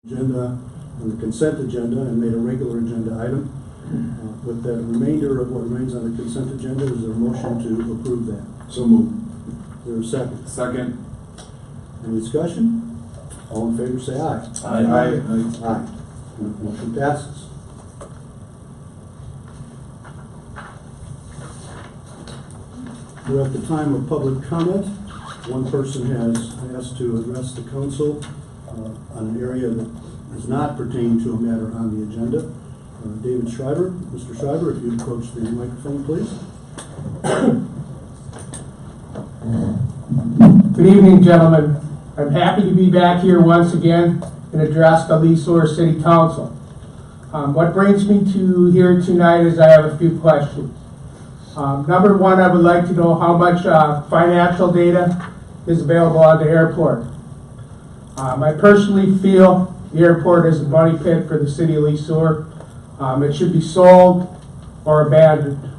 agenda on the consent agenda and made a regular agenda item. With the remainder of what remains on the consent agenda, is there a motion to approve that? So moved. Is there a second? Second. Any discussion? All in favor say aye. Aye. Aye. Motion passes. We're at the time of public comment. One person has asked to address the council on an area that is not pertaining to a matter on the agenda. David Schreiber. Mr. Schreiber, if you approach the microphone, please. Good evening, gentlemen. I'm happy to be back here once again and address the Sueur City Council. What brings me to here tonight is I have a few questions. Number one, I would like to know how much financial data is available on the airport. I personally feel the airport is a money pit for the city of Sueur. It should be sold or abandoned.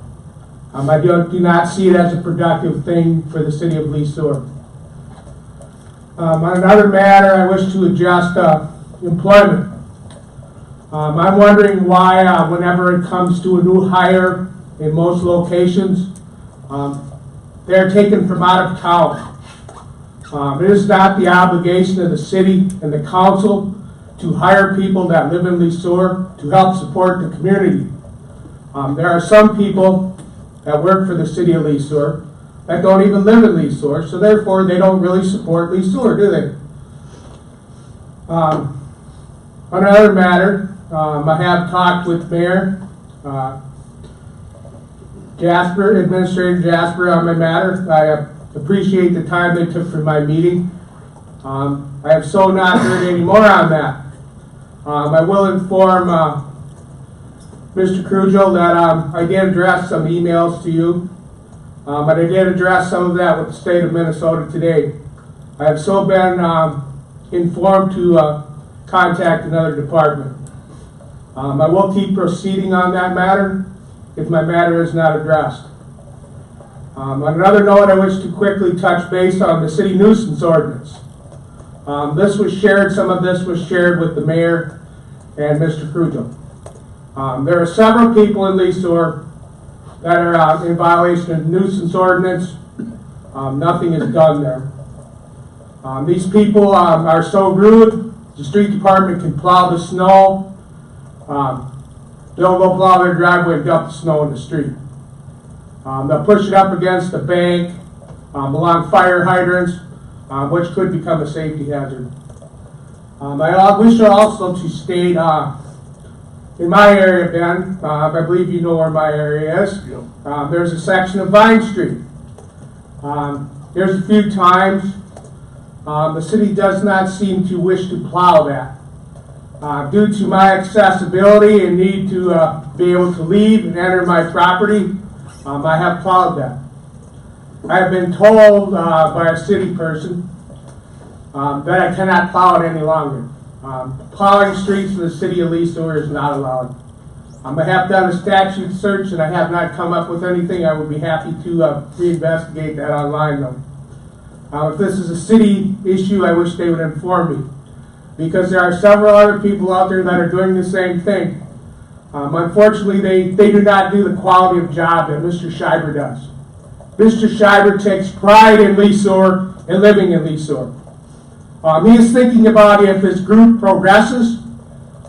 I do not see it as a productive thing for the city of Sueur. On another matter, I wish to adjust employment. I'm wondering why whenever it comes to a new hire in most locations, they're taken from out of town. It is not the obligation of the city and the council to hire people that live in Sueur to help support the community. There are some people that work for the city of Sueur that don't even live in Sueur, so therefore they don't really support Sueur, do they? On another matter, I have talked with Mayor Jasper, Administrator Jasper, on my matter. I appreciate the time they took for my meeting. I have so not heard any more on that. I will inform Mr. Crujo that I did address some emails to you, but I did address some of that with the state of Minnesota today. I have so been informed to contact another department. I will keep proceeding on that matter if my matter is not addressed. On another note, I wish to quickly touch base on the city nuisance ordinance. This was shared, some of this was shared with the mayor and Mr. Crujo. There are several people in Sueur that are in violation of the nuisance ordinance. Nothing is done there. These people are so rude, the street department can plow the snow. They'll go plow their driveway and dump the snow in the street. They'll push it up against the bank, along fire hydrants, which could become a safety hazard. I wish also to state, in my area, Ben, I believe you know where my area is, there's a section of Vine Street. There's a few times the city does not seem to wish to plow that. Due to my accessibility and need to be able to leave and enter my property, I have plowed that. I have been told by a city person that I cannot plow it any longer. Plowing streets in the city of Sueur is not allowed. I have done a statute search and I have not come up with anything. I would be happy to reinvestigate that online though. If this is a city issue, I wish they would inform me, because there are several other people out there that are doing the same thing. Unfortunately, they do not do the quality of job that Mr. Schreiber does. Mr. Schreiber takes pride in Sueur and living in Sueur. He is thinking about if this group progresses,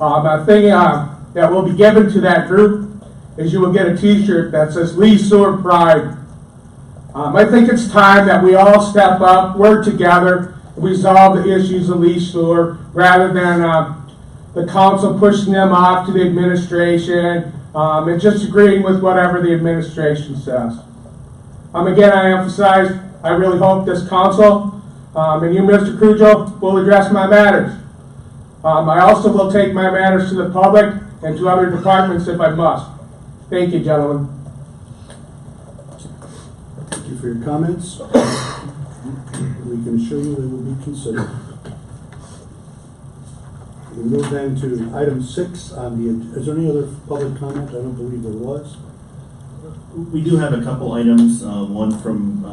a thing that will be given to that group is you will get a t-shirt that says Sueur Pride. I think it's time that we all step up, work together, and resolve the issues of Sueur rather than the council pushing them off to the administration and just agreeing with whatever the administration says. Again, I emphasize, I really hope this council and you, Mr. Crujo, will address my matters. I also will take my matters to the public and to other departments if I must. Thank you, gentlemen. Thank you for your comments. We can assure you they will be considered. We move then to item 6 on the. Is there any other public comment? I don't believe there was. We do have a couple items. One from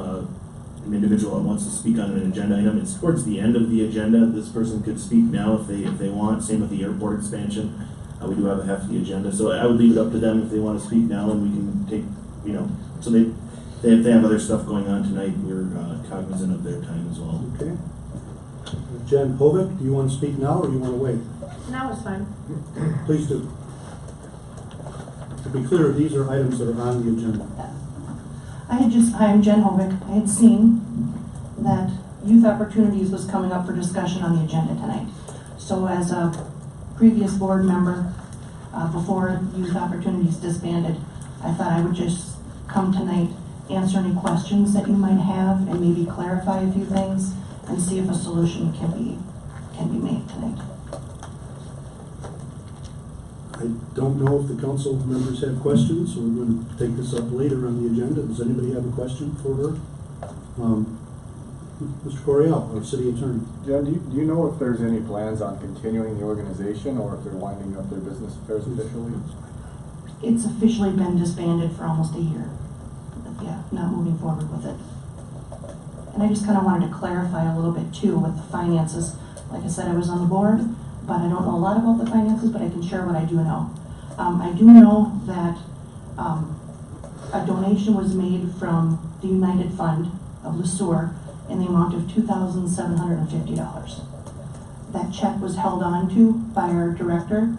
an individual that wants to speak on an agenda item. It's towards the end of the agenda. This person could speak now if they want. Same with the airport expansion. We do have a hefty agenda, so I would leave it up to them if they want to speak now, and we can take, so if they have other stuff going on tonight, we're cognizant of their time as well. Okay. Jen Hovick, do you want to speak now or do you want to wait? Now is fine. Please do. To be clear, these are items that are on the agenda. Hi, I'm Jen Hovick. I had seen that Youth Opportunities was coming up for discussion on the agenda tonight. So as a previous board member, before Youth Opportunities disbanded, I thought I would just come tonight, answer any questions that you might have, and maybe clarify a few things, and see if a solution can be made tonight. I don't know if the council members have questions, so we're going to take this up later on the agenda. Does anybody have a question for her? Mr. Coryell, our city attorney. Jen, do you know if there's any plans on continuing the organization or if they're winding up their business affairs officially? It's officially been disbanded for almost a year. But yeah, not moving forward with it. And I just kind of wanted to clarify a little bit too with the finances. Like I said, I was on the board, but I don't know a lot about the finances, but I can share what I do know. I do know that a donation was made from the United Fund of Sueur in the amount of $2,750. That check was held on to by our director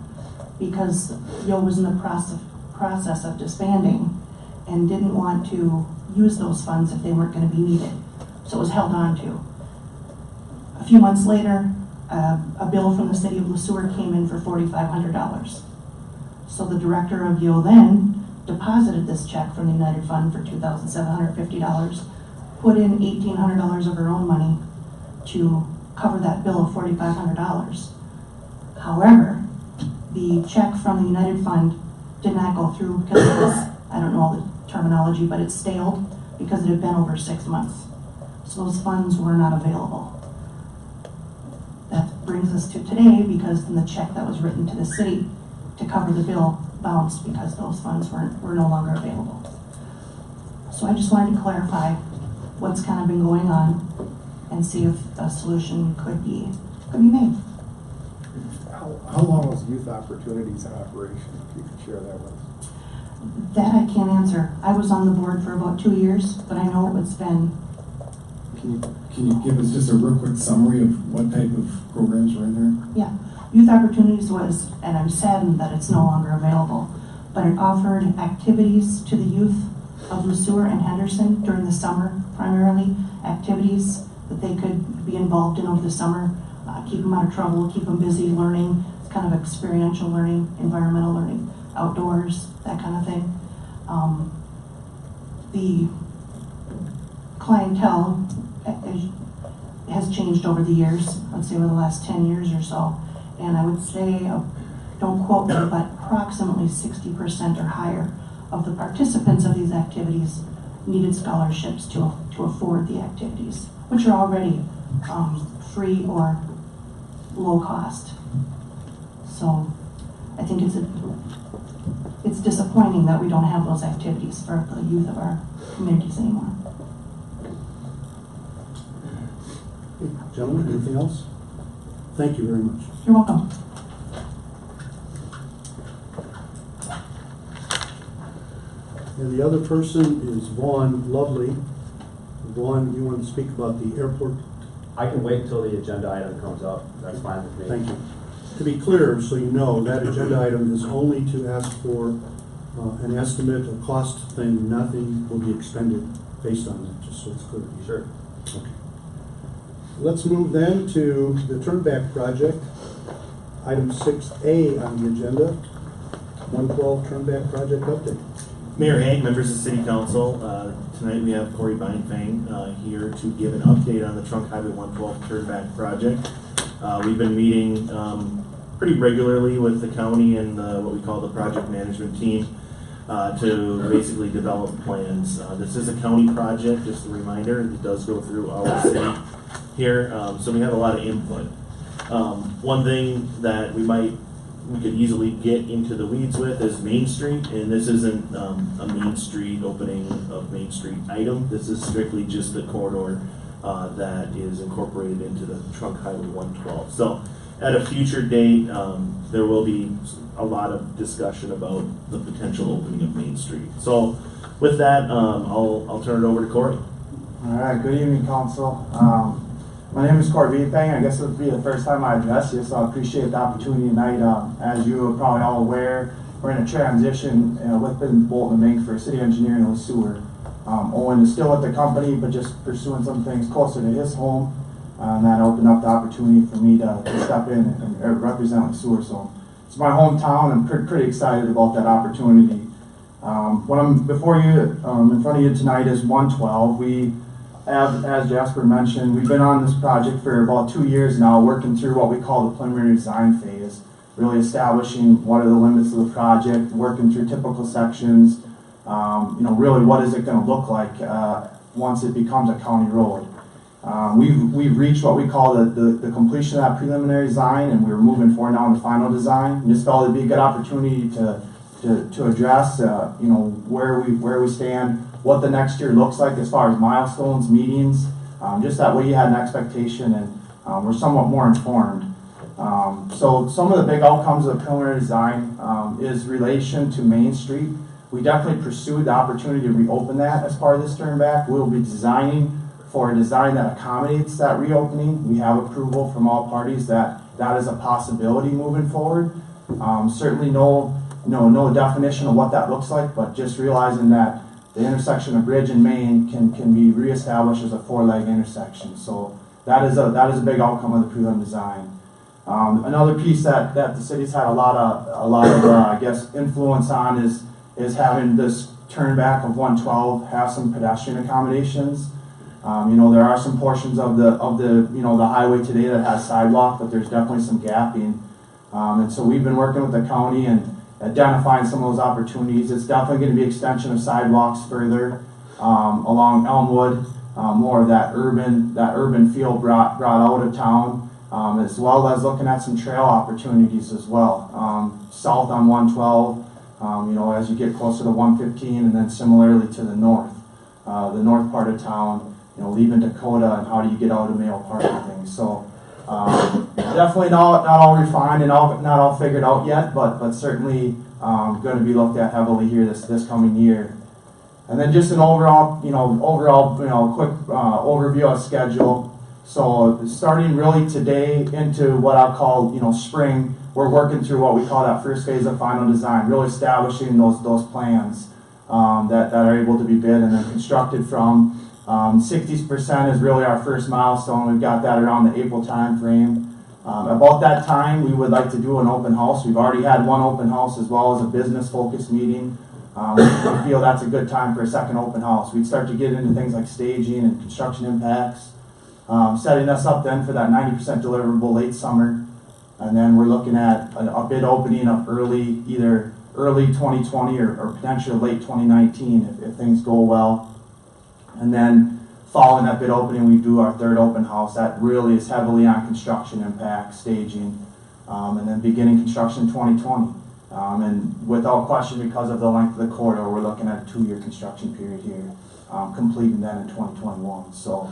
because Yo was in the process of disbanding and didn't want to use those funds if they weren't going to be needed. So it was held on to. A few months later, a bill from the city of Sueur came in for $4,500. So the director of Yo then deposited this check from the United Fund for $2,750, put in $1,800 of her own money to cover that bill of $4,500. However, the check from the United Fund did not go through because it was, I don't know all the terminology, but it stalled because it had been over 6 months. So those funds were not available. That brings us to today because then the check that was written to the city to cover the bill bounced because those funds were no longer available. So I just wanted to clarify what's kind of been going on and see if a solution could be made. How long was Youth Opportunities in operation, if you could share that with us? That I can't answer. I was on the board for about 2 years, but I know it's been. Can you give us just a real quick summary of what type of programs were in there? Yeah, Youth Opportunities was, and I'm saddened that it's no longer available, but it offered activities to the youth of Sueur and Henderson during the summer, primarily activities that they could be involved in over the summer, keep them out of trouble, keep them busy learning. It's kind of experiential learning, environmental learning, outdoors, that kind of thing. The clientele has changed over the years, let's say over the last 10 years or so, and I would say, don't quote me, but approximately 60% or higher of the participants of these activities needed scholarships to afford the activities, which are already free or low cost. So I think it's disappointing that we don't have those activities for the youth of our communities anymore. Gentlemen, anything else? Thank you very much. You're welcome. And the other person is Vaughn Lovely. Vaughn, you want to speak about the airport? I can wait until the agenda item comes up. That's fine with me. Thank you. To be clear, so you know, that agenda item is only to ask for an estimate, a cost thing. Nothing will be expended based on that, just so it's clear. Sure. Okay. Let's move then to the Turnback project. Item 6A on the agenda, 112 Turnback project update. Mayor Hank, members of City Council, tonight we have Corey Beinfang here to give an update on the Trunk Highway 112 Turnback project. We've been meeting pretty regularly with the county and what we call the project management team to basically develop plans. This is a county project, just a reminder. It does go through our city here, so we have a lot of input. One thing that we might we could easily get into the weeds with is Main Street, and this isn't a Main Street opening of Main Street item. This is strictly just the corridor that is incorporated into the Trunk Highway 112. So at a future date, there will be a lot of discussion about the potential opening of Main Street. So with that, I'll turn it over to Corey. All right, good evening, council. My name is Corey Pang. I guess it would be the first time I address you, so I appreciate the opportunity tonight. As you are probably all aware, we're in a transition with Bolton and Mink for city engineer in Sueur. Owen is still with the company, but just pursuing some things closer to his home. And that opened up the opportunity for me to step in and represent Sueur. So it's my hometown. I'm pretty excited about that opportunity. What I'm before you, in front of you tonight is 112. We have, as Jasper mentioned, we've been on this project for about 2 years now, working through what we call the preliminary design phase, really establishing what are the limits of the project, working through typical sections, really what is it going to look like once it becomes a county road. We've reached what we call the completion of that preliminary design, and we're moving forward now in the final design. And just felt it'd be a good opportunity to address, where we stand, what the next year looks like as far as milestones, meetings, just that way you had an expectation and we're somewhat more informed. So some of the big outcomes of the preliminary design is relation to Main Street. We definitely pursued the opportunity to reopen that as part of this turn back. We'll be designing for a design that accommodates that reopening. We have approval from all parties that that is a possibility moving forward. Certainly no definition of what that looks like, but just realizing that the intersection of Bridge and Main can be reestablished as a four-leg intersection. So that is a big outcome of the prelim design. Another piece that the city's had a lot of I guess influence on is having this turn back of 112 have some pedestrian accommodations. There are some portions of the highway today that has sidewalk, but there's definitely some gapping. And so we've been working with the county and identifying some of those opportunities. It's definitely going to be extension of sidewalks further along Elmwood, more of that urban feel brought out of town, as well as looking at some trail opportunities as well. South on 112, as you get closer to 115, and then similarly to the north part of town, leaving Dakota, and how do you get out of Mayo Park and things. So definitely not all refined and not all figured out yet, but certainly going to be looked at heavily here this coming year. And then just an overall quick overview of schedule. So starting really today into what I call spring, we're working through what we call that first phase of final design, really establishing those plans that are able to be bid and then constructed from. 60% is really our first milestone. We've got that around the April time frame. About that time, we would like to do an open house. We've already had one open house as well as a business-focused meeting. We feel that's a good time for a second open house. We'd start to get into things like staging and construction impacts, setting us up then for that 90% deliverable late summer. And then we're looking at a bid opening of either early 2020 or potentially late 2019 if things go well. And then following that bid opening, we do our third open house. That really is heavily on construction impact, staging, and then beginning construction 2020. And without question, because of the length of the corridor, we're looking at a 2-year construction period here, completing then in 2021. So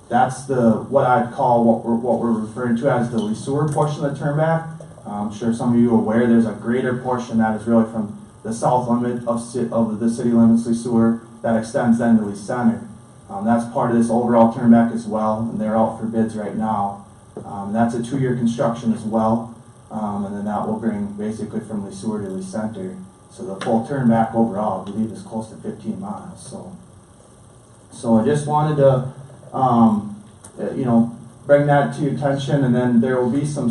that's what I'd call what we're referring to as the Sueur portion of the turnback. I'm sure some of you are aware there's a greater portion that is really from the south limit of the city limits of Sueur that extends then to Lee Center. That's part of this overall turnback as well, and they're out for bids right now. That's a 2-year construction as well, and then that will bring basically from Lee Sueur to Lee Center. So the full turnback overall, I believe, is close to 15 miles. So I just wanted to, bring that to your attention, and then there will be some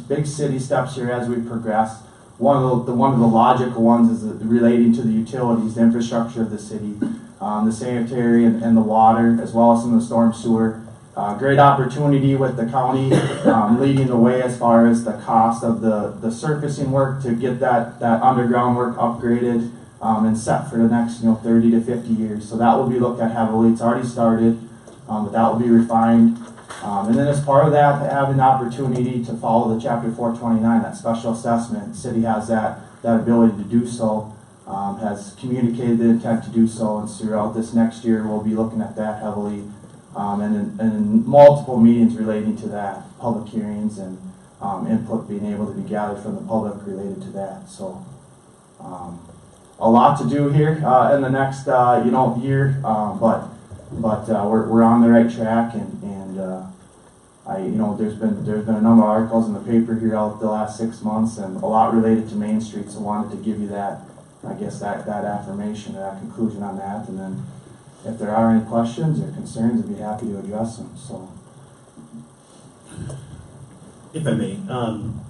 big city steps here as we progress. One of the logical ones is relating to the utilities, the infrastructure of the city, the sanitary and the water, as well as some of the storm sewer. Great opportunity with the county leading the way as far as the cost of the surfacing work to get that underground work upgraded and set for the next 30 to 50 years. So that will be looked at heavily. It's already started, but that will be refined. And then as part of that, they have an opportunity to follow the Chapter 429, that special assessment. The city has that ability to do so, has communicated the intent to do so, and throughout this next year, we'll be looking at that heavily, and in multiple meetings relating to that, public hearings and input being able to be gathered from the public related to that. So a lot to do here in the next year, but we're on the right track, and there's been a number of articles in the paper here out the last 6 months, and a lot related to Main Street. So wanted to give you that, I guess, that affirmation, that conclusion on that, and then if there are any questions or concerns, I'd be happy to address them. So. If I may,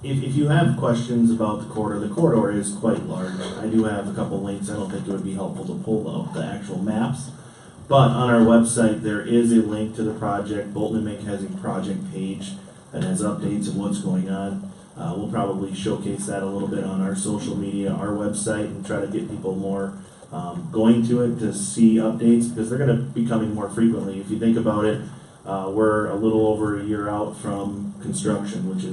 if you have questions about the corridor is quite large. I do have a couple links. I don't think it would be helpful to pull out the actual maps. But on our website, there is a link to the project. Bolton & Mink has a project page that has updates of what's going on. We'll probably showcase that a little bit on our social media, our website, and try to get people more going to it to see updates, because they're going to be coming more frequently. If you think about it, we're a little over a year out from construction, which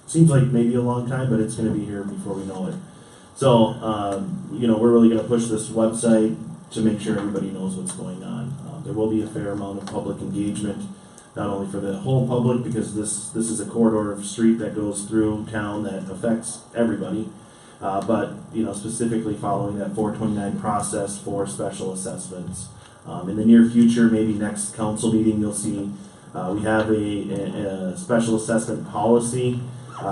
seems like maybe a long time, but it's going to be here before we know it. So, we're really going to push this website to make sure everybody knows what's going on. There will be a fair amount of public engagement, not only for the whole public, because this is a corridor of street that goes through town that affects everybody, but specifically following that 429 process for special assessments. In the near future, maybe next council meeting, you'll see we have a special assessment policy.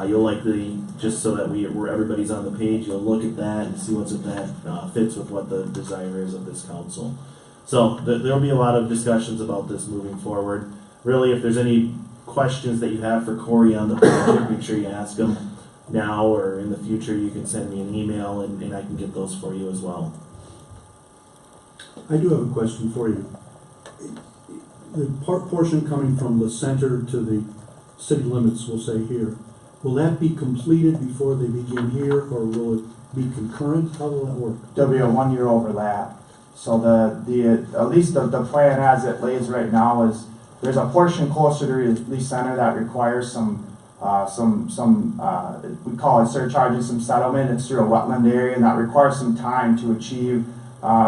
You'll likely, just so that where everybody's on the page, you'll look at that and see if that fits with what the desire is of this council. So there'll be a lot of discussions about this moving forward. Really, if there's any questions that you have for Corey on the project, make sure you ask them now, or in the future you can send me an email and I can get those for you as well. I do have a question for you. The portion coming from the center to the city limits, we'll say here, will that be completed before they begin here, or will it be concurrent? How will that work? There'll be a 1-year overlap. So at least the plan as it lays right now is there's a portion closer to the center that requires some we call it surcharges, some settlement. It's through a wetland area, and that requires some time to achieve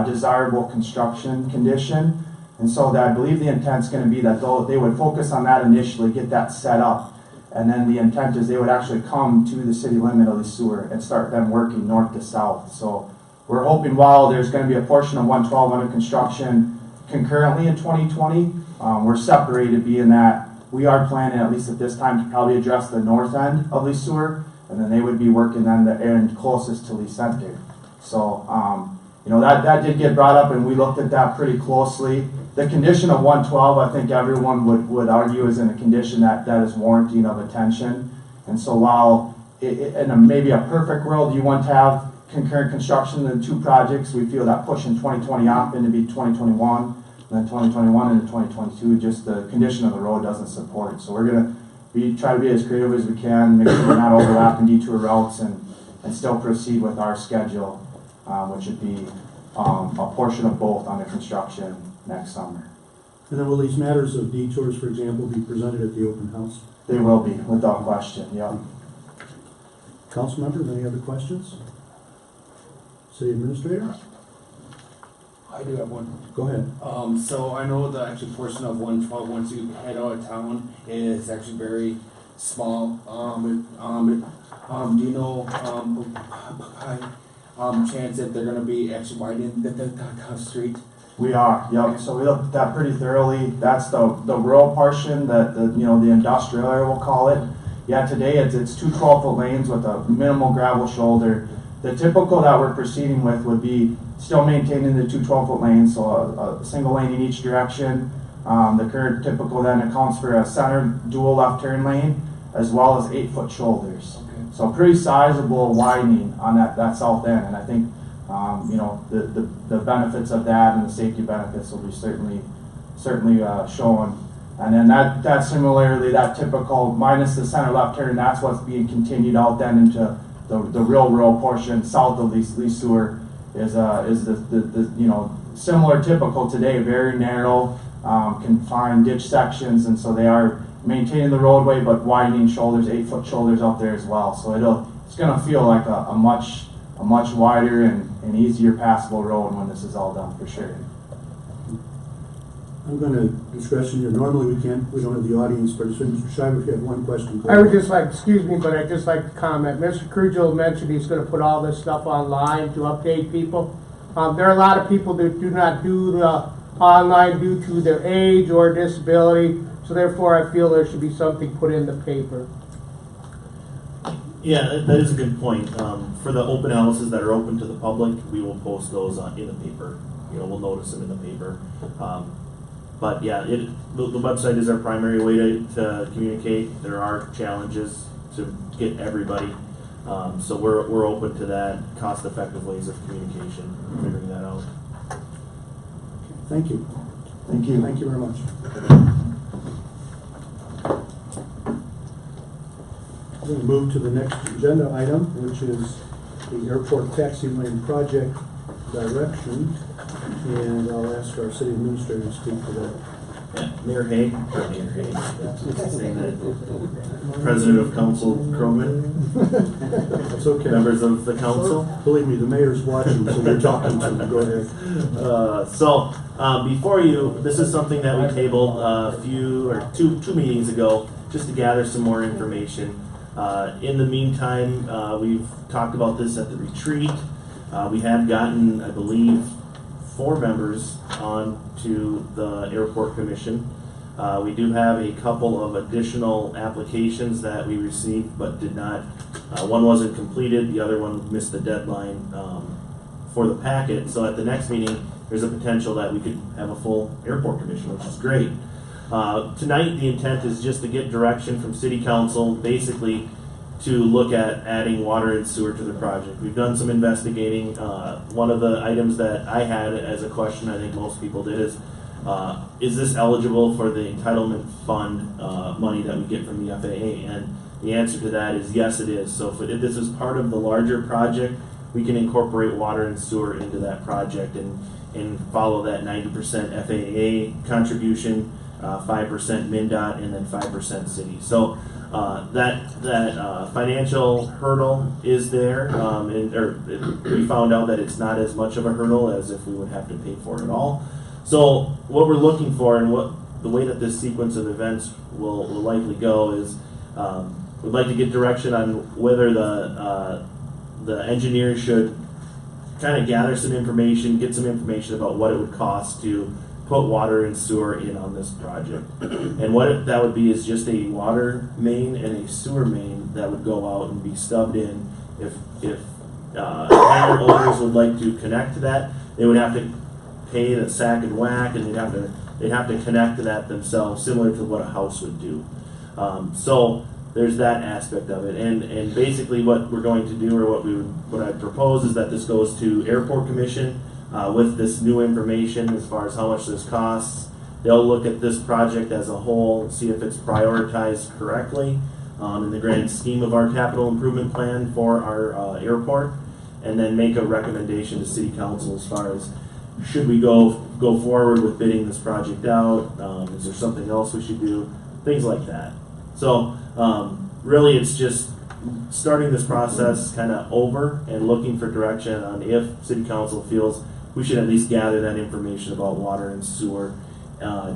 desirable construction condition. And so I believe the intent's going to be that they would focus on that initially, get that set up, and then the intent is they would actually come to the city limit of the Sueur and start them working north to south. So we're hoping while there's going to be a portion of 112 under construction concurrently in 2020, we're separated, being that we are planning, at least at this time, to probably address the north end of the Sueur, and then they would be working on the end closest to the center. So, that did get brought up, and we looked at that pretty closely. The condition of 112, I think everyone would argue, is in a condition that is warranting of attention. And so while in maybe a perfect world you want to have concurrent construction in the two projects, we feel that pushing 2020 off into be 2021, and then 2021 into 2022, just the condition of the road doesn't support it. So we're going to try to be as creative as we can, make sure we're not overlapping detour routes, and still proceed with our schedule, which would be a portion of both under construction next summer. And then will these matters of detours, for example, be presented at the open house? They will be, without question, yeah. Council members, any other questions? City Administrator? I do have one. Go ahead. So I know the actual portion of 112 once you head out of town is actually very small. Do you know chance that they're going to be actually widening the street? We are, yep. So we looked at that pretty thoroughly. That's the rural portion, the industrial area, we'll call it. Yeah, today it's two 12-foot lanes with a minimal gravel shoulder. The typical that we're proceeding with would be still maintaining the two 12-foot lanes, so a single lane in each direction. The current typical then accounts for a center dual left turn lane, as well as 8-foot shoulders. Okay. So pretty sizable widening on that south end, and I think the benefits of that and the safety benefits will be certainly shown. And then that similarly, that typical minus the center left turn, that's what's being continued out then into the real rural portion south of Lee Sueur is the similar typical today, very narrow, confined ditch sections, and so they are maintaining the roadway, but widening shoulders, 8-foot shoulders up there as well. So it's gonna feel like a much wider and easier passable road when this is all done, for sure. I'm gonna discretion here. Normally we don't have the audience participate. Mr. Schreiber, if you had one question. go I would ahead. just like, excuse me, but I'd just like to comment. Mr. Crugill mentioned he's gonna put all this stuff online to update people. There are a lot of people that do not do the online due to their age or disability, so therefore I feel there should be something put in the paper. Yeah, that is a good point. For the open houses that are open to the public, we will post those in the paper. You know, we'll notice them in the paper. But yeah, the website is our primary way to communicate. There are challenges to get everybody. So we're open to that, cost-effective ways of communication, figuring that out. Thank you. Thank you. Thank you very much. We're going to move to the next agenda item, which is the airport taxi lane project direction. And I'll ask our city administrator to speak to that. Yeah, Mayor Hay, or Mayor Hay, saying that. President of Council Krogman, That's okay. members of the council. Believe me, the mayor's watching, so you're talking to him. Go ahead. Before you, this is something that we tabled a few or two meetings ago, just to gather some more information. In the meantime, we've talked about this at the retreat. We had gotten, I believe, 4 members on to the airport commission. We do have a couple of additional applications that we received but did not, one wasn't completed, the other one missed the deadline for the packet. So at the next meeting, there's a potential that we could have a full airport commission, which is great. Tonight, the intent is just to get direction from city council, basically to look at adding water and sewer to the project. We've done some investigating. One of the items that I had as a question, I think most people did, is this eligible for the entitlement fund money that we get from the FAA? And the answer to that is yes, it is. So if this is part of the larger project, we can incorporate water and sewer into that project and follow that 90% FAA contribution, 5% MnDOT, and then 5% city. So that financial hurdle is there, we found out that it's not as much of a hurdle as if we would have to pay for it all. So what we're looking for, and what the way that this sequence of events will likely go is, we'd like to get direction on whether the engineers should kind of gather some information, get some information about what it would cost to put water and sewer in on this project. And what that would be is just a water main and a sewer main that would go out and be stubbed in. If hangar owners would like to connect to that, they would have to pay the sack and whack, and they'd have to connect to that themselves, similar to what a house would do. So there's that aspect of it, and basically what we're going to do, or what I propose, is that this goes to Airport Commission with this new information as far as how much this costs. They'll look at this project as a whole, see if it's prioritized correctly in the grand scheme of our capital improvement plan for our airport, and then make a recommendation to City Council as far as should we go forward with bidding this project out, is there something else we should do, things like that. So really it's just starting this process kind of over and looking for direction on if City Council feels we should at least gather that information about water and sewer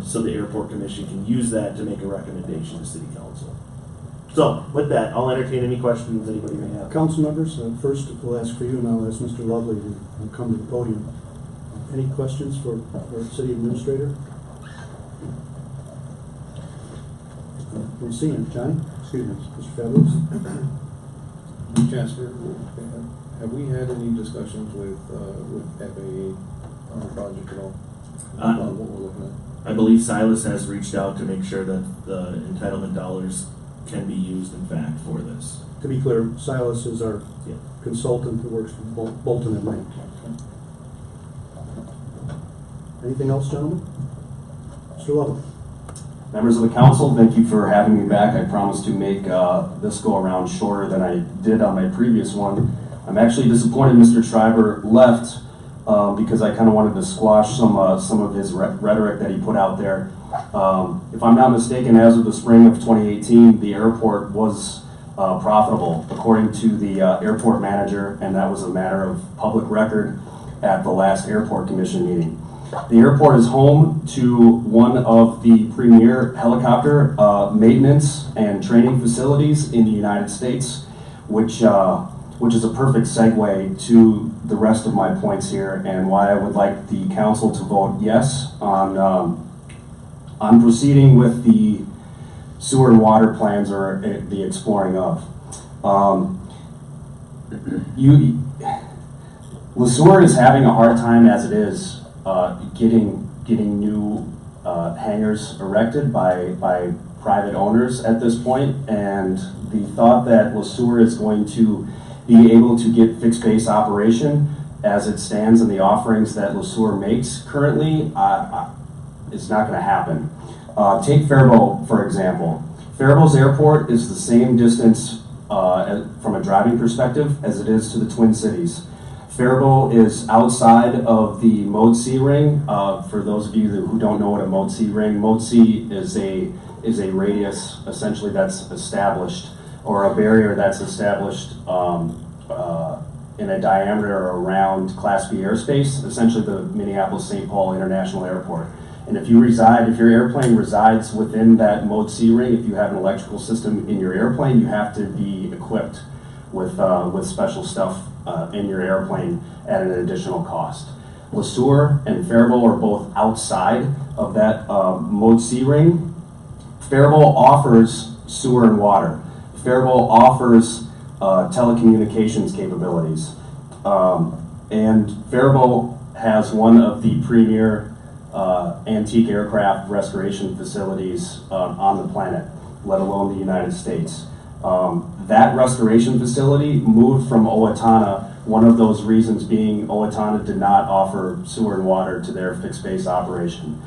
so the Airport Commission can use that to make a recommendation to City Council. So with that, I'll entertain any questions anybody may have. Council members, first we'll ask for you, and I'll ask Mr. Lovely to come to the podium. Any questions for our city administrator? We'll see him. Johnny? Excuse me, Mr. Fabulous. Jasper, have we had any discussions with FAA on the project at all? About what we're looking at? I believe Silas has reached out to make sure that the entitlement dollars can be used in fact for this. To be clear, Silas is our Yeah. consultant who works for Bolton and Lake. Anything else, gentlemen? Mr. Lovell. Members of the council, thank you for having me back. I promise to make this go around shorter than I did on my previous one. I'm actually disappointed Mr. Schreiber left because I kind of wanted to squash some of his rhetoric that he put out there. If I'm not mistaken, as of the spring of 2018, the airport was profitable, according to the airport manager, and that was a matter of public record at the last airport commission meeting. The airport is home to one of the premier helicopter maintenance and training facilities in the United States, which is a perfect segue to the rest of my points here and why I would like the council to vote yes on proceeding with the sewer and water plans or the exploring of. Sueur is having a hard time as it is getting new hangars erected by private owners at this point, and the thought that Sueur is going to be able to get fixed base operation as it stands in the offerings that Sueur makes currently, it's not going to happen. Take Faribault, for example. Faribault's airport is the same distance from a driving perspective as it is to the Twin Cities. Faribault is outside of the Mode C ring. For those of you who don't know what a Mode C ring, Mode C is a radius essentially that's established, or a barrier that's established in a diameter around Class B airspace, essentially the Minneapolis-St. Paul International Airport. And if your airplane resides within that Mode C ring, if you have an electrical system in your airplane, you have to be equipped with special stuff in your airplane at an additional cost. Sueur and Faribault are both outside of that Mode C ring. Faribault offers sewer and water. Faribault offers telecommunications capabilities. And Faribault has one of the premier antique aircraft restoration facilities on the planet, let alone the United States. That restoration facility moved from Owatonna, one of those reasons being Owatonna did not offer sewer and water to their fixed base operation.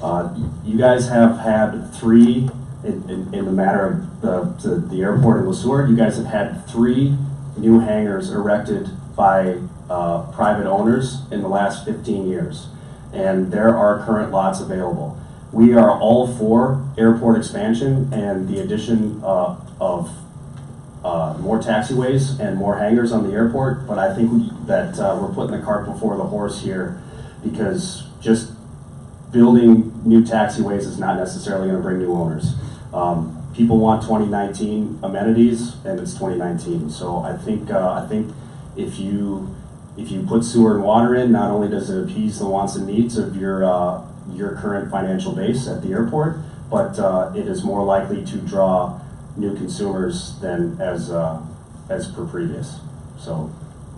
You guys have had three, in the matter of the airport in Sueur, you guys have had 3 new hangars erected by private owners in the last 15 years. And there are current lots available. We are all for airport expansion and the addition of more taxiways and more hangars on the airport, but I think that we're putting the cart before the horse here, because just building new taxiways is not necessarily going to bring new owners. People want 2019 amenities, and it's 2019. So I think if you put sewer and water in, not only does it appease the wants and needs of your current financial base at the airport, but it is more likely to draw new consumers than as per previous. So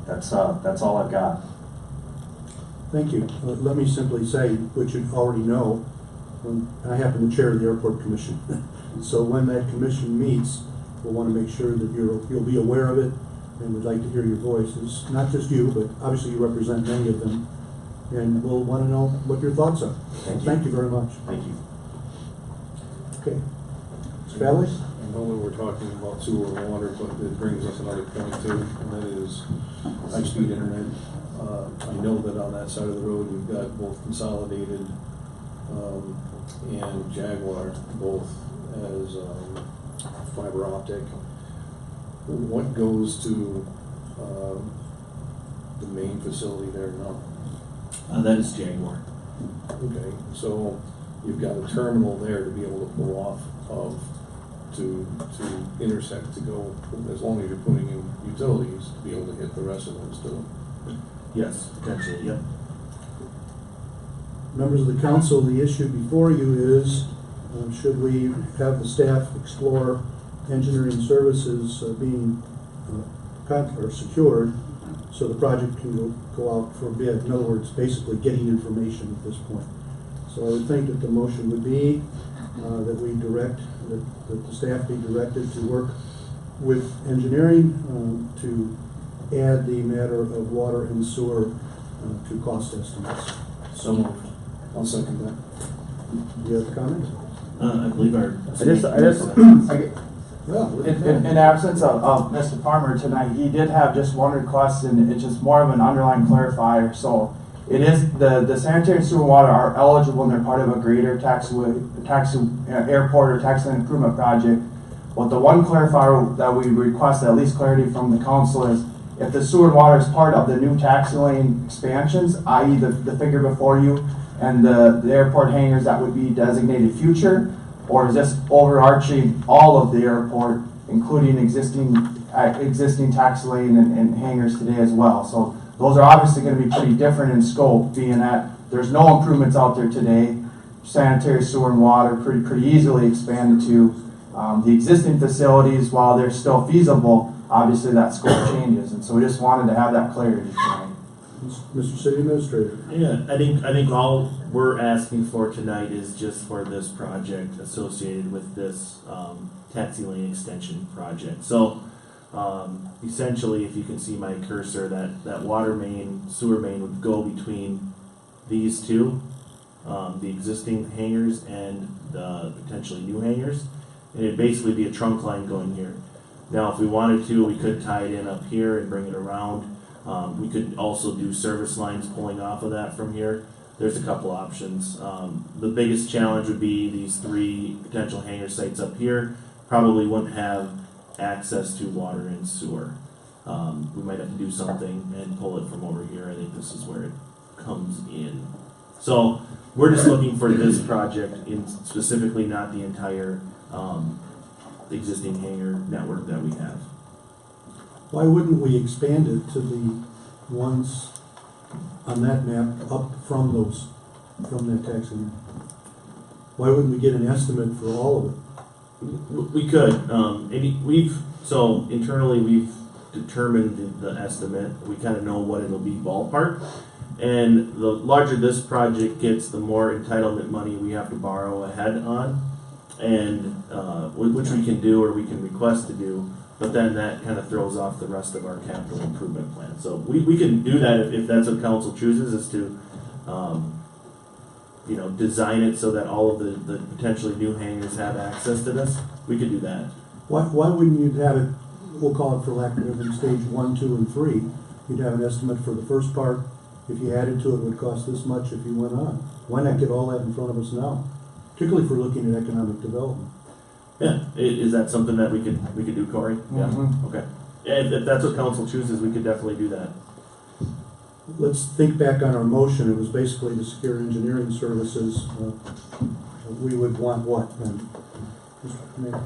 that's all I've got. Thank you. Let me simply say, which you already know, I happen to chair the airport commission. So when that commission meets, we'll want to make sure that you'll be aware of it, and we'd like to hear your voices. Not just you, but obviously you represent many of them, and we'll want to know what your thoughts are. Thank you very much. Thank you. Okay. Mr. Fallon? I know that we're talking about sewer and water, but it brings us another point too, and that is high-speed internet. I know that on that side of the road, we've got both Consolidated and Jaguar, both as fiber optic. What goes to the main facility there now? That is Jaguar. Okay, so you've got a terminal there to be able to pull off of to intersect, to go, as long as you're putting in utilities, to be able to hit the rest of them still. Yes, potentially, yep. Members of the council, the issue before you is, should we have the staff explore engineering services being secured so the project can go out for bid? In other words, basically getting information at this point. So I would think that the motion would be that we direct, that the staff be directed to work with engineering to add the matter of water and sewer to cost estimates. So moved. I'll second that. Do you have comments? I believe our. In absence of Mr. Farmer tonight, he did have just one request, and it's just more of an underlying clarifier. So It is, the sanitary and sewer water are eligible and they're part of a greater airport or taxiway improvement project. But the one clarifier that we request, at least clarity from the council, is if the sewer and water is part of the new taxi lane expansions, i.e. the figure before you, and the airport hangars that would be designated future, or is this overarching all of the airport, including existing taxi lane and hangars today as well? So those are obviously going to be pretty different in scope, being that there's no improvements out there today. Sanitary, sewer, and water pretty easily expanded to the existing facilities. While they're still feasible, obviously that scope changes, and so we just wanted to have that clarity tonight. Mr. City Administrator. Yeah, I think all we're asking for tonight is just for this project associated with this taxi lane extension project. So essentially, if you can see my cursor, that water main, sewer main would go between these two, the existing hangars and the potentially new hangars, and it'd basically be a trunk line going here. Now, if we wanted to, we could tie it in up here and bring it around. We could also do service lines pulling off of that from here. There's a couple options. The biggest challenge would be these 3 potential hangar sites up here probably wouldn't have access to water and sewer. We might have to do something and pull it from over here. I think this is where it comes in. So we're just looking for this project in specifically, not the entire existing hangar network that we have. Why wouldn't we expand it to the ones on that map up from that taxi? Why wouldn't we get an estimate for all of it? We could. So internally we've determined the estimate. We kind of know what it'll be ballpark. And the larger this project gets, the more entitlement money we have to borrow ahead on, and which we can do or we can request to do. But then that kind of throws off the rest of our capital improvement plan. So we can do that if that's what council chooses, is to design it so that all of the potentially new hangars have access to this. We could do that. Why wouldn't you have it, we'll call it for lack of different, stage 1, 2, and 3. You'd have an estimate for the first part. If you added to it, it would cost this much if you went on. Why not get all that in front of us now? Particularly if we're looking at economic development. Yeah, is that something that we could do, Corey? Yeah. Mm-hmm. Okay. Yeah, if that's what council chooses, we could definitely do that. Let's think back on our motion. It was basically to secure engineering services. We would want what then? Mr. Mayor?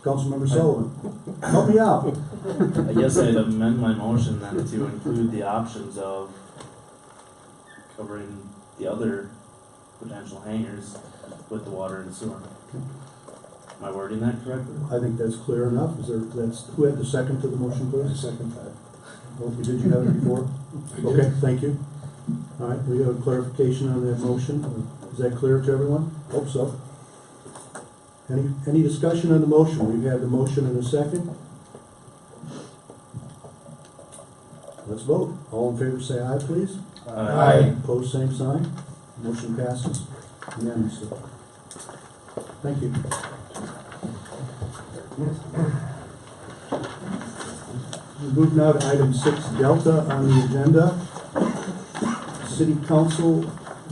Councilmember Sullivan, help me out. I guess I'd amend my motion then to include the options of covering the other potential hangars with the water and sewer. Am I wording that correctly? I think that's clear enough. Who had the second to the motion, please? I second that. Did you have it before? Okay, thank you. All right, we have a clarification on that motion. Is that clear to everyone? Hope so. Any discussion on the motion? We've had the motion in a second. Let's vote. All in favor say aye, please. Aye. Opposed, same sign. Motion passes unanimously. Thank you. We move now to item 6 Delta on the agenda. City Council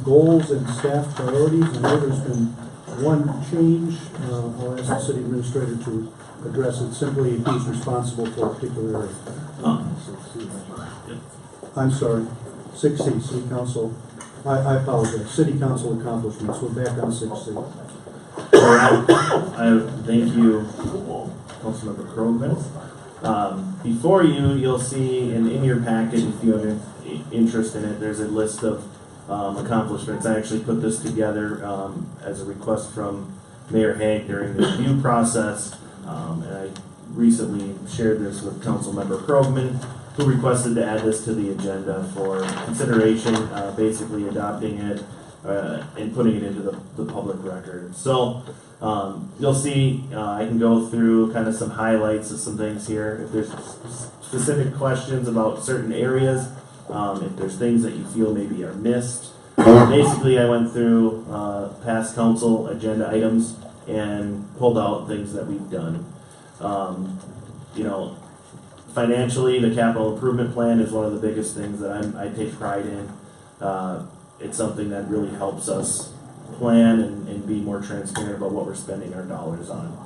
goals and staff priorities. I know there's been one change. I'll ask the city administrator to address it. Simply, he's responsible for a particular area. I'm sorry. 6C, City Council. I apologize. City Council accomplishments. We're back on 6C. All right. Thank you, Councilmember Krogman. Before you'll see, and in your packet, if you have interest in it, there's a list of accomplishments. I actually put this together as a request from Mayor Hague during the review process, and I recently shared this with Councilmember Krogman, who requested to add this to the agenda for consideration, basically adopting it and putting it into the public record. So you'll see I can go through kind of some highlights of some things here. If there's specific questions about certain areas, if there's things that you feel maybe are missed. Basically, I went through past council agenda items and pulled out things that we've done. Financially, the capital improvement plan is one of the biggest things that I take pride in. it's something that really helps us plan and be more transparent about what we're spending our dollars on.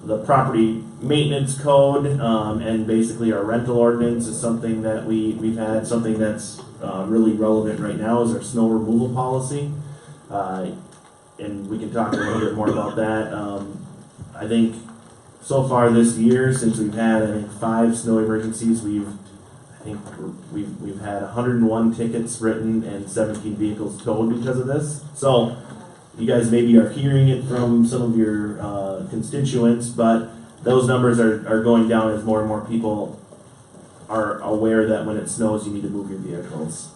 The property maintenance code and basically our rental ordinance is something that we've had. Something that's really relevant right now is our snow removal policy. And we can talk a little bit more about that. I think so far this year, since we've had 5 snow emergencies, we've had 101 tickets written and 17 vehicles towed because of this. So you guys maybe are hearing it from some of your constituents, but those numbers are going down as more and more people are aware that when it snows you need to move your vehicles.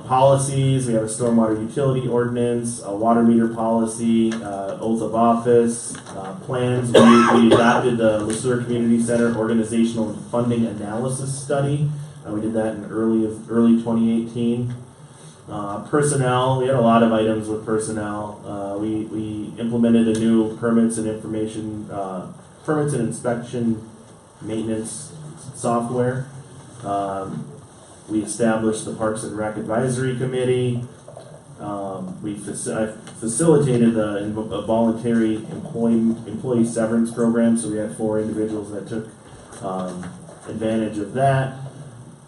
Policies, we have a stormwater utility ordinance, a water meter policy, oath of office, plans. We adopted the Sueur Community Center organizational and funding analysis study. We did that in early 2018. Personnel, we had a lot of items with personnel. We implemented a new permits and inspection maintenance software. We established the Parks and Rec Advisory Committee. I facilitated a voluntary employee severance program, so we had 4 individuals that took advantage of that.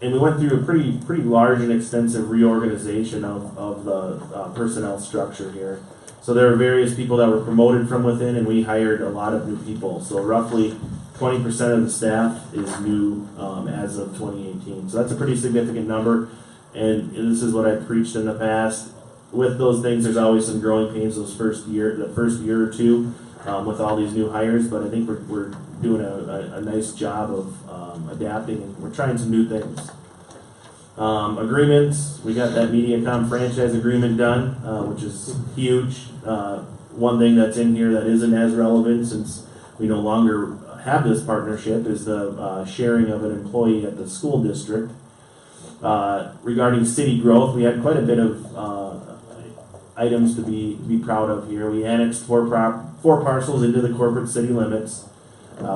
And we went through a pretty large and extensive reorganization of the personnel structure here. So there were various people that were promoted from within, and we hired a lot of new people. So roughly 20% of the staff is new as of 2018. So that's a pretty significant number. And this is what I've preached in the past. With those things, there's always some growing pains the first year or two with all these new hires. But I think we're doing a nice job of adapting, and we're trying some new things. Agreements, we got that MediaCom franchise agreement done, which is huge. One thing that's in here that isn't as relevant, since we no longer have this partnership, is the sharing of an employee at the school district. Regarding city growth, we had quite a bit of items to be proud of here. We annexed 4 parcels into the corporate city limits.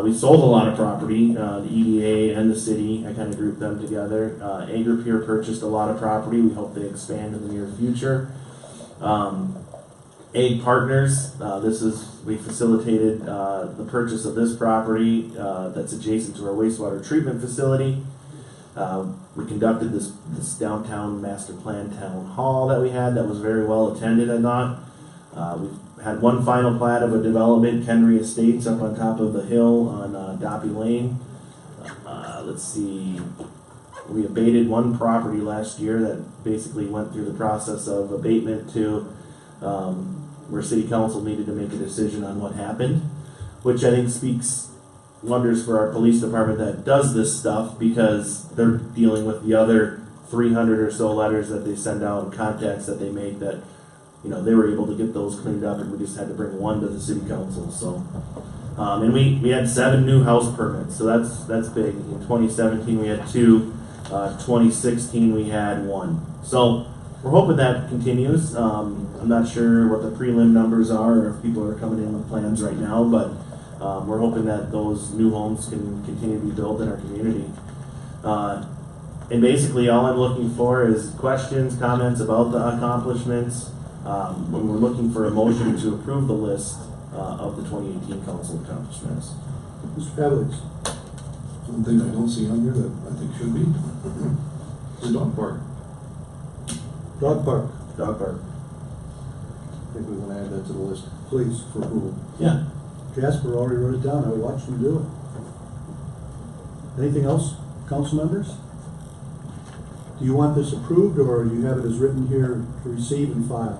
We sold a lot of property, the EDA and the city. I kind of grouped them together. Agri-Peer purchased a lot of property. We hope they expand in the near future. Ag Partners, we facilitated the purchase of this property that's adjacent to our wastewater treatment facility. We conducted this downtown master plan town hall that we had that was very well attended, I thought. We've had one final plat of a development, Kenry Estates, up on top of the hill on Doppy Lane. Let's see, we abated one property last year that basically went through the process of abatement to where city council needed to make a decision on what happened, which I think speaks wonders for our police department that does this stuff, because they're dealing with the other 300 or so letters that they send out and contacts that they make that, they were able to get those cleaned up, and we just had to bring one to the city council. So, and we had 7 new house permits, so that's big. In 2017 we had 2, 2016 we had 1. So we're hoping that continues. I'm not sure what the prelim numbers are, or if people are coming in with plans right now, but we're hoping that those new homes can continue to be built in our community. And basically all I'm looking for is questions, comments about the accomplishments. When we're looking for a motion to approve the list of the 2018 council accomplishments. Mr. Pavlik. One thing I don't see on here that I think should be the dog park. Dog park, Dog park. I think we want to add that to the list please. for approval. Yeah. Jasper already wrote it down. I watched him do it. Anything else, council members? Do you want this approved, or do you have it as written here to receive and file?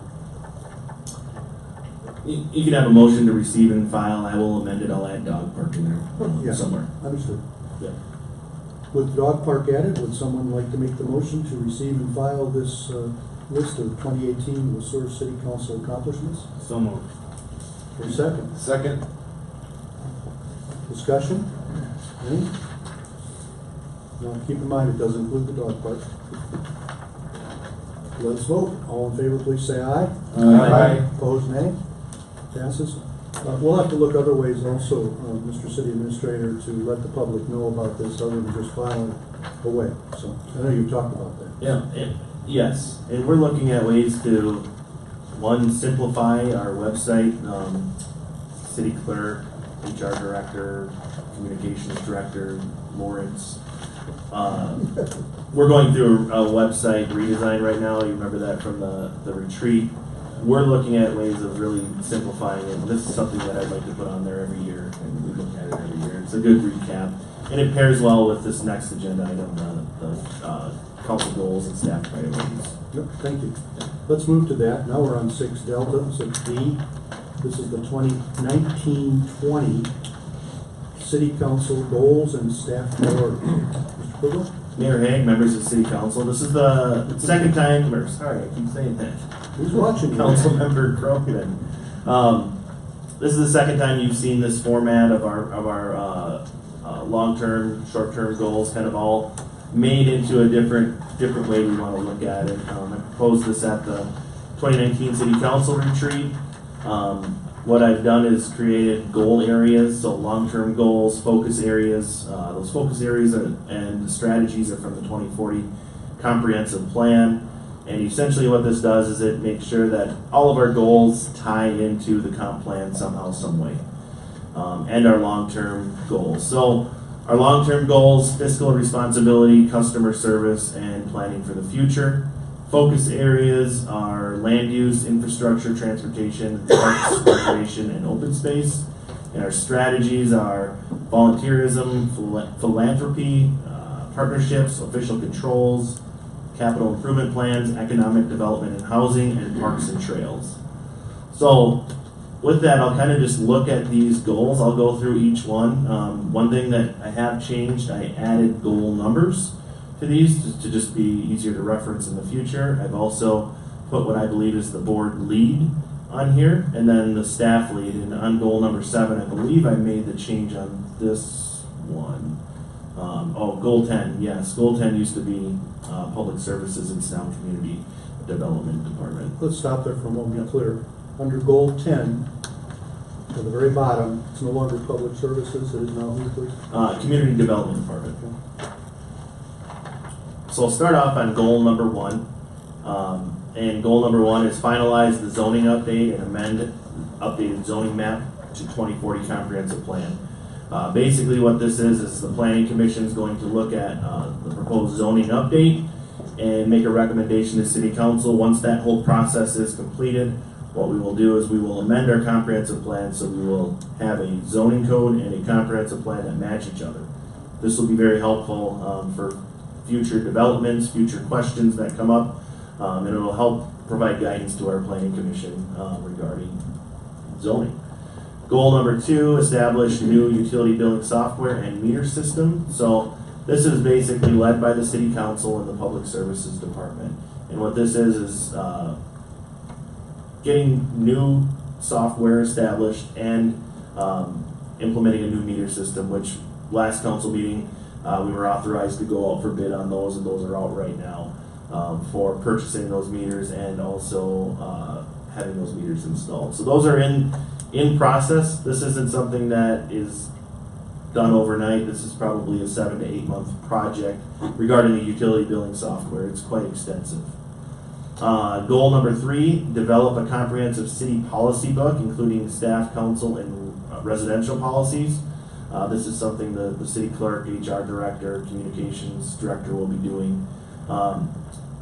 You can have a motion to receive and file. I will amend it. I'll add dog park in there Yeah. somewhere. Understood. Yeah. With dog park added, would someone like to make the motion to receive and file this list of 2018 Sueur City Council accomplishments? So moved. For a second. Second. Discussion? Any? Now, keep in mind, it does include the dog park. Let's vote. All in favor, please say aye. Aye. Opposed, nay. Passes. We'll have to look other ways also, Mr. City Administrator, to let the public know about this, other than just file it away. So, I know you've talked about that. Yeah, yes, and we're looking at ways to, one, simplify our website, city clerk, HR director, communications director, Lawrence. We're going through a website redesign right now. You remember that from the retreat. We're looking at ways of really simplifying it. This is something that I'd like to put on there every year, and we look at it every year. It's a good recap, and it pairs well with this next agenda item, the council goals and staff priorities. Yep, thank you. Let's move to that. Now we're on 6 Delta, 6D. This is the 2019-20 City Council goals and staff priorities. Mr. Kugel? Mayor Haig, members of the City Council, this is the second time, or sorry, I keep saying that. Who's watching? Councilmember Cronin. This is the second time you've seen this format of our long-term, short-term goals, kind of all made into a different way we want to look at it. I proposed this at the 2019 City Council retreat. What I've done is created goal areas, so long-term goals, focus areas. Those focus areas and the strategies are from the 2040 comprehensive plan. And essentially what this does is it makes sure that all of our goals tie into the comp plan somehow, some way, and our long-term goals. So our long-term goals: fiscal responsibility, customer service, and planning for the future. Focus areas are land use, infrastructure, transportation, parks, recreation, and open space. And our strategies are volunteerism, philanthropy, partnerships, official controls, capital improvement plans, economic development and housing, and parks and trails. So with that, I'll kind of just look at these goals. I'll go through each one. One thing that I have changed, I added goal numbers to these to just be easier to reference in the future. I've also put what I believe is the board lead on here, and then the staff lead. And on goal number 7, I believe I made the change on this one. Goal 10, yes. Goal 10 used to be Public Services and Sound Community Development Department. Let's stop there for a moment, be clear. Under goal 10, at the very bottom, it's no longer public services, it is now who, please? Community Development Department. So I'll start off on goal number 1. And goal number 1 is finalize the zoning update and amend updated zoning map to 2040 comprehensive plan. Basically what this is the Planning Commission is going to look at the proposed zoning update and make a recommendation to City Council. Once that whole process is completed, what we will do is we will amend our comprehensive plan, so we will have a zoning code and a comprehensive plan that match each other. This will be very helpful for future developments, future questions that come up, and it will help provide guidance to our Planning Commission regarding zoning. Goal number 2, establish new utility billing software and meter system. So this is basically led by the City Council and the Public Services Department. And what this is getting new software established and implementing a new meter system, which last council meeting we were authorized to go out for bid on those, and those are out right now for purchasing those meters and also having those meters installed. So those are in process. This isn't something that is done overnight. This is probably a 7 to 8 month project regarding the utility billing software. It's quite extensive. Goal number 3, develop a comprehensive city policy book, including staff, council, and residential policies. This is something the city clerk, HR director, communications director will be doing.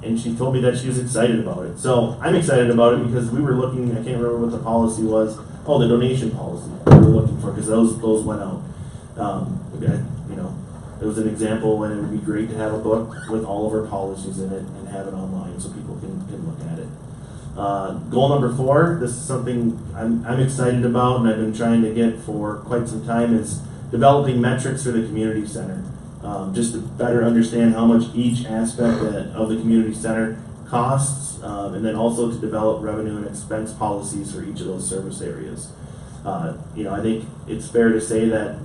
And she told me that she was excited about it. So I'm excited about it because we were looking, I can't remember what the policy was. Oh, the donation policy we were looking for, because those went out. It was an example, and it would be great to have a book with all of our policies in it and have it online so people can look at it. Goal number 4, this is something I'm excited about and I've been trying to get for quite some time, is developing metrics for the community center. Just to better understand how much each aspect of the community center costs, and then also to develop revenue and expense policies for each of those service areas. I think it's fair to say that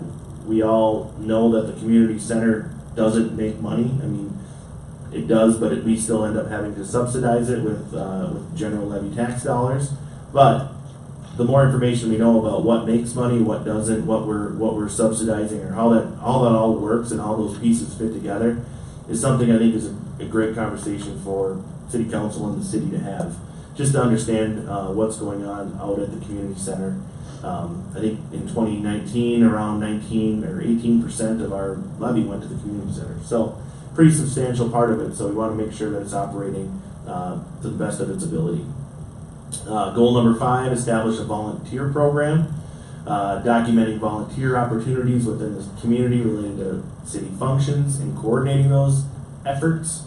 we all know that the community center doesn't make money. I mean, it does, but we still end up having to subsidize it with general levy tax dollars. But the more information we know about what makes money, what doesn't, what we're subsidizing, or how that all works and how those pieces fit together, is something I think is a great conversation for city council and the city to have, just to understand what's going on out at the community center. I think in 2019, around 19 or 18% of our levy went to the community center. So pretty substantial part of it. So we want to make sure that it's operating to the best of its ability. Goal number 5, establish a volunteer program, documenting volunteer opportunities within the community related to city functions and coordinating those efforts.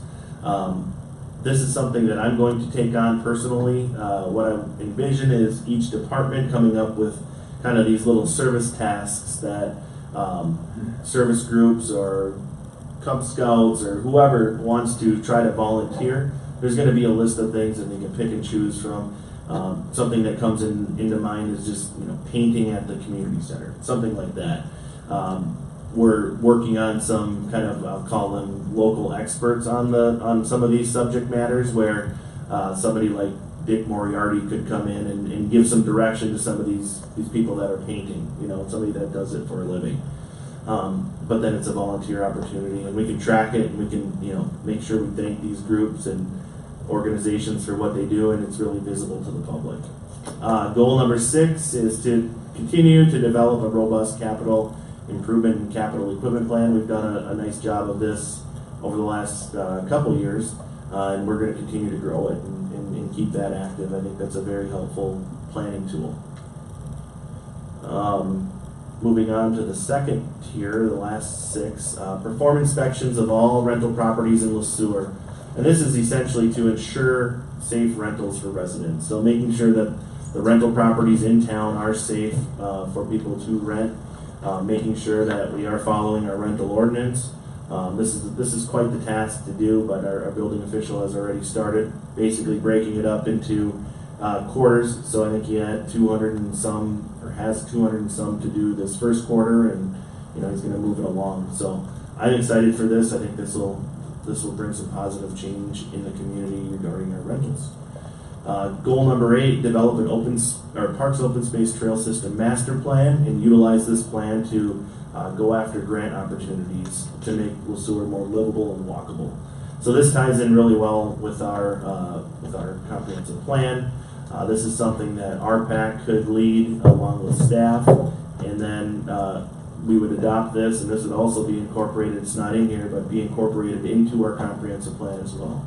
This is something that I'm going to take on personally. What I envision is each department coming up with kind of these little service tasks that service groups or Cub Scouts or whoever wants to try to volunteer. There's going to be a list of things that they can pick and choose from. Something that comes into mind is just painting at the community center, something like that. We're working on some kind of, I'll call them local experts on some of these subject matters, where somebody like Dick Moriarty could come in and give some direction to some of these people that are painting, somebody that does it for a living. But then it's a volunteer opportunity, and we can track it, and we can make sure we thank these groups and organizations for what they do, and it's really visible to the public. Goal number 6 is to continue to develop a robust capital improvement and capital equipment plan. We've done a nice job of this over the last couple years, and we're going to continue to grow it and keep that active. I think that's a very helpful planning tool. Moving on to the second tier, the last 6, perform inspections of all rental properties in Sueur. And this is essentially to ensure safe rentals for residents. So making sure that the rental properties in town are safe for people to rent, making sure that we are following our rental ordinance. This is quite the task to do, but our building official has already started basically breaking it up into quarters. So I think he had 200 and some, or has 200 and some to do this first quarter, and he's going to move it along. So I'm excited for this. I think this will bring some positive change in the community regarding our rentals. Goal number 8, develop an Parks Open Space Trail System master plan and utilize this plan to go after grant opportunities to make Sueur more livable and walkable. So this ties in really well with our comprehensive plan. This is something that RPAC could lead along with staff, and then we would adopt this, and this would also be incorporated, it's not in here, but be incorporated into our comprehensive plan as well.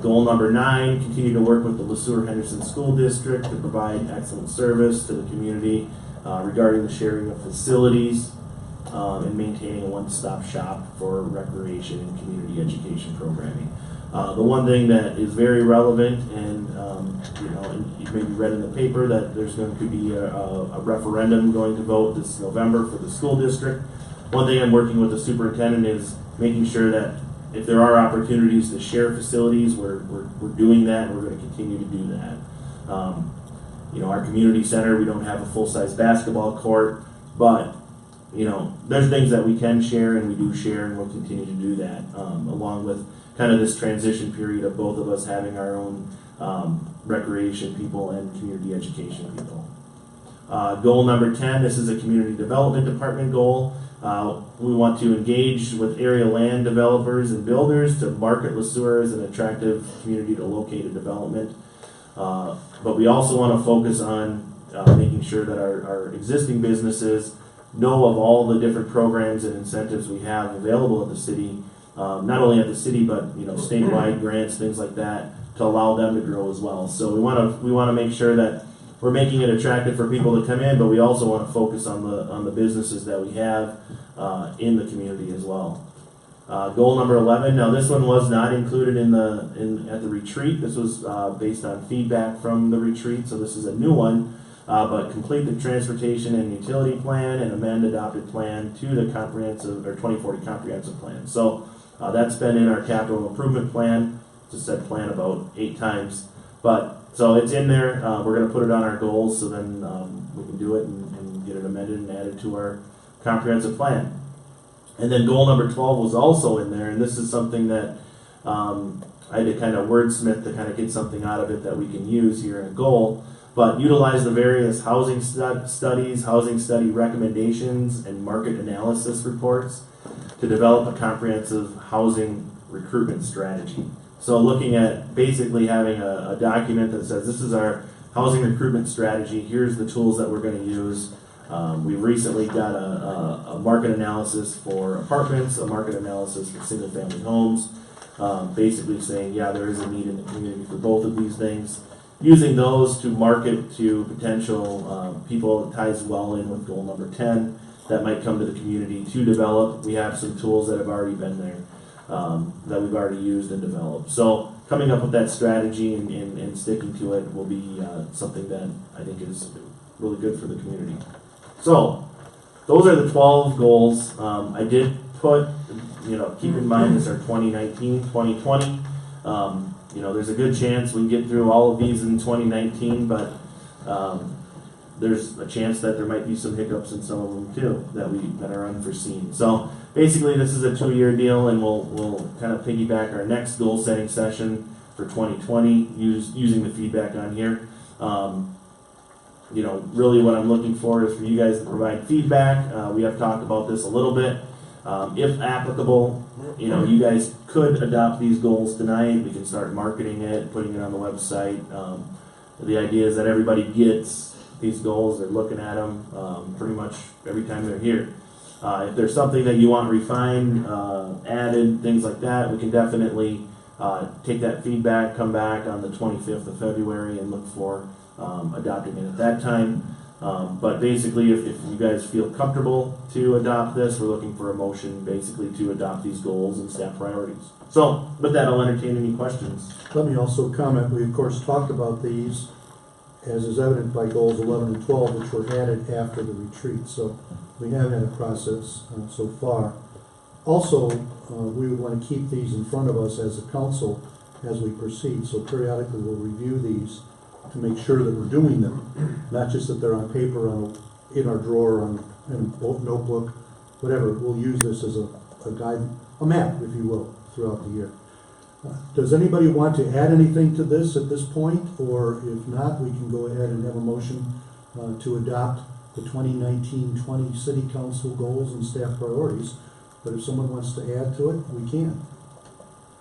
Goal number 9, continue to work with the Sueur Henderson School District to provide excellent service to the community regarding the sharing of facilities and maintaining a one-stop shop for recreation and community education programming. The one thing that is very relevant, and you maybe read in the paper that there's going to be a referendum going to vote this November for the school district. One thing I'm working with the superintendent is making sure that if there are opportunities to share facilities, we're doing that, and we're going to continue to do that. Our community center, we don't have a full-size basketball court, but there's things that we can share, and we do share, and we'll continue to do that, along with kind of this transition period of both of us having our own recreation people and community education people. Goal number 10, this is a community development department goal. We want to engage with area land developers and builders to market Sueur as an attractive community to locate a development. But we also want to focus on making sure that our existing businesses know of all the different programs and incentives we have available at the city, not only at the city, but statewide grants, things like that, to allow them to grow as well. So we want to make sure that we're making it attractive for people to come in, but we also want to focus on the businesses that we have in the community as well. Goal number 11. Now this one was not included at the retreat. This was based on feedback from the retreat, so this is a new one. But complete the transportation and utility plan and amend adopted plan to the 2040 comprehensive plan. So that's been in our capital improvement plan. Just said plan about 8 times, so it's in there. We're going to put it on our goals, so then we can do it and get it amended and added to our comprehensive plan. And then goal number 12 was also in there, and this is something that I had to kind of wordsmith to kind of get something out of it that we can use here in a goal. but utilize the various housing studies, housing study recommendations, and market analysis reports to develop a comprehensive housing recruitment strategy. So looking at basically having a document that says this is our housing recruitment strategy, here's the tools that we're going to use. We've recently got a market analysis for apartments, a market analysis for single family homes, basically saying, yeah, there is a need in the community for both of these things. Using those to market to potential people, it ties well in with goal number 10 that might come to the community to develop. We have some tools that have already been there that we've already used and developed. So coming up with that strategy and sticking to it will be something that I think is really good for the community. So those are the 12 goals. I did put, keep in mind this are 2019, 2020. There's a good chance we can get through all of these in 2019, but there's a chance that there might be some hiccups in some of them too that are unforeseen. So basically, this is a 2-year deal, and we'll kind of piggyback our next goal setting session for 2020 using the feedback on here. Really what I'm looking for is for you guys to provide feedback. We have talked about this a little bit. If applicable, you guys could adopt these goals tonight. We can start marketing it, putting it on the website. The idea is that everybody gets these goals. They're looking at them pretty much every time they're here. If there's something that you want refined, added, things like that, we can definitely take that feedback, come back on the 25th of February and look for adopting it at that time. But basically, if you guys feel comfortable to adopt this, we're looking for a motion basically to adopt these goals and staff priorities. So with that, I'll entertain any questions. Let me also comment, we of course talked about these, as is evident by goals 11 and 12, which were added after the retreat. So we have had a process so far. Also, we would want to keep these in front of us as a council as we proceed. So periodically we'll review these to make sure that we're doing them, not just that they're on paper, in our drawer, in a notebook, whatever. We'll use this as a guide, a map, if you will, throughout the year. Does anybody want to add anything to this at this point? Or if not, we can go ahead and have a motion to adopt the 2019-20 City Council goals and staff priorities. But if someone wants to add to it, we can.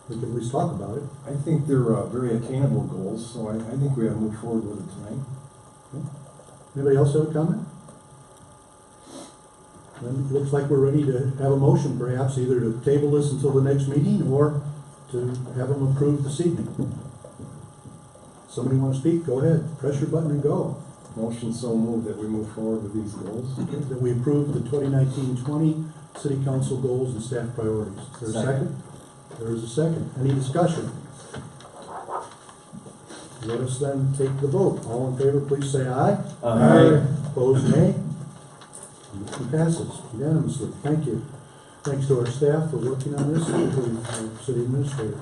We can at least talk about it. I think they're very attainable goals, so I think we ought to move forward with it tonight. Okay. Anybody else have a comment? Then it looks like we're ready to have a motion, perhaps either to table this until the next meeting or to have them approved this evening. Somebody want to speak? Go ahead. Press your button and go. Motion so moved that we move forward with these goals. Okay, that we approve the 2019-20 City Council goals and staff priorities. Is there a second? There is a second. Any discussion? Let us then take the vote. All in favor, please say aye. Aye. Opposed, nay. Motion passes unanimously. Thank you. Thanks to our staff for working on this, and to our city administrator.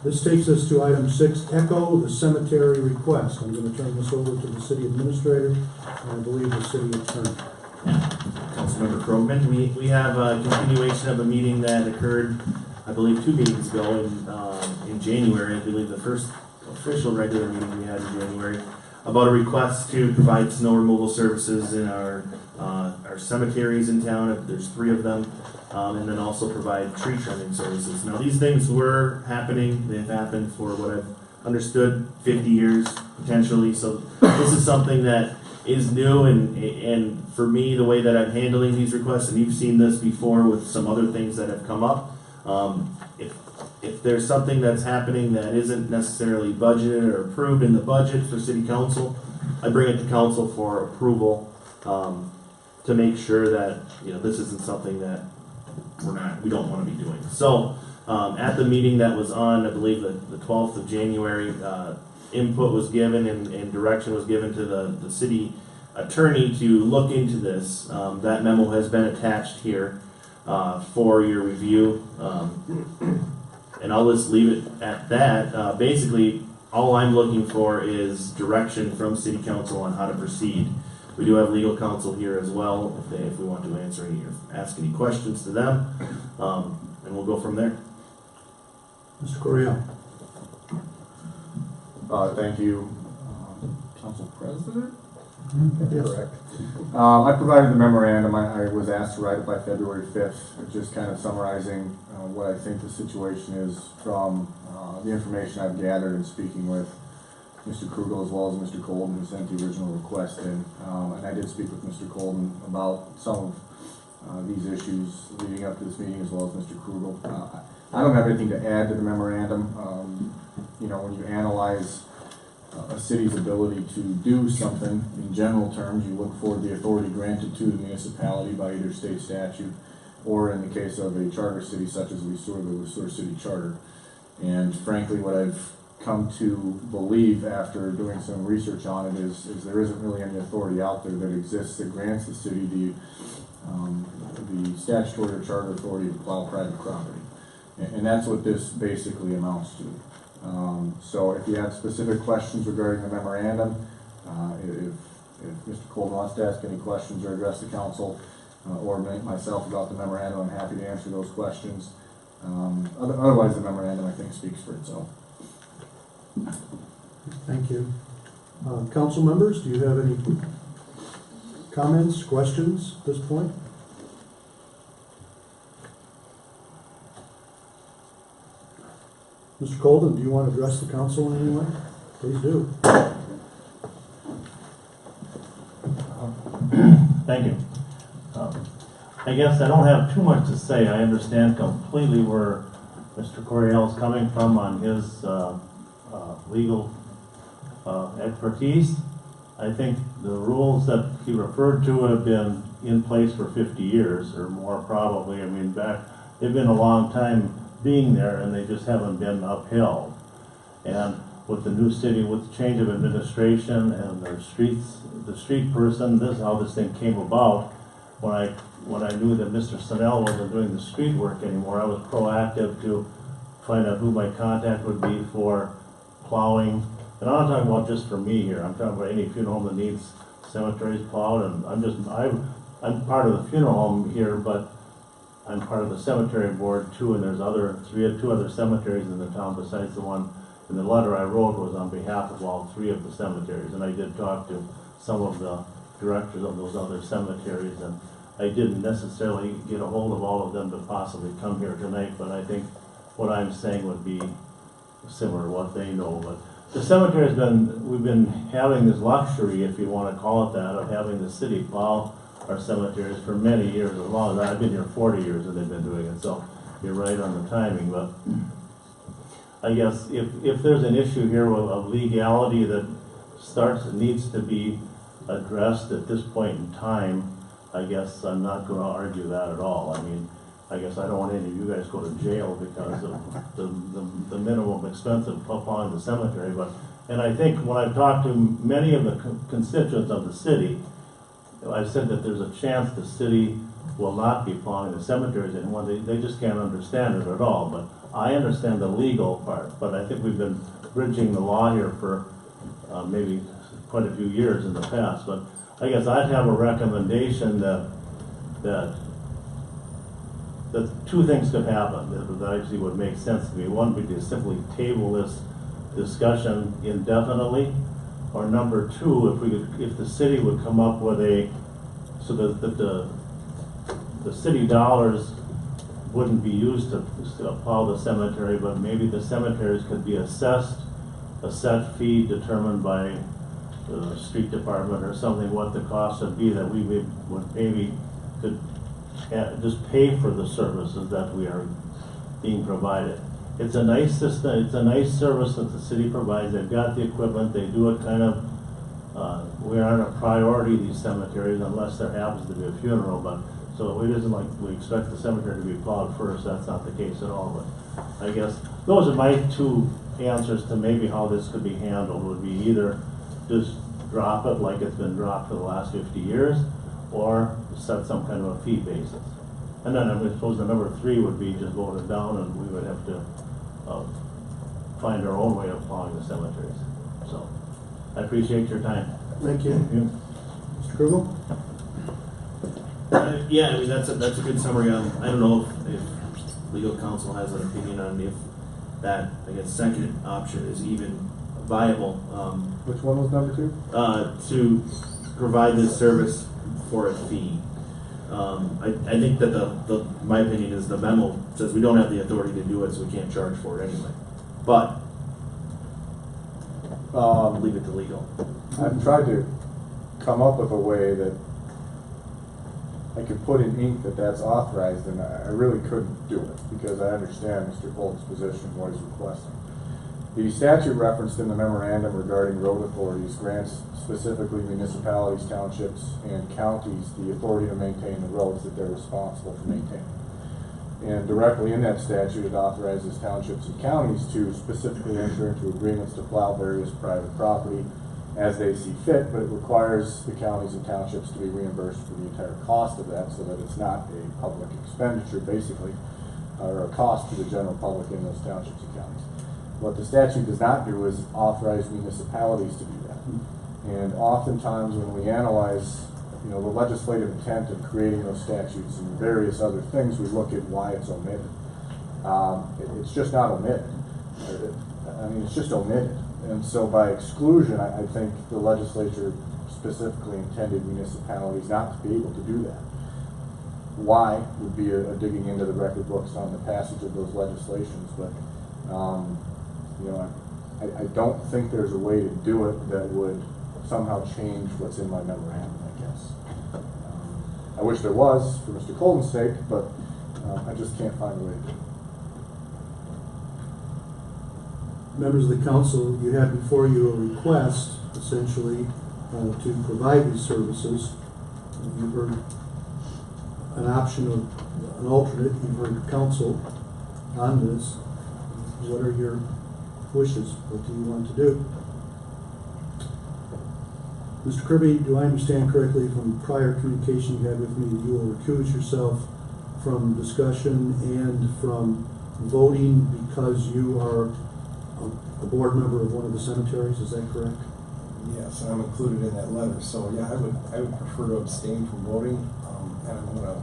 This takes us to item 6, Echo, the cemetery request. I'm going to turn this over to the city administrator and I believe the city attorney. Councilmember Krogman, we have a continuation of a meeting that occurred, I believe, 2 meetings ago in January. I believe the first official regular meeting we had in January, about a request to provide snow removal services in our cemeteries in town. There's 3 of them, and then also provide tree trimming services. Now, these things were happening. They've happened for what I've understood 50 years potentially. So this is something that is new, and for me, the way that I'm handling these requests, and you've seen this before with some other things that have come up. If there's something that's happening that isn't necessarily budgeted or approved in the budget for city council, I bring it to council for approval to make sure that this isn't something that we don't want to be doing. So at the meeting that was on, I believe the 12th of January, input was given and direction was given to the city attorney to look into this. That memo has been attached here for your review. And I'll just leave it at that. Basically, all I'm looking for is direction from City Council on how to proceed. We do have legal counsel here as well, if we want to answer any or ask any questions to them, and we'll go from there. Mr. Coryell. Thank you. Council President? Yes. Correct. I provided the memorandum. I was asked to write it by February 5th, just kind of summarizing what I think the situation is from the information I've gathered in speaking with Mr. Krugel as well as Mr. Colden, who sent the original request in. And I did speak with Mr. Colden about some of these issues leading up to this meeting as well as Mr. Krugel. I don't have anything to add to the memorandum. You know, when you analyze a city's ability to do something, in general terms, you look for the authority granted to the municipality by either state statute or in the case of a charter city such as the Sueur City Charter. And frankly, what I've come to believe after doing some research on it is there isn't really any authority out there that exists that grants the city the statutory or charter authority to plow private property. And that's what this basically amounts to. So if you have specific questions regarding the memorandum, if Mr. Cole wants to ask any questions or address the council or myself about the memorandum, I'm happy to answer those questions. Otherwise, the memorandum, I think, speaks for itself. Thank you. Council members, do you have any comments, questions at this point? Mr. Colden, do you want to address the council in any way? Please do. Thank you. I guess I don't have too much to say. I understand completely where Mr. Coryell is coming from on his legal expertise. I think the rules that he referred to have been in place for 50 years or more probably. I mean, they've been a long time being there and they just haven't been upheld. And with the new city, with the change of administration and the street person, this is how this thing came about. When I knew that Mr. Sonnell wasn't doing the street work anymore, I was proactive to find out who my contact would be for plowing. And I'm not talking about just for me here. I'm talking about any funeral home that needs cemeteries plowed. And I'm part of the funeral home here, but I'm part of the cemetery board too. And there's two other cemeteries in the town besides the one. And the letter I wrote was on behalf of all three of the cemeteries. And I did talk to some of the directors of those other cemeteries. And I didn't necessarily get a hold of all of them to possibly come here tonight, but I think what I'm saying would be similar to what they know. But the cemetery we've been having this luxury, if you want to call it that, of having the city plow our cemeteries for many years. As long as I've been here 40 years and they've been doing it, so you're right on the timing. But I guess if there's an issue here of legality that needs to be addressed at this point in time, I guess I'm not going to argue that at all. I mean, I guess I don't want any of you guys to go to jail because of the minimum expense of plowing the cemetery. And I think when I've talked to many of the constituents of the city, I've said that there's a chance the city will not be plowing the cemeteries anymore. They just can't understand it at all. But I understand the legal part. But I think we've been bridging the law here for maybe quite a few years in the past. But I guess I'd have a recommendation that two things could happen that actually would make sense to me. One would be to simply table this discussion indefinitely, or number two, if the city would come up with so that the city dollars wouldn't be used to plow the cemetery, but maybe the cemeteries could be assessed a set fee determined by the street department or something, what the cost would be, that we would maybe could just pay for the services that we are being provided. It's a nice system, it's a nice service that the city provides. They've got the equipment, they do it kind of, we aren't a priority, these cemeteries, unless there happens to be a funeral, but so it isn't like we expect the cemetery to be plowed first. That's not the case at all. But I guess those are my two answers to maybe how this could be handled. Would be either just drop it like it's been dropped for the last 50 years, or set some kind of a fee basis. And then I suppose the number three would be just vote it down, and we would have to find our own way of plowing the cemeteries. So I appreciate your time. Thank you. Mr. Krugel? Yeah, I mean, that's a good summary. I don't know if legal counsel has an opinion on if that, I guess, second option is even viable, Which one was number 2? to provide this service for a fee. I think that my opinion is the memo says we don't have the authority to do it, so we can't charge for it anyway. But leave it to legal. I've tried to come up with a way that I could put in ink that that's authorized, and I really couldn't do it because I understand Mr. Bolton's position, what he's requesting. The statute referenced in the memorandum regarding road authorities grants specifically municipalities, townships, and counties the authority to maintain the roads that they're responsible for maintaining. And directly in that statute, it authorizes townships and counties to specifically enter into agreements to plow various private property as they see fit, but it requires the counties and townships to be reimbursed for the entire cost of that so that it's not a public expenditure, basically, or a cost to the general public in those townships and counties. What the statute does not do is authorize municipalities to do that. And oftentimes when we analyze, the legislative intent of creating those statutes and various other things, we look at why it's omitted. It's just not omitted. It's just omitted. And so by exclusion, I think the legislature specifically intended municipalities not to be able to do that. Why would be a digging into the record books on the passage of those legislations, but I don't think there's a way to do it that would somehow change what's in my memorandum, I guess. I wish there was, for Mr. Colton's sake, but I just can't find a way to do it. Members of the council, you have before you a request, essentially, to provide these services. You've heard an option of an alternate. You've heard council on this. What are your wishes? What do you want to do? Mr. Kirby, do I understand correctly from prior communication you had with me that you will recuse yourself from discussion and from voting because you are a board member of one of the cemeteries? Is that correct? Yes, and I'm included in that letter. So yeah, I would prefer to abstain from voting, and I'm going to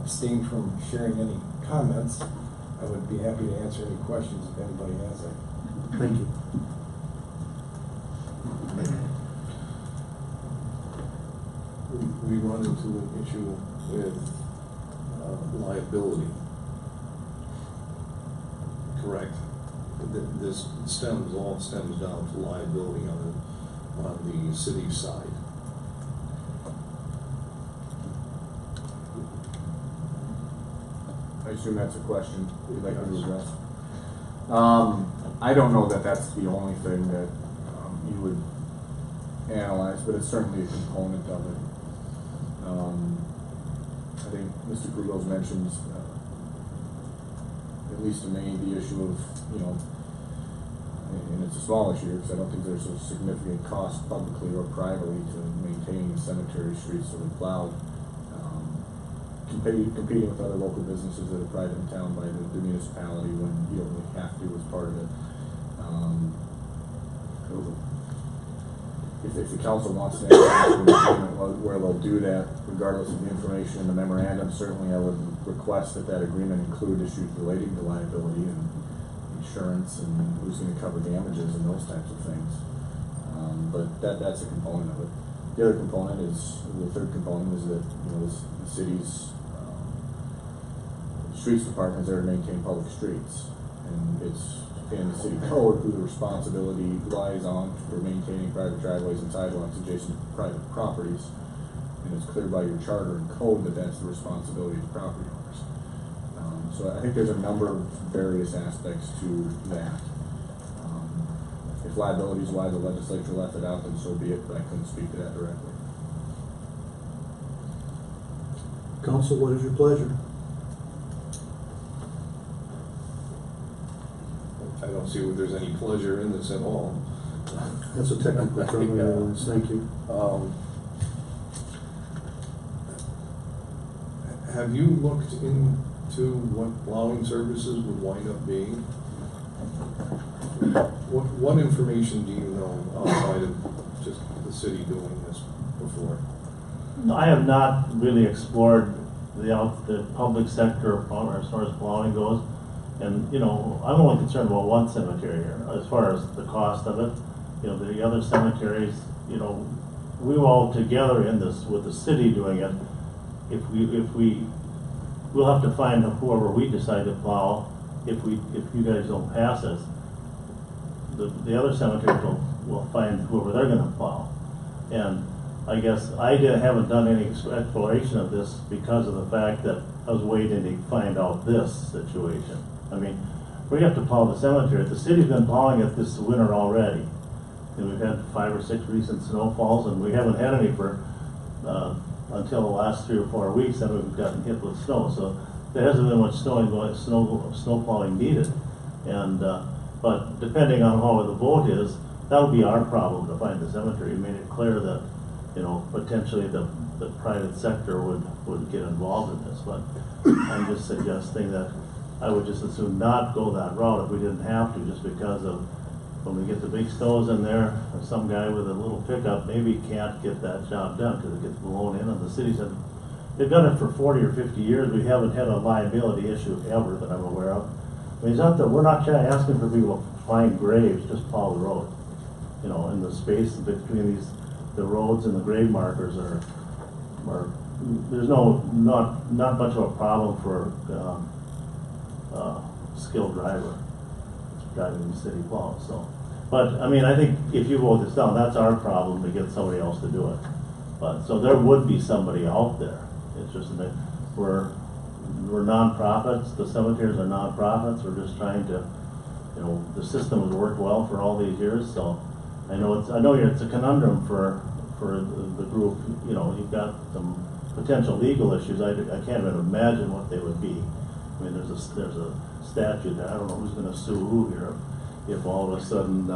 abstain from sharing any comments. I would be happy to answer any questions if anybody has any. Thank you. We run into an issue with liability. Correct. This all stems down to liability on the city side. I assume that's a question you'd like me to address. I don't know that that's the only thing that you would analyze, but it's certainly a component of it. I think Mr. Krugos mentions, at least to me, the issue of, and it's a small issue because I don't think there's a significant cost publicly or privately to maintaining cemetery streets so they're plowed. Competing with other local businesses that are private in town by the municipality when you don't really have to as part of it. If the council wants to enter into an agreement where they'll do that, regardless of the information in the memorandum, certainly I would request that that agreement include issues relating to liability and insurance and who's going to cover damages and those types of things. But that's a component of it. The other component is, the third component is that the city's streets department is there to maintain public streets, and it's in the city code who the responsibility lies on for maintaining private driveways and sidewalks adjacent to private properties, and it's clear by your charter and code that that's the responsibility of the property owners. So I think there's a number of various aspects to that. If liability is why the legislature left it out, then so be it, but I couldn't speak to that directly. Council, what is your pleasure? I don't see where there's any pleasure in this at all. That's a technical term. Yeah. Thank you. Have you looked into what plowing services would wind up being? What information do you know outside of just the city doing this before? I have not really explored the public sector as far as plowing goes. And, I'm only concerned about one cemetery here, as far as the cost of it. you know, the other cemeteries, you know, we were all together in this with the city doing it. We'll have to find whoever we decide to plow if you guys don't pass it. The other cemeteries will find whoever they're gonna plow. And I guess I haven't done any exploration of this because of the fact that I was waiting to find out this situation. I mean, we have to plow the cemetery. The city's been plowing it this winter already. And we've had 5 or 6 recent snowfalls, and we haven't had any for until the last 3 or 4 weeks that we've gotten hit with snow. So there hasn't been much snow plowing needed. And but depending on how the vote is, that would be our problem to find the cemetery. We made it clear that, you know, potentially the private sector would get involved in this. But I'm just suggesting that I would just as soon not go that route if we didn't have to, just because of when we get the big snows in there, some guy with a little pickup maybe can't get that job done because it gets blown in, and the cities have, they've done it for 40 or 50 years. We haven't had a liability issue ever that I'm aware of. I mean, it's not that we're not asking for people to find graves, just plow the road. You know, in the space between the roads and the grave markers are there's not much of a problem for skilled driver driving the city plow. So, but I mean, I think if you vote this down, that's our problem to get somebody else to do it. But so there would be somebody out there. It's just that we're nonprofits. The cemeteries are nonprofits. We're just trying to, you know, the system has worked well for all these years. So I know it's a conundrum for the group. You know, you've got some potential legal issues. I can't even imagine what they would be. I mean, there's a statute that I don't know who's going to sue who here. If all of a sudden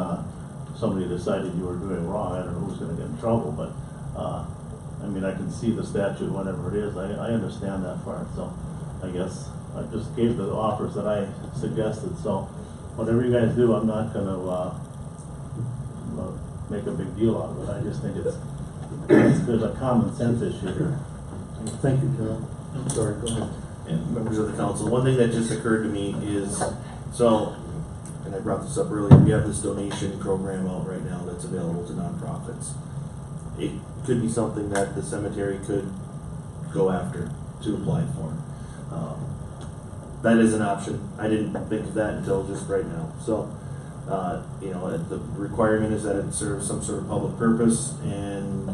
somebody decided you were doing wrong, I don't know who's going to get in trouble. But I mean, I can see the statute, whatever it is. I understand that part. So I guess I just gave the offers that I suggested. So whatever you guys do, I'm not going to make a big deal out of it. I just think there's a common sense issue here. Thank you, Carol. I'm sorry, go ahead. And members of the council, one thing that just occurred to me is, so, and I brought this up earlier, we have this donation program out right now that's available to nonprofits. It could be something that the cemetery could go after to apply for. That is an option. I didn't think of that until just right now. So, you know, the requirement is that it serves some sort of public purpose, and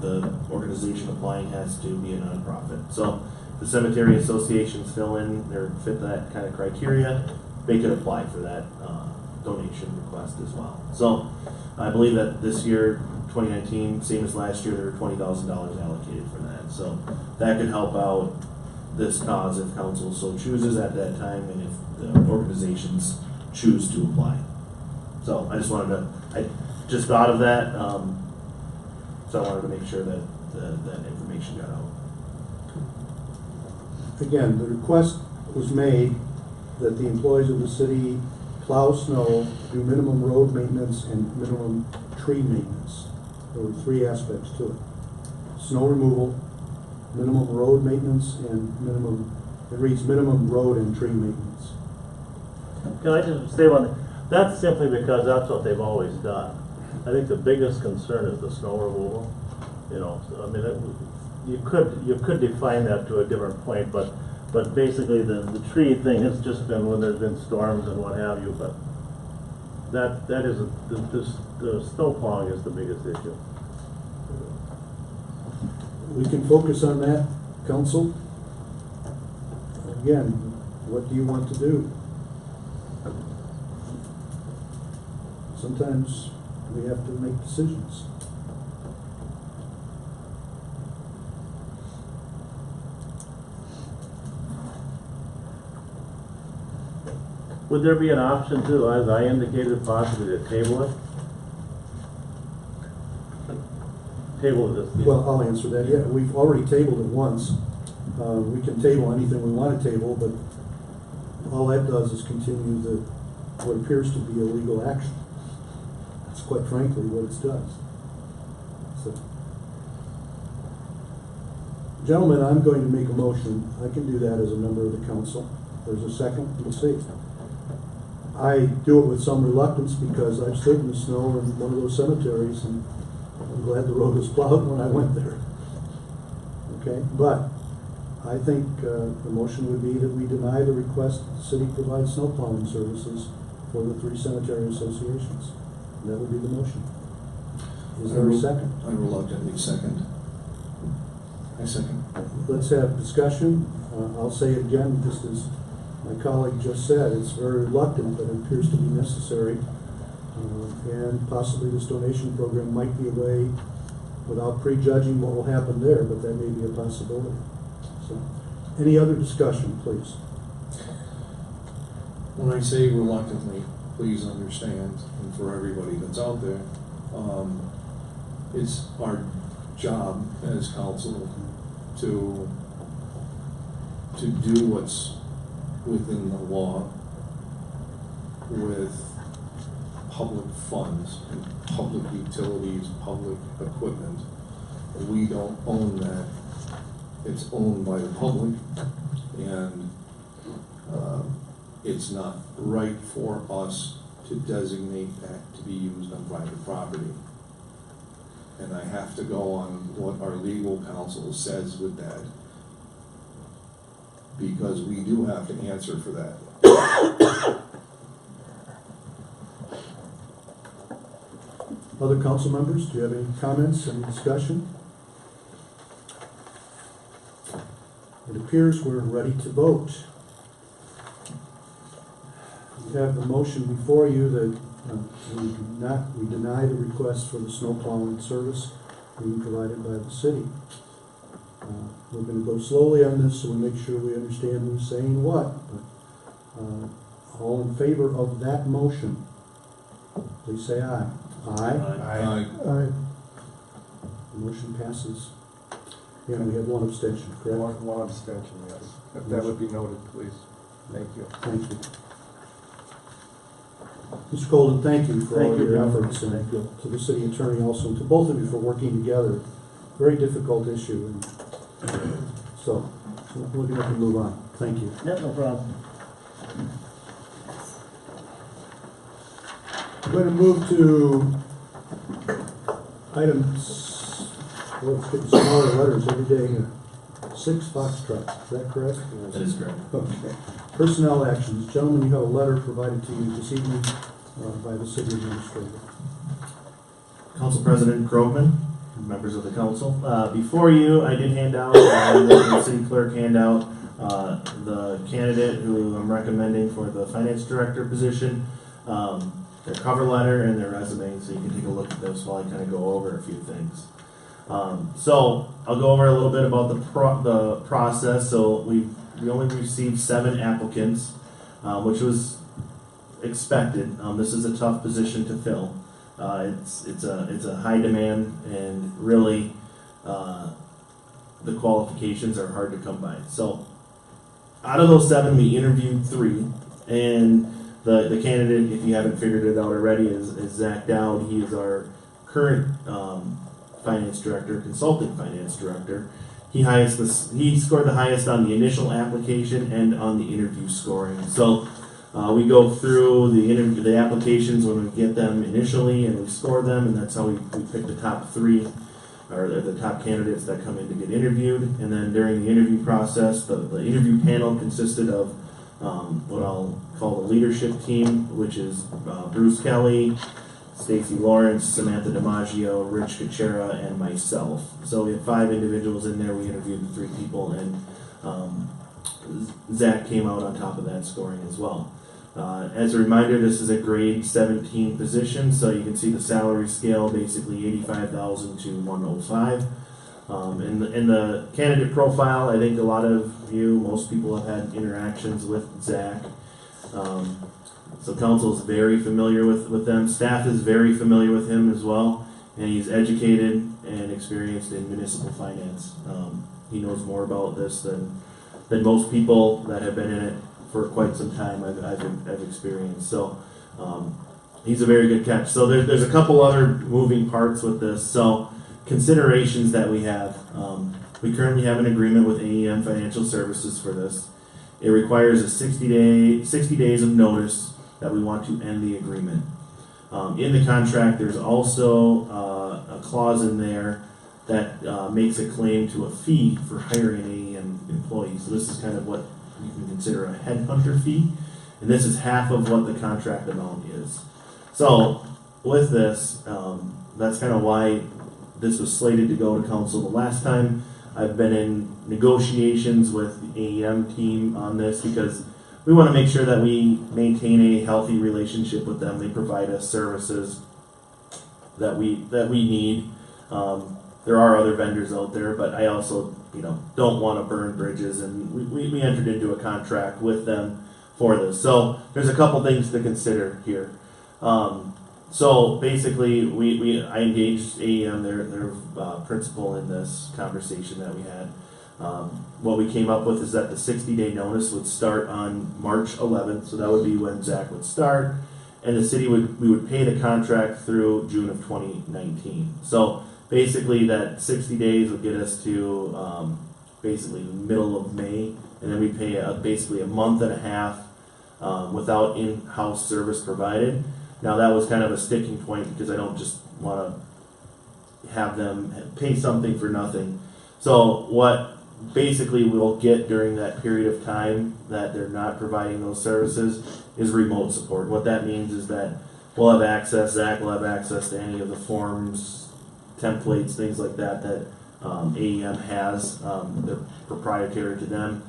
the organization applying has to be a nonprofit. So the cemetery associations fit that kind of criteria, they could apply for that donation request as well. So I believe that this year, 2019, same as last year, there were $20,000 allocated for that. So that could help out this cause if council so chooses at that time, and if the organizations choose to apply. So I just thought of that, so I wanted to make sure that that information got out. Again, the request was made that the employees of the city plow snow, do minimum road maintenance, and minimum tree maintenance. There were 3 aspects to it. Snow removal, minimum road maintenance, and it reads minimum road and tree maintenance. Can I just say one thing? That's simply because that's what they've always done. I think the biggest concern is the snow removal. You know, I mean, you could define that to a different point, but basically the tree thing has just been when there's been storms and what have you. But that is the snow plowing is the biggest issue. We can focus on that, council. Again, what do you want to do? Sometimes we have to make decisions. Would there be an option to, as I indicated, possibly to table it? Table this. Well, I'll answer that. Yeah, we've already tabled it once. We can table anything we want to table, but all that does is continue what appears to be a legal action. That's quite frankly what it does. So, gentlemen, I'm going to make a motion. I can do that as a member of the council. There's a second. We'll see. I do it with some reluctance because I've stood in the snow in one of those cemeteries, and I'm glad the road was plowed when I went there. Okay, but I think the motion would be that we deny the request that the city provide snow plowing services for the 3 cemetery associations. That would be the motion. Is there a second? I reluctantly second. I second. Let's have discussion. I'll say it again, just as my colleague just said, it's very reluctant, but it appears to be necessary. And possibly this donation program might be a way, without prejudging what will happen there, but that may be a possibility. So, any other discussion, please? When I say reluctantly, please understand, and for everybody that's out there, it's our job as council to do what's within the law with public funds and public utilities, public equipment. We don't own that. It's owned by the public, and it's not right for us to designate that to be used on private property. And I have to go on what our legal counsel says with that, because we do have to answer for that. Other council members, do you have any comments, any discussion? It appears we're ready to vote. We have the motion before you that we deny the request for the snow plowing service being provided by the city. We're going to go slowly on this so we make sure we understand who's saying what. But all in favor of that motion, please say aye. Aye. Aye. Aye. The motion passes. And we have one abstention, correct? One abstention, yes. If that would be noted, please. Thank you. Thank you. Mr. Colden, thank you for all your efforts, and to the city attorney also, and to both of you for working together. Very difficult issue. And so, we're going to have to move on. Thank you. Yep, no problem. I'm going to move to items, well, it's getting smaller letters every day. 6 Foxtrot, is that correct? That is correct. Okay. Personnel actions. Gentlemen, you have a letter provided to you this evening by the city administrator. Council President Krogman, members of the council. Before you, I did hand out, the city clerk hand out, the candidate who I'm recommending for the finance director position, their cover letter and their resume, so you can take a look at this while I kind of go over a few things. So I'll go over a little bit about the process. So we only received 7 applicants, which was expected. This is a tough position to fill. It's a high demand, and really the qualifications are hard to come by. So out of those 7, we interviewed 3, and the candidate, if you haven't figured it out already, is Zach Dowd. He is our current finance director, consulting finance director. He scored the highest on the initial application and on the interview scoring. So we go through the applications when we get them initially, and we score them, and that's how we pick the top 3, or the top candidates that come in to get interviewed. And then during the interview process, the interview panel consisted of what I'll call the leadership team, which is Bruce Kelly, Stacy Lawrence, Samantha DiMaggio, Rich Kuchera, and myself. So we had 5 individuals in there. We interviewed the 3 people, and Zach came out on top of that scoring as well. As a reminder, this is a grade 17 position, so you can see the salary scale, basically $85,000 to $105,000. In the candidate profile, I think a lot of most people have had interactions with Zach. So council is very familiar with them. Staff is very familiar with him as well, and he's educated and experienced in municipal finance. He knows more about this than most people that have been in it for quite some time. I've experienced. So he's a very good catch. So there's a couple other moving parts with this. So considerations that we have. We currently have an agreement with AEM Financial Services for this. It requires a 60 days of notice that we want to end the agreement. In the contract, there's also a clause in there that makes a claim to a fee for hiring an AEM employee. So this is kind of what you can consider a headhunter fee, and this is half of what the contract amount is. So with this, that's kind of why this was slated to go to council the last time. I've been in negotiations with the AEM team on this because we want to make sure that we maintain a healthy relationship with them. They provide us services that we need. There are other vendors out there, but I also, don't want to burn bridges, and we entered into a contract with them for this. So there's a couple things to consider here. So basically, I engaged AEM, their principal, in this conversation that we had. What we came up with is that the 60-day notice would start on March 11th, so that would be when Zach would start, and the city we would pay the contract through June of 2019. So basically, that 60 days would get us to basically the middle of May, and then we pay basically a month and a half without in-house service provided. Now that was kind of a sticking point because I don't just want to have them pay something for nothing. So what basically we'll get during that period of time that they're not providing those services is remote support. What that means is that we'll have access, Zach will have access to any of the forms, templates, things like that AEM has. They're proprietary to them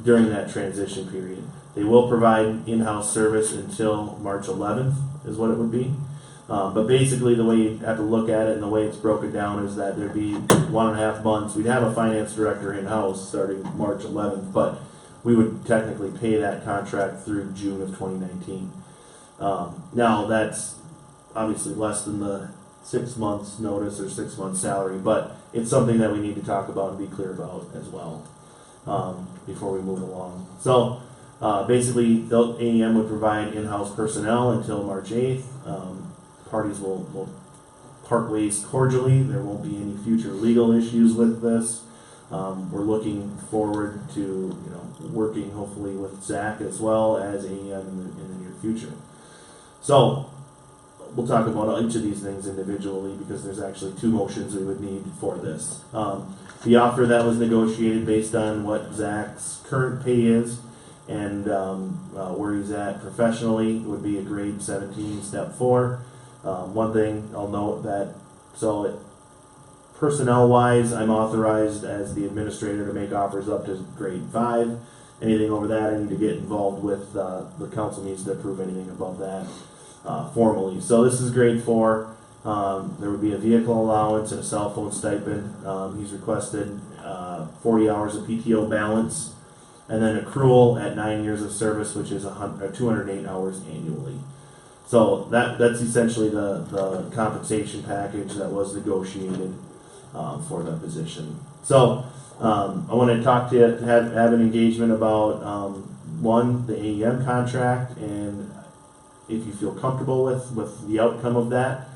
during that transition period. They will provide in-house service until March 11th is what it would be. But basically the way you have to look at it and the way it's broken down is that there'd be 1.5 months. We'd have a finance director in-house starting March 11th, but we would technically pay that contract through June of 2019. Now that's obviously less than the 6 months notice or 6 months salary, but it's something that we need to talk about and be clear about as well before we move along. So basically, the AEM would provide in-house personnel until March 8th. Parties will part ways cordially. There won't be any future legal issues with this. We're looking forward to working hopefully with Zach as well as AEM in the near future. So we'll talk about each of these things individually because there's actually 2 motions we would need for this. The offer that was negotiated based on what Zach's current pay is and where he's at professionally would be a grade 17, step 4. One thing I'll note that, personnel-wise, I'm authorized as the administrator to make offers up to grade 5. Anything over that, I need to get involved with, the council needs to approve anything above that formally. So this is grade 4. There would be a vehicle allowance and a cell phone stipend. He's requested 40 hours of PTO balance, and then accrual at 9 years of service, which is 208 hours annually. So that's essentially the compensation package that was negotiated for that position. So I want to talk to you, have an engagement about one, the AEM contract, and if you feel comfortable with the outcome of that.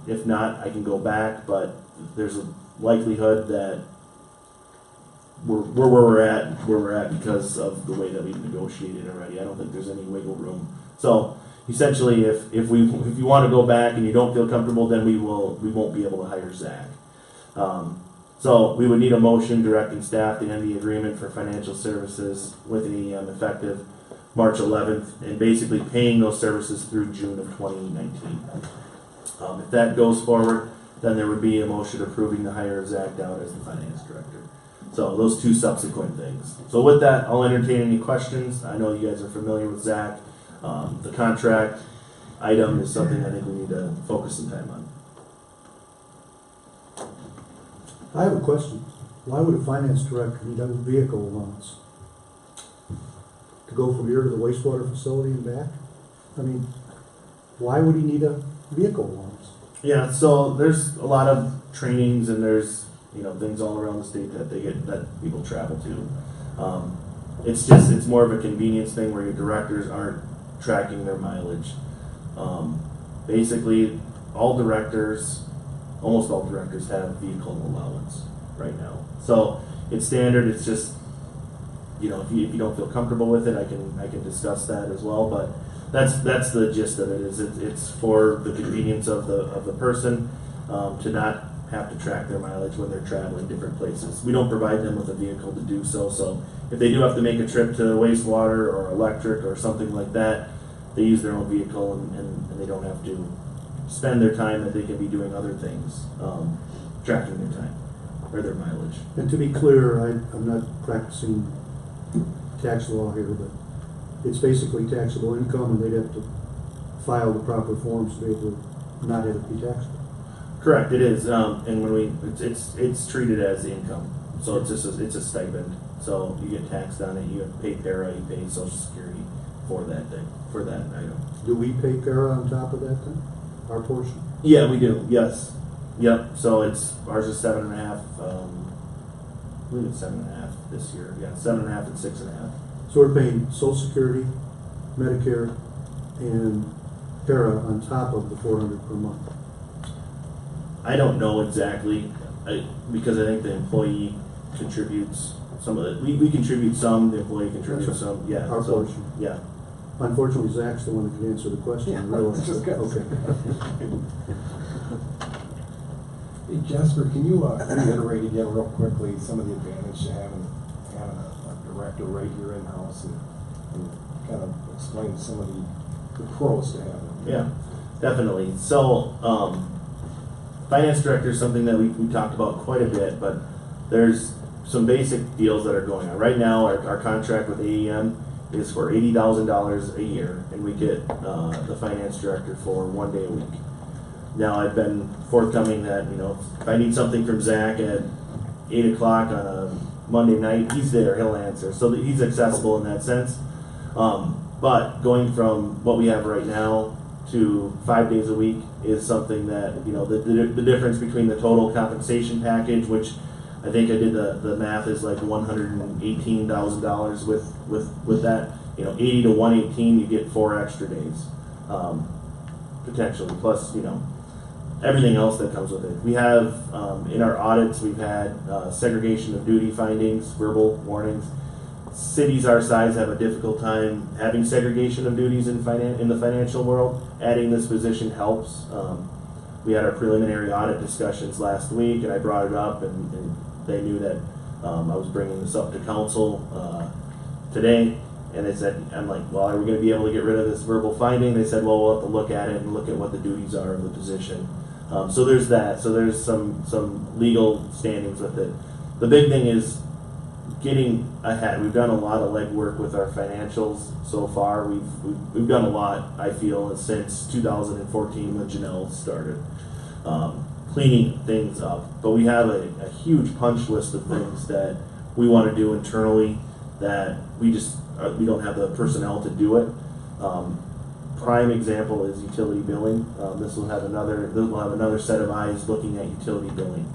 If not, I can go back, but there's a likelihood that we're where we're at because of the way that we've negotiated already. I don't think there's any wiggle room. So essentially, if you want to go back and you don't feel comfortable, then we won't be able to hire Zach. So we would need a motion directing staff to end the agreement for financial services with AEM effective March 11th, and basically paying those services through June of 2019. If that goes forward, then there would be a motion approving the hire of Zach Dowd as the finance director. So those 2 subsequent things. So with that, I'll entertain any questions. I know you guys are familiar with Zach. The contract item is something I think we need to focus some time on. I have a question. Why would a finance director need a vehicle allowance? To go from here to the wastewater facility and back? I mean, why would he need a vehicle allowance? Yeah, so there's a lot of trainings and there's things all around the state that people travel to. It's more of a convenience thing where your directors aren't tracking their mileage. Basically, almost all directors have vehicle allowance right now. So it's standard. It's just if you don't feel comfortable with it, I can discuss that as well. But that's the gist of it. It's for the convenience of the person to not have to track their mileage when they're traveling different places. We don't provide them with a vehicle to do so. So if they do have to make a trip to wastewater or electric or something like that, they use their own vehicle and they don't have to spend their time that they can be doing other things, tracking their time or their mileage. And to be clear, I'm not practicing tax law here, but it's basically taxable income, and they'd have to file the proper forms to be able to not have it be taxable. Correct, it is, and when it's treated as income, so it's a stipend. So you get taxed on it. You pay para, you pay Social Security for that thing, for that item. Do we pay para on top of that then? Our portion? Yeah, we do. Yes, yep. So ours is 7.5. I believe it's 7.5 this year. Yeah, 7.5 and 6.5. So we're paying Social Security, Medicare, and para on top of the $400 per month. I don't know exactly, because I think the employee contributes some of it. We contribute some, the employee contributes some. Yeah, Our so, portion. Yeah. Unfortunately, Zach's the one that can answer the question. Yeah, I realize. just good. Okay. Hey Jasper, can you reiterate again real quickly some of the advantage to having a director right here in-house and kind of explain some of the pros to having? Yeah, definitely. So, finance director is something that we talked about quite a bit, but there's some basic deals that are going on. Right now, our contract with AEM is for $80,000 a year, and we get the finance director for 1 day a week. Now, I've been forthcoming that, if I need something from Zach at 8 o'clock on a Monday night, he's there, he'll answer. So that he's accessible in that sense. But going from what we have right now to 5 days a week is something that, the difference between the total compensation package, which I think I did the math, is like $118,000 with that, 80 to 118, you get 4 extra days, potentially, plus, everything else that comes with it. We have, in our audits, we've had segregation of duty findings, verbal warnings. Cities our size have a difficult time having segregation of duties in the financial world. Adding this position helps. We had our preliminary audit discussions last week, and I brought it up, and they knew that I was bringing this up to council today. And they said, I'm like, well, are we going to be able to get rid of this verbal finding? They said, well, we'll have to look at it and look at what the duties are of the position. So there's that. So there's some legal standings with it. The big thing is getting ahead. We've done a lot of legwork with our financials so far. We've done a lot, I feel, since 2014 when Janelle started, cleaning things up. But we have a huge punch list of things that we want to do internally that we don't have the personnel to do it. Prime example is utility billing. This will have another set of eyes looking at utility billing.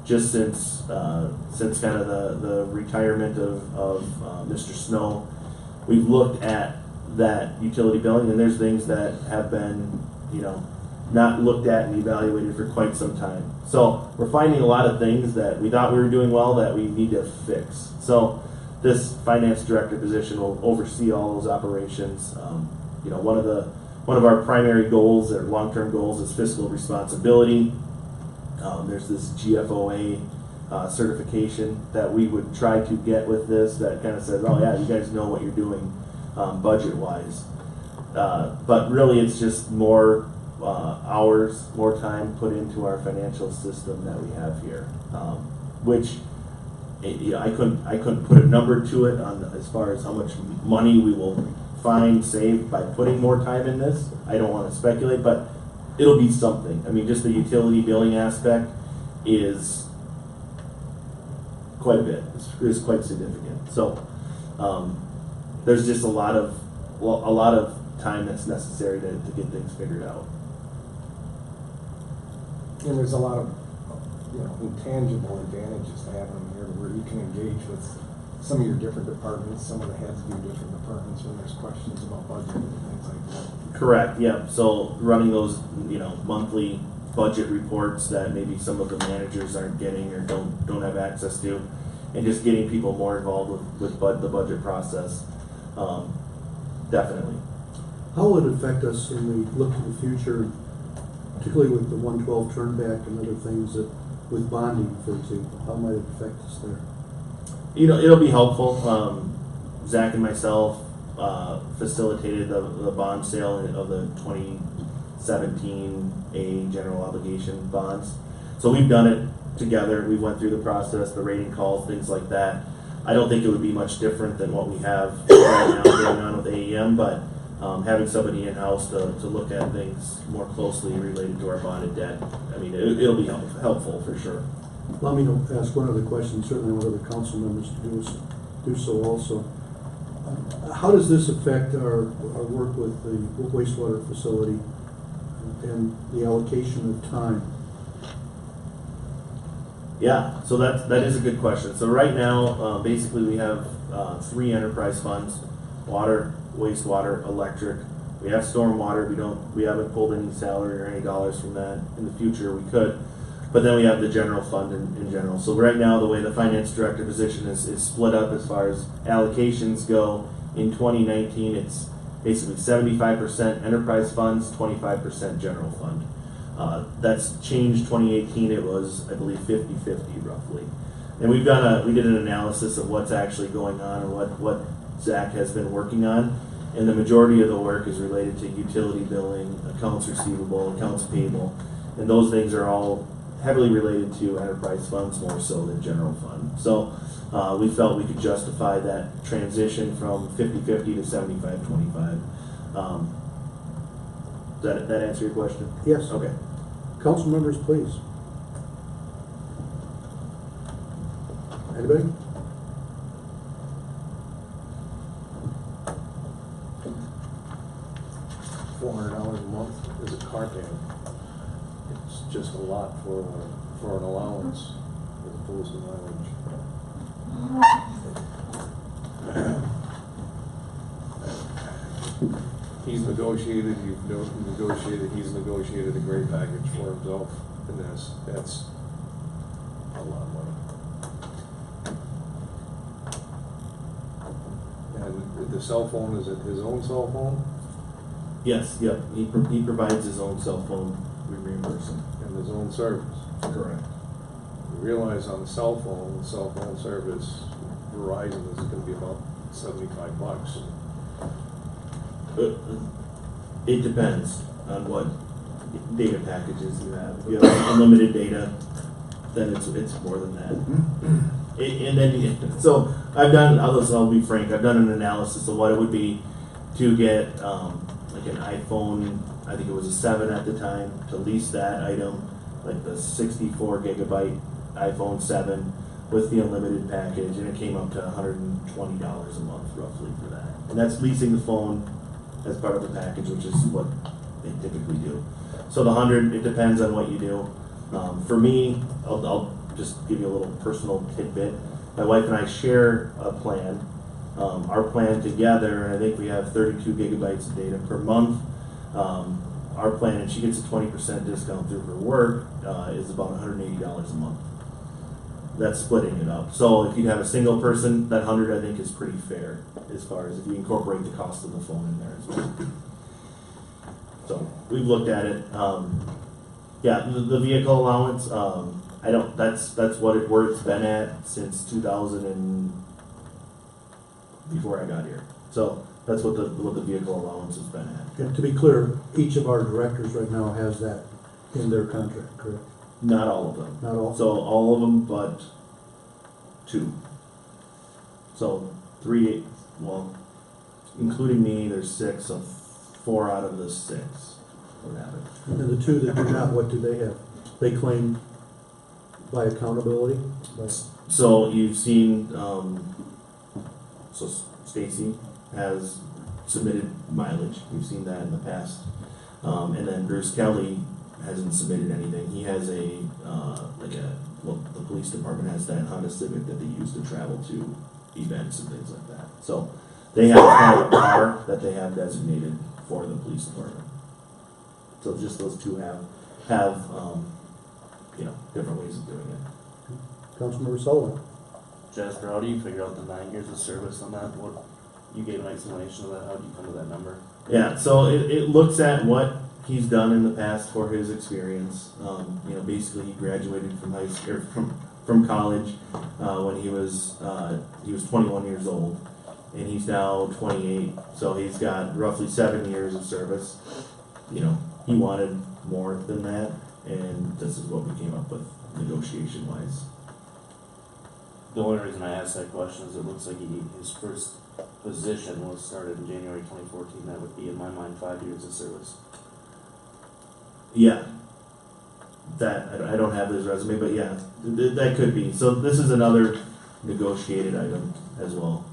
Just since kind of the retirement of Mr. Snow, we've looked at that utility billing, and there's things that have been, not looked at and evaluated for quite some time. So we're finding a lot of things that we thought we were doing well that we need to fix. So this finance director position will oversee all those operations. One of our primary goals or long-term goals is fiscal responsibility. There's this GFOA certification that we would try to get with this that kind of says, oh yeah, you guys know what you're doing budget-wise. But really it's just more hours, more time put into our financial system that we have here, which I couldn't put a number to it on as far as how much money we will save by putting more time in this. I don't want to speculate, but it'll be something. I mean, just the utility billing aspect is quite a bit. It's quite significant. So there's just a lot of time that's necessary to get things figured out. And there's a lot of intangible advantages to having them here, where you can engage with some of your different departments, some of the heads of your different departments when there's questions about budget and things like that. Correct. Yeah. So running those, monthly budget reports that maybe some of the managers aren't getting or don't have access to, and just getting people more involved with the budget process. definitely. How will it affect us when we look to the future, particularly with the 112 turnback and other things that, with bonding, for example, how might it affect us there? It'll be helpful. Zach and myself facilitated the bond sale of the 2017 A general obligation bonds. So we've done it together. We went through the process, the rating calls, things like that. I don't think it would be much different than what we have right now going on with AEM, but having somebody in-house to look at things more closely related to our bonded debt, I mean, it'll be helpful for sure. Allow me to ask one other question, certainly I want other council members to do so also. How does this affect our work with the wastewater facility and the allocation of time? Yeah, so that is a good question. So right now, basically we have 3 enterprise funds: water, wastewater, electric. We have stormwater. We haven't pulled any salary or any dollars from that. In the future we could. But then we have the general fund in general. So right now the way the finance director position is split up as far as allocations go, in 2019 it's basically 75% enterprise funds, 25% general fund. That's changed. 2018 it was, I believe, 50-50 roughly. And we did an analysis of what's actually going on and what Zach has been working on. And the majority of the work is related to utility billing, accounts receivable, accounts payable, and those things are all heavily related to enterprise funds more so than general fund. So we felt we could justify that transition from 50-50 to 75-25. Does that answer your question? Yes. Okay. Council members, please. Anybody? $400 a month is a car payment. It's just a lot for an allowance as opposed to mileage. He's negotiated a great package for himself, and that's a lot of money. And the cell phone, is it his own cell phone? Yes. Yep. He provides his own cell phone. We reimburse him. And his own service. Correct. You realize on the cell phone service, Verizon is going to be about $75. It depends on what data packages you have. If you have unlimited data, then it's more than that. So I'll be frank, I've done an analysis of what it would be to get like an iPhone, I think it was a 7 at the time, to lease that item, like the 64 gigabyte iPhone 7 with the unlimited package, and it came up to $120 a month roughly for that. And that's leasing the phone as part of the package, which is what they typically do. So the 100, it depends on what you do. For me, I'll just give you a little personal tidbit. My wife and I share a plan. Our plan together, I think we have 32 gigabytes of data per month. Our plan, and she gets a 20% discount through her work, is about $180 a month. That's splitting it up. So if you have a single person, that 100 I think is pretty fair as far as if you incorporate the cost of the phone in there as well. So we've looked at it. Yeah, the vehicle allowance, that's where it's been at since 2000 and before I got here. So that's what the vehicle allowance has been at. And to be clear, each of our directors right now has that in their contract, correct? Not all of them. Not all? So all of them but 2. So 3, well, including me, there's 6, so 4 out of the 6 would have it. And the 2 that do not, what do they have? They claim by accountability? So you've seen, so Stacy has submitted mileage. We've seen that in the past. And then Bruce Kelly hasn't submitted anything. He has the police department has that Honda Civic that they use to travel to events and things like that. So they have a car that they have designated for the police department. So just those 2 have different ways of doing it. Councilmember Sullivan. Jasper, how do you figure out the 9 years of service on that? you gave an explanation of that, how did you come to that number? Yeah, so it looks at what he's done in the past for his experience. You know, basically he graduated from high school, or from college, when he was 21 years old, and he's now 28, so he's got roughly 7 years of service. You know, he wanted more than that, and this is what we came up with negotiation-wise. The only reason I asked that question is it looks like his first position was started in January 2014. That would be, in my mind, 5 years of service. Yeah. That, I don't have his resume, but yeah, that could be. So this is another negotiated item as well.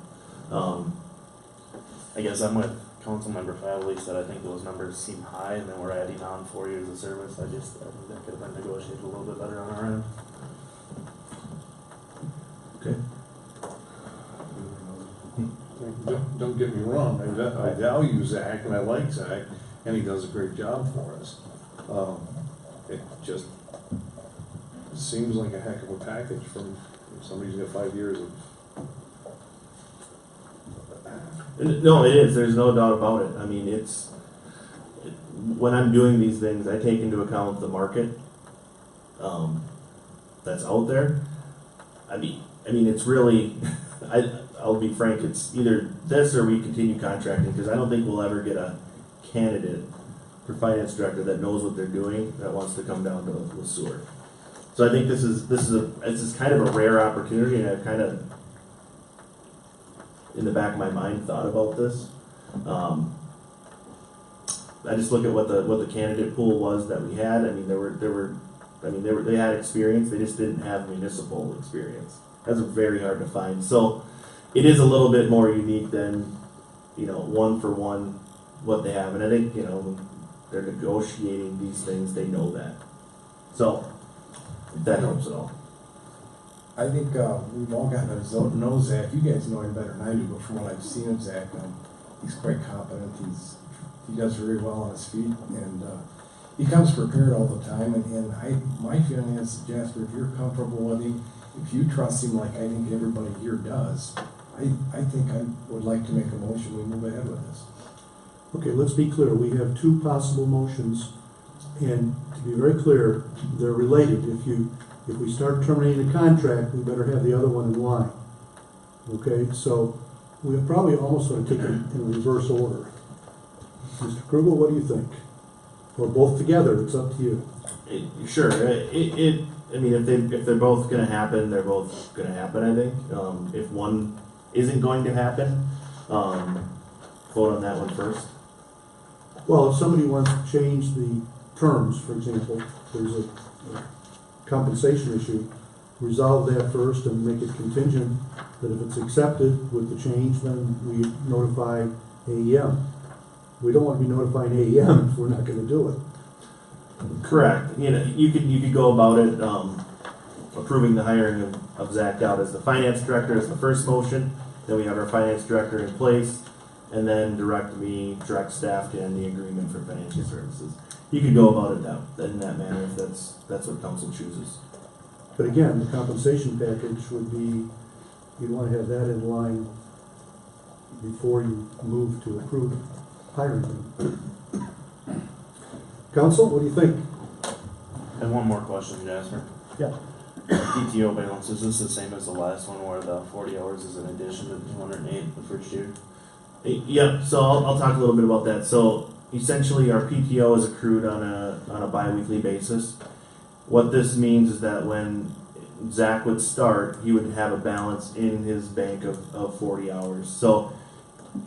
I guess I'm with Councilmember Favely, said I think those numbers seem high, and then we're adding on 4 years of service. I think that could have been negotiated a little bit better on our end. Okay. Don't get me wrong, I value Zach and I like Zach, and he does a great job for us. It just seems like a heck of a package from somebody who's got 5 years of. No, it is. There's no doubt about it. I mean, when I'm doing these things, I take into account the market that's out there. I mean, it's really, I'll be frank, it's either this or we continue contracting, because I don't think we'll ever get a candidate for finance director that knows what they're doing, that wants to come down to Sueur. So I think this is kind of a rare opportunity, and I've kind of, in the back of my mind, thought about this. I just look at what the candidate pool was that we had. I mean, they had experience, they just didn't have municipal experience. That's very hard to find. So it is a little bit more unique than, you know, one for one what they have. And I think, you know, when they're negotiating these things, they know that. So if that helps at all. I think we've all gotten to know Zach. You guys know him better than I do, but from what I've seen of Zach, he's quite competent. He does very well on his feet, and he comes prepared all the time. And my feeling is, Jasper, if you're comfortable with him, if you trust him like I think everybody here does, I think I would like to make a motion. We move ahead with this. Okay, let's be clear. We have two possible motions, and to be very clear, they're related. If we start terminating the contract, we better have the other one in line. Okay, so we probably almost want to take it in reverse order. Mr. Krugel, what do you think? Or both together, it's up to you. Sure. I mean, if they're both going to happen, they're both going to happen, I think. If one isn't going to happen, vote on that one first. Well, if somebody wants to change the terms, for example, there's a compensation issue, resolve that first and make it contingent that if it's accepted with the change, then we notify AEM. We don't want to be notifying AEM if we're not going to do it. Correct. You know, you could go about it, approving the hiring of Zach Dowd as the finance director as the first motion. Then we have our finance director in place, and then direct staff to end the agreement for financial services. You could go about it in that manner if that's what council chooses. But again, the compensation package would be, you'd want to have that in line before you move to approve hiring them. Council, what do you think? I have one more question, Jasper. Yeah. PTO balance, is this the same as the last one where the 40 hours is in addition to 208 the first year? Yep, so I'll talk a little bit about that. So essentially our PTO is accrued on a bi-weekly basis. What this means is that when Zach would start, he would have a balance in his bank of 40 hours. So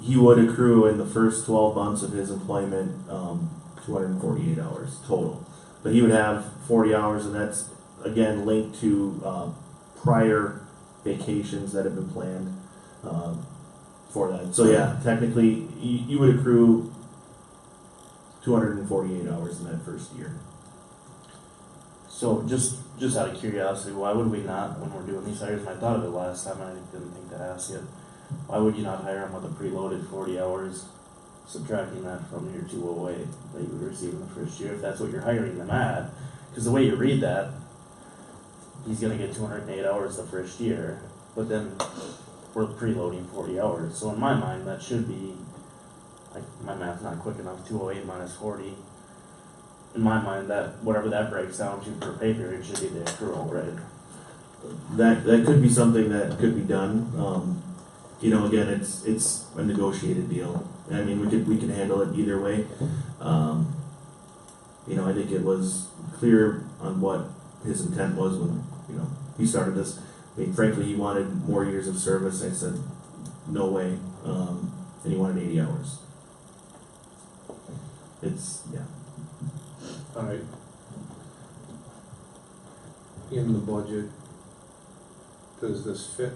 he would accrue in the first 12 months of his employment 248 hours total. But he would have 40 hours, and that's, again, linked to prior vacations that have been planned for that. So yeah, technically, you would accrue 248 hours in that first year. So just out of curiosity, why would we not, when we're doing these hires, and I thought of it last time, and I didn't think to ask it, why would you not hire him with a preloaded 40 hours, subtracting that from your 208 that you would receive in the first year, if that's what you're hiring them at? Because the way you read that, he's going to get 208 hours the first year, but then we're preloading 40 hours. So in my mind, that should be, like, my math's not quick enough, 208 minus 40. In my mind, that whatever that breaks down to per pay period should be the accrual, right? That could be something that could be done. You know, again, it's a negotiated deal. I mean, we can handle it either way. You know, I think it was clear on what his intent was when, you know, he started this. I mean, frankly, he wanted more years of service. I said, no way. And he wanted 80 hours. Yeah. All right. In the budget, does this fit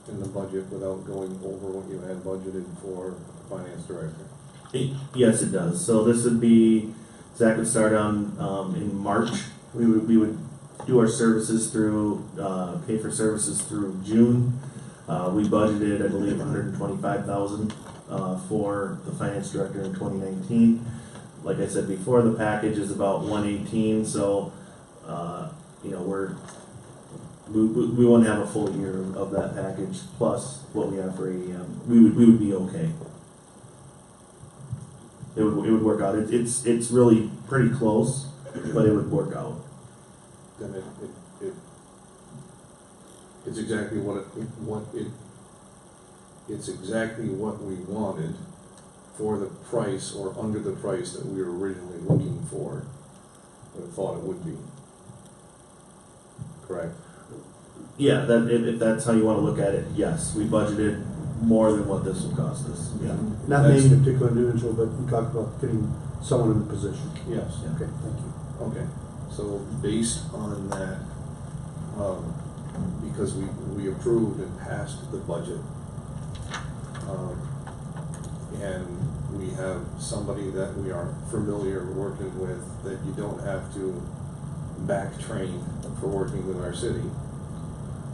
in the budget without going over what you had budgeted for the finance director? Yes, it does. So this would be, Zach would start on, in March. We would do our services through, pay for services through June. We budgeted, I believe, $125,000 for the finance director in 2019. Like I said before, the package is about $118, so you know, we won't have a full year of that package plus what we have for AEM. We would be okay. It would work out. It's really pretty close, but it would work out. Then it's exactly it's exactly what we wanted for the price or under the price that we were originally looking for, or thought it would be. Correct? Yeah, if that's how you want to look at it, yes, we budgeted more than what this will cost us. Yeah. Not naming a particular individual, but you talked about getting someone in the position. Yes. Okay, thank you. Okay, so based on that, because we approved and passed the budget, and we have somebody that we are familiar working with, that you don't have to back train for working with our city,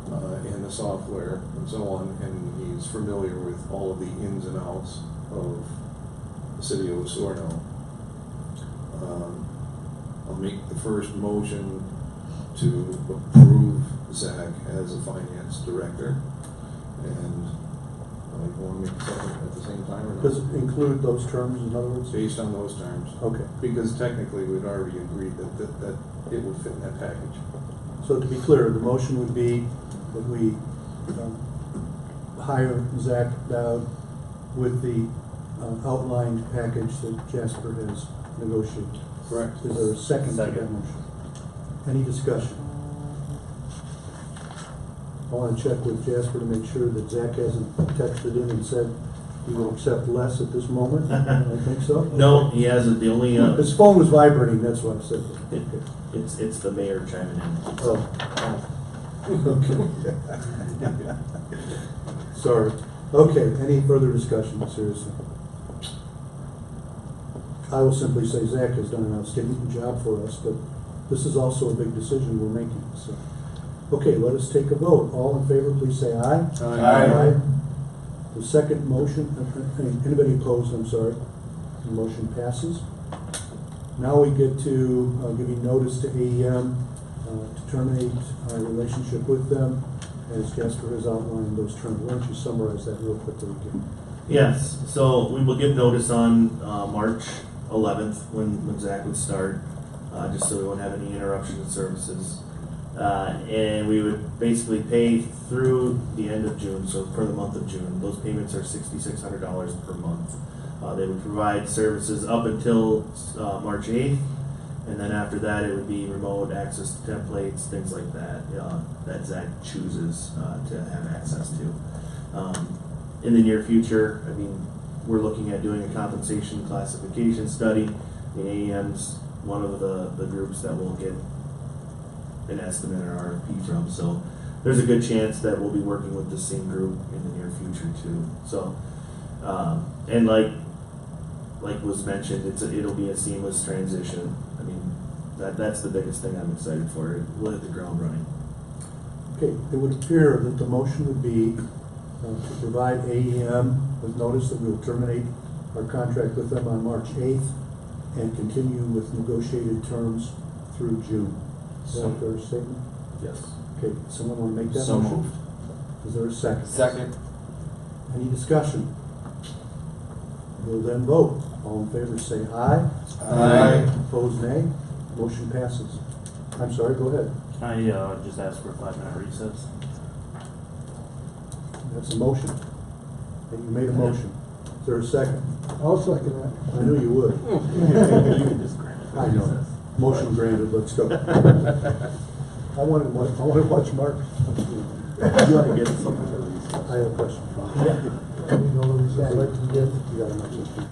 and the software and so on, and he's familiar with all of the ins and outs of the city of Sueur now. I'll make the first motion to approve Zach as a finance director, and you want to make a second at the same time or not? Does it include those terms, in other words? Based on those terms. Okay. Because technically, we'd already agreed that it would fit in that package. So to be clear, the motion would be that we hire Zach Dowd with the outlined package that Jasper has negotiated. Correct. Is there a second to that motion? Any discussion? I want to check with Jasper to make sure that Zach hasn't texted in and said he will accept less at this moment. I don't think so. No, he hasn't. The only his phone was vibrating. That's why I said that. it's the mayor chiming in. Oh. Okay. Sorry. Okay. Any further discussion? Seriously. I will simply say Zach has done an outstanding job for us, but this is also a big decision we're making. So, okay, let us take a vote. All in favor, please say aye. Aye. The second motion, anybody opposed, I'm sorry. The motion passes. Now we get to giving notice to AEM to terminate our relationship with them, as Jasper has outlined those terms. Why don't you summarize that real quickly again? Yes, so we will give notice on March 11th when Zach would start, just so we won't have any interruption in services. And we would basically pay through the end of June, so for the month of June. Those payments are $6,600 per month. They would provide services up until March 8th, and then after that it would be remote access to templates, things like that, that Zach chooses to have access to. In the near future, I mean, we're looking at doing a compensation classification study. The AEM's one of the groups that will get an estimate or RFP from, so there's a good chance that we'll be working with the same group in the near future too. So, and like was mentioned, it'll be a seamless transition. I mean, that's the biggest thing I'm excited for. We'll hit the ground running. Okay, it would appear that the motion would be to provide AEM with notice that we will terminate our contract with them on March 8th and continue with negotiated terms through June. Is that a fair statement? Yes. Okay, someone want to make that So motion? moved. Is there a second? Second. Any discussion? We'll then vote. All in favor say aye. Aye. Opposed, nay. Motion passes. I'm sorry, go ahead. I just asked for a 5-minute recess. That's a motion. And you made a motion. Is there a second? I'll second that. I knew you would. You can just grant it. I know. Motion granted, let's go. I want to watch Mark. You want to get something? I have a question. You got a motion.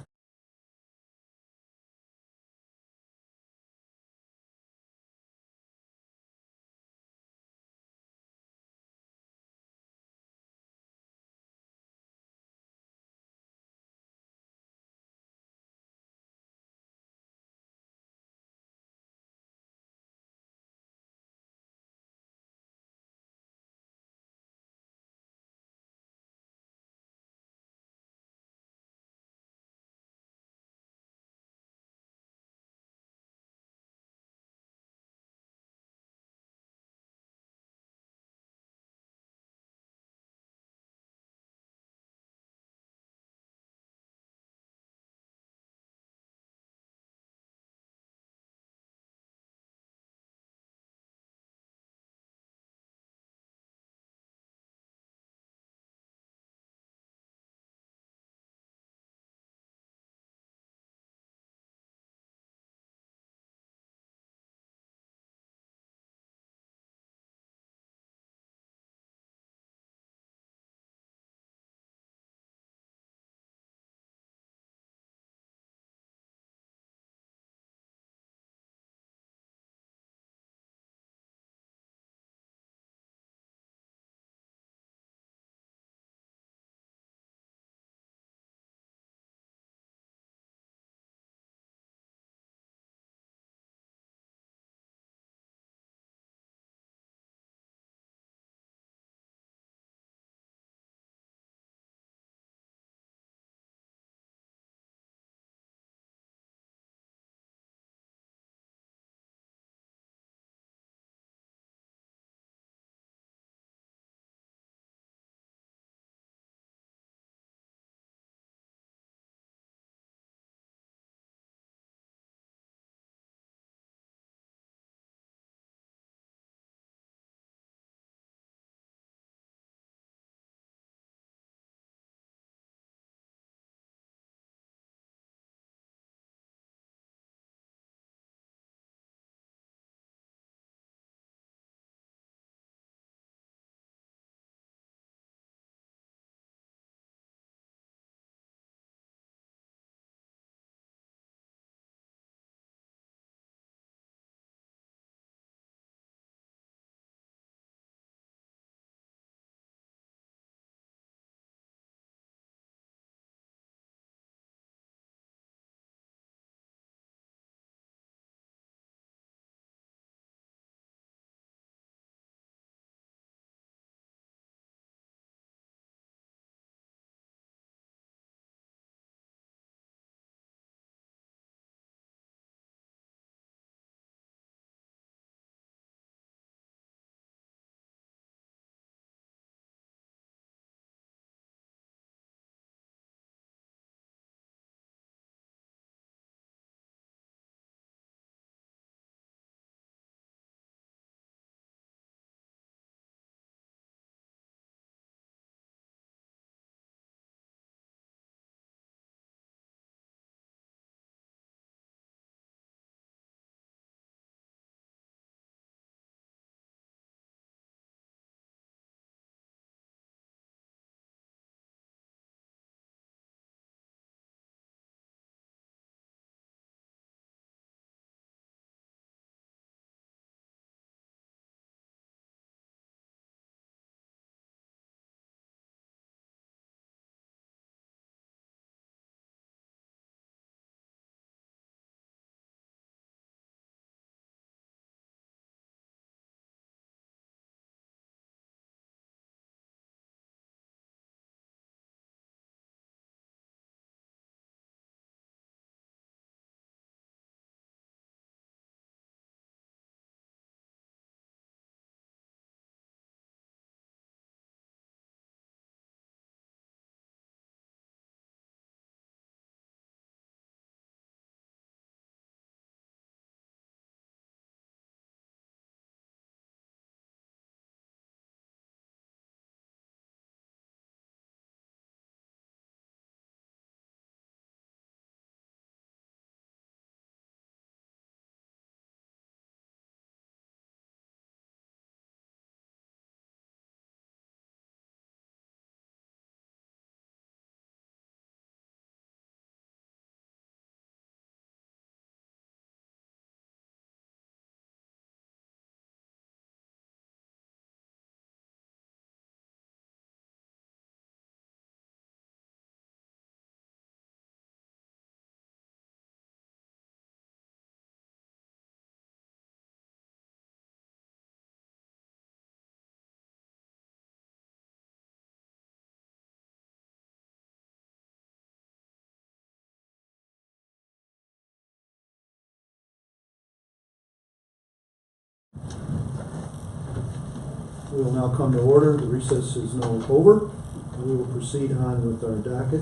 We will now come to order. The recess is now over. And we will proceed on with our docket.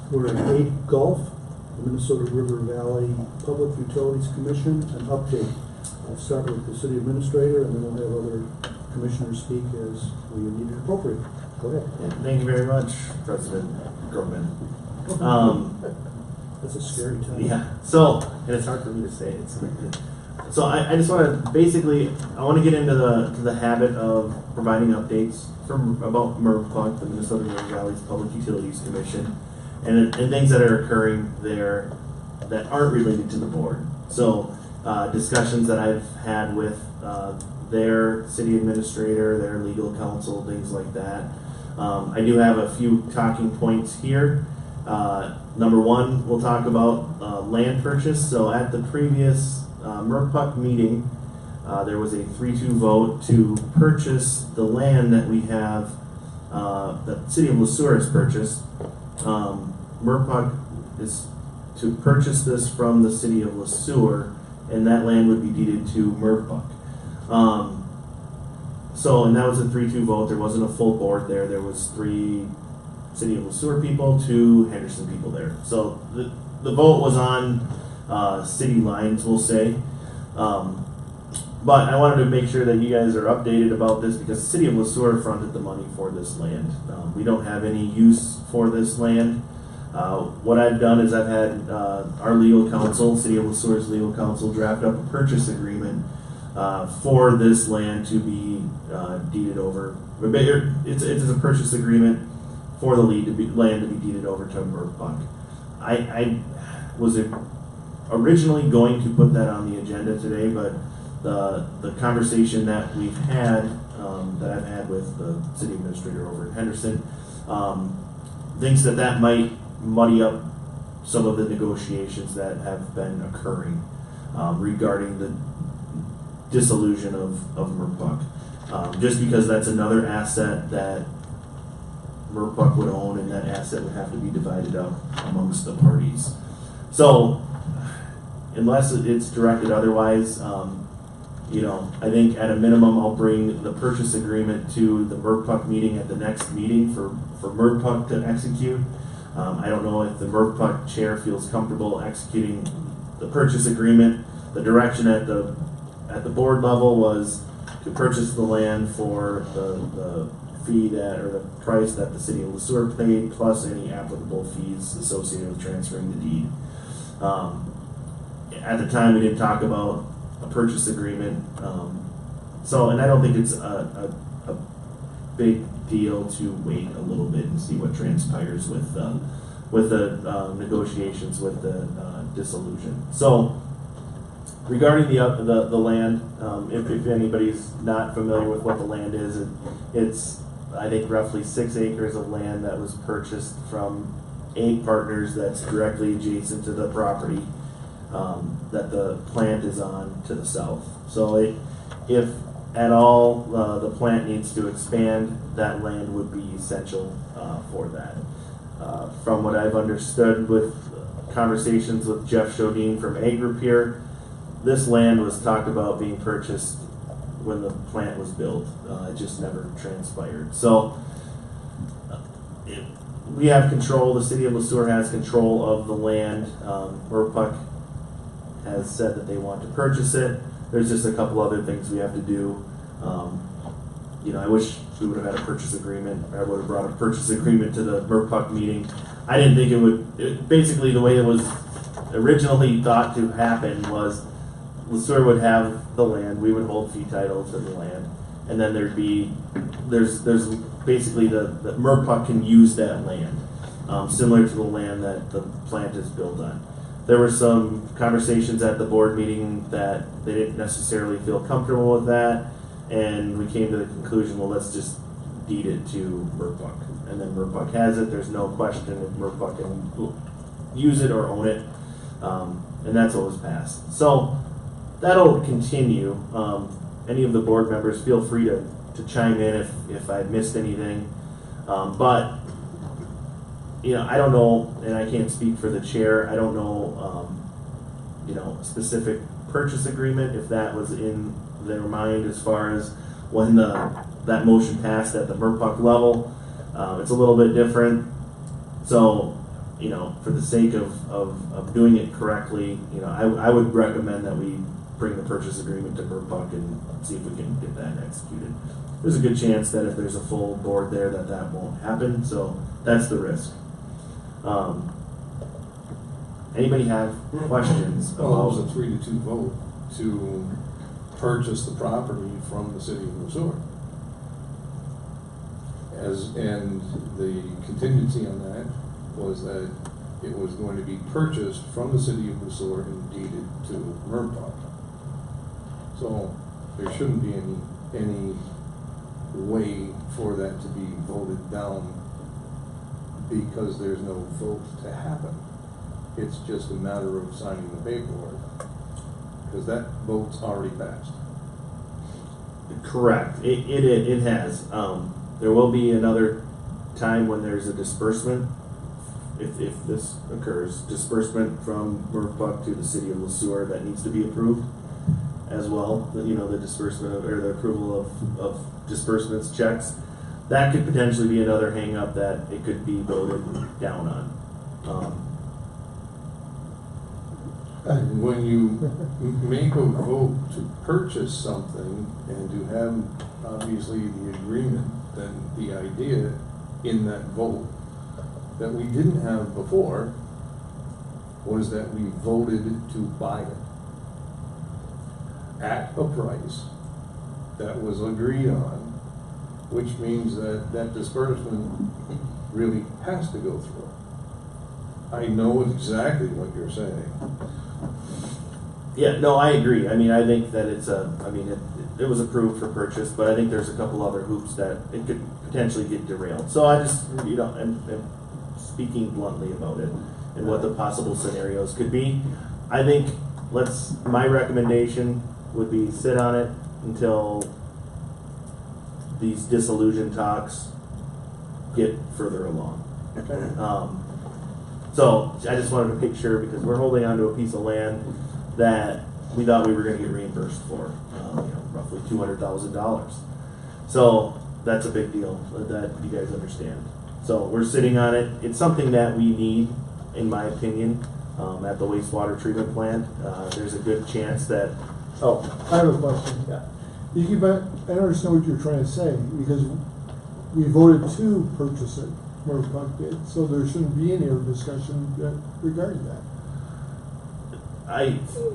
We're at 8 Gulf, the Minnesota River Valley Public Utilities Commission, an update. I'll start with the city administrator, and then we'll have other commissioners speak as we need it appropriate. Go ahead. Yeah, thank you very much, President Grumman. That's a scary time. Yeah, so, and it's hard for me to say it. So I just want to, basically, I want to get into the habit of providing updates about MRPUC, the Minnesota River Valley Public Utilities Commission, and things that are occurring there that aren't related to the board. So discussions that I've had with their city administrator, their legal counsel, things like that. I do have a few talking points here. Number one, we'll talk about land purchase. So at the previous MRPUC meeting, there was a 3-2 vote to purchase the land that we have, that the city of Sueur has purchased. MRPUC is to purchase this from the city of Sueur, and that land would be deeded to MRPUC. And that was a 3-2 vote. There wasn't a full board there. There was 3 city of Sueur people, 2 Henderson people there. So the vote was on city lines, we'll say. But I wanted to make sure that you guys are updated about this because the city of Sueur fronted the money for this land. We don't have any use for this land. What I've done is I've had our legal counsel, city of Sueur's legal counsel, draft up a purchase agreement for this land to be deeded over. It's a purchase agreement for the land to be deeded over to MRPUC. I was originally going to put that on the agenda today, but the conversation that we've had, that I've had with the city administrator over in Henderson, thinks that might muddy up some of the negotiations that have been occurring regarding the dissolution of MRPUC. Just because that's another asset that MRPUC would own, and that asset would have to be divided up amongst the parties. So, unless it's directed otherwise, I think at a minimum I'll bring the purchase agreement to the MRPUC meeting at the next meeting for MRPUC to execute. I don't know if the MRPUC chair feels comfortable executing the purchase agreement. The direction at the board level was to purchase the land for the fee or the price that the city of Sueur paid, plus any applicable fees associated with transferring the deed. At the time, we didn't talk about a purchase agreement, and I don't think it's a big deal to wait a little bit and see what transpires with the negotiations with the dissolution. So, regarding the land, if anybody's not familiar with what the land is, it's I think roughly 6 acres of land that was purchased from 8 partners that's directly adjacent to the property that the plant is on to the south. So if at all the plant needs to expand, that land would be essential for that. From what I've understood with conversations with Jeff Shodine from Ag Group here, this land was talked about being purchased when the plant was built. It just never transpired. So we have control, the city of Sueur has control of the land. MRPUC has said that they want to purchase it. There's just a couple other things we have to do. I wish we would have had a purchase agreement. I would have brought a purchase agreement to the MRPUC meeting. I didn't think it would, basically the way it was originally thought to happen was Sueur would have the land, we would hold fee title to the land, and then there's basically the MRPUC can use that land, similar to the land that the plant is built on. There were some conversations at the board meeting that they didn't necessarily feel comfortable with that, and we came to the conclusion, well, let's just deed it to MRPUC. And then MRPUC has it, there's no question if MRPUC can use it or own it, and that's what was passed. So that'll continue. Any of the board members feel free to chime in if I missed anything. But I don't know, and I can't speak for the chair. I don't know, specific purchase agreement, if that was in their mind as far as when the that motion passed at the MRPUC level. It's a little bit different. So, you know, for the sake of doing it correctly, you know, I would recommend that we bring the purchase agreement to MRPUC and see if we can get that executed. There's a good chance that if there's a full board there that won't happen, so that's the risk. Anybody have questions Well, it was about? a 3-2 vote to purchase the property from the city of Sueur. And the contingency on that was that it was going to be purchased from the city of Sueur and deeded to MRPUC. So there shouldn't be any way for that to be voted down because there's no vote to happen. It's just a matter of signing the paperwork, because that vote's already passed. Correct. It has. There will be another time when there's a disbursement, if this occurs, disbursement from MRPUC to the city of Sueur that needs to be approved as well. You know, the disbursement or the approval of disbursements checks. That could potentially be another hang up that it could be voted down on. And when you make a vote to purchase something and to have obviously the agreement, then the idea in that vote that we didn't have before was that we voted to buy it at a price that was agreed on, which means that that disbursement really has to go through. I know exactly what you're saying. Yeah, no, I agree. I mean, I think that it was approved for purchase, but I think there's a couple other hoops that it could potentially get derailed. So I just, you know, I'm speaking bluntly about it and what the possible scenarios could be. I think my recommendation would be sit on it until these dissolution talks get further along. So I just wanted to make sure, because we're holding on to a piece of land that we thought we were going to get reimbursed for, roughly $200,000. So that's a big deal that you guys understand. So we're sitting on it. It's something that we need, in my opinion, at the wastewater treatment plant. There's a good chance that. Oh, I have a question. Yeah. You keep, I don't understand what you're trying to say, because we voted to purchase it, MRPUC did, so there shouldn't be any other discussion regarding that.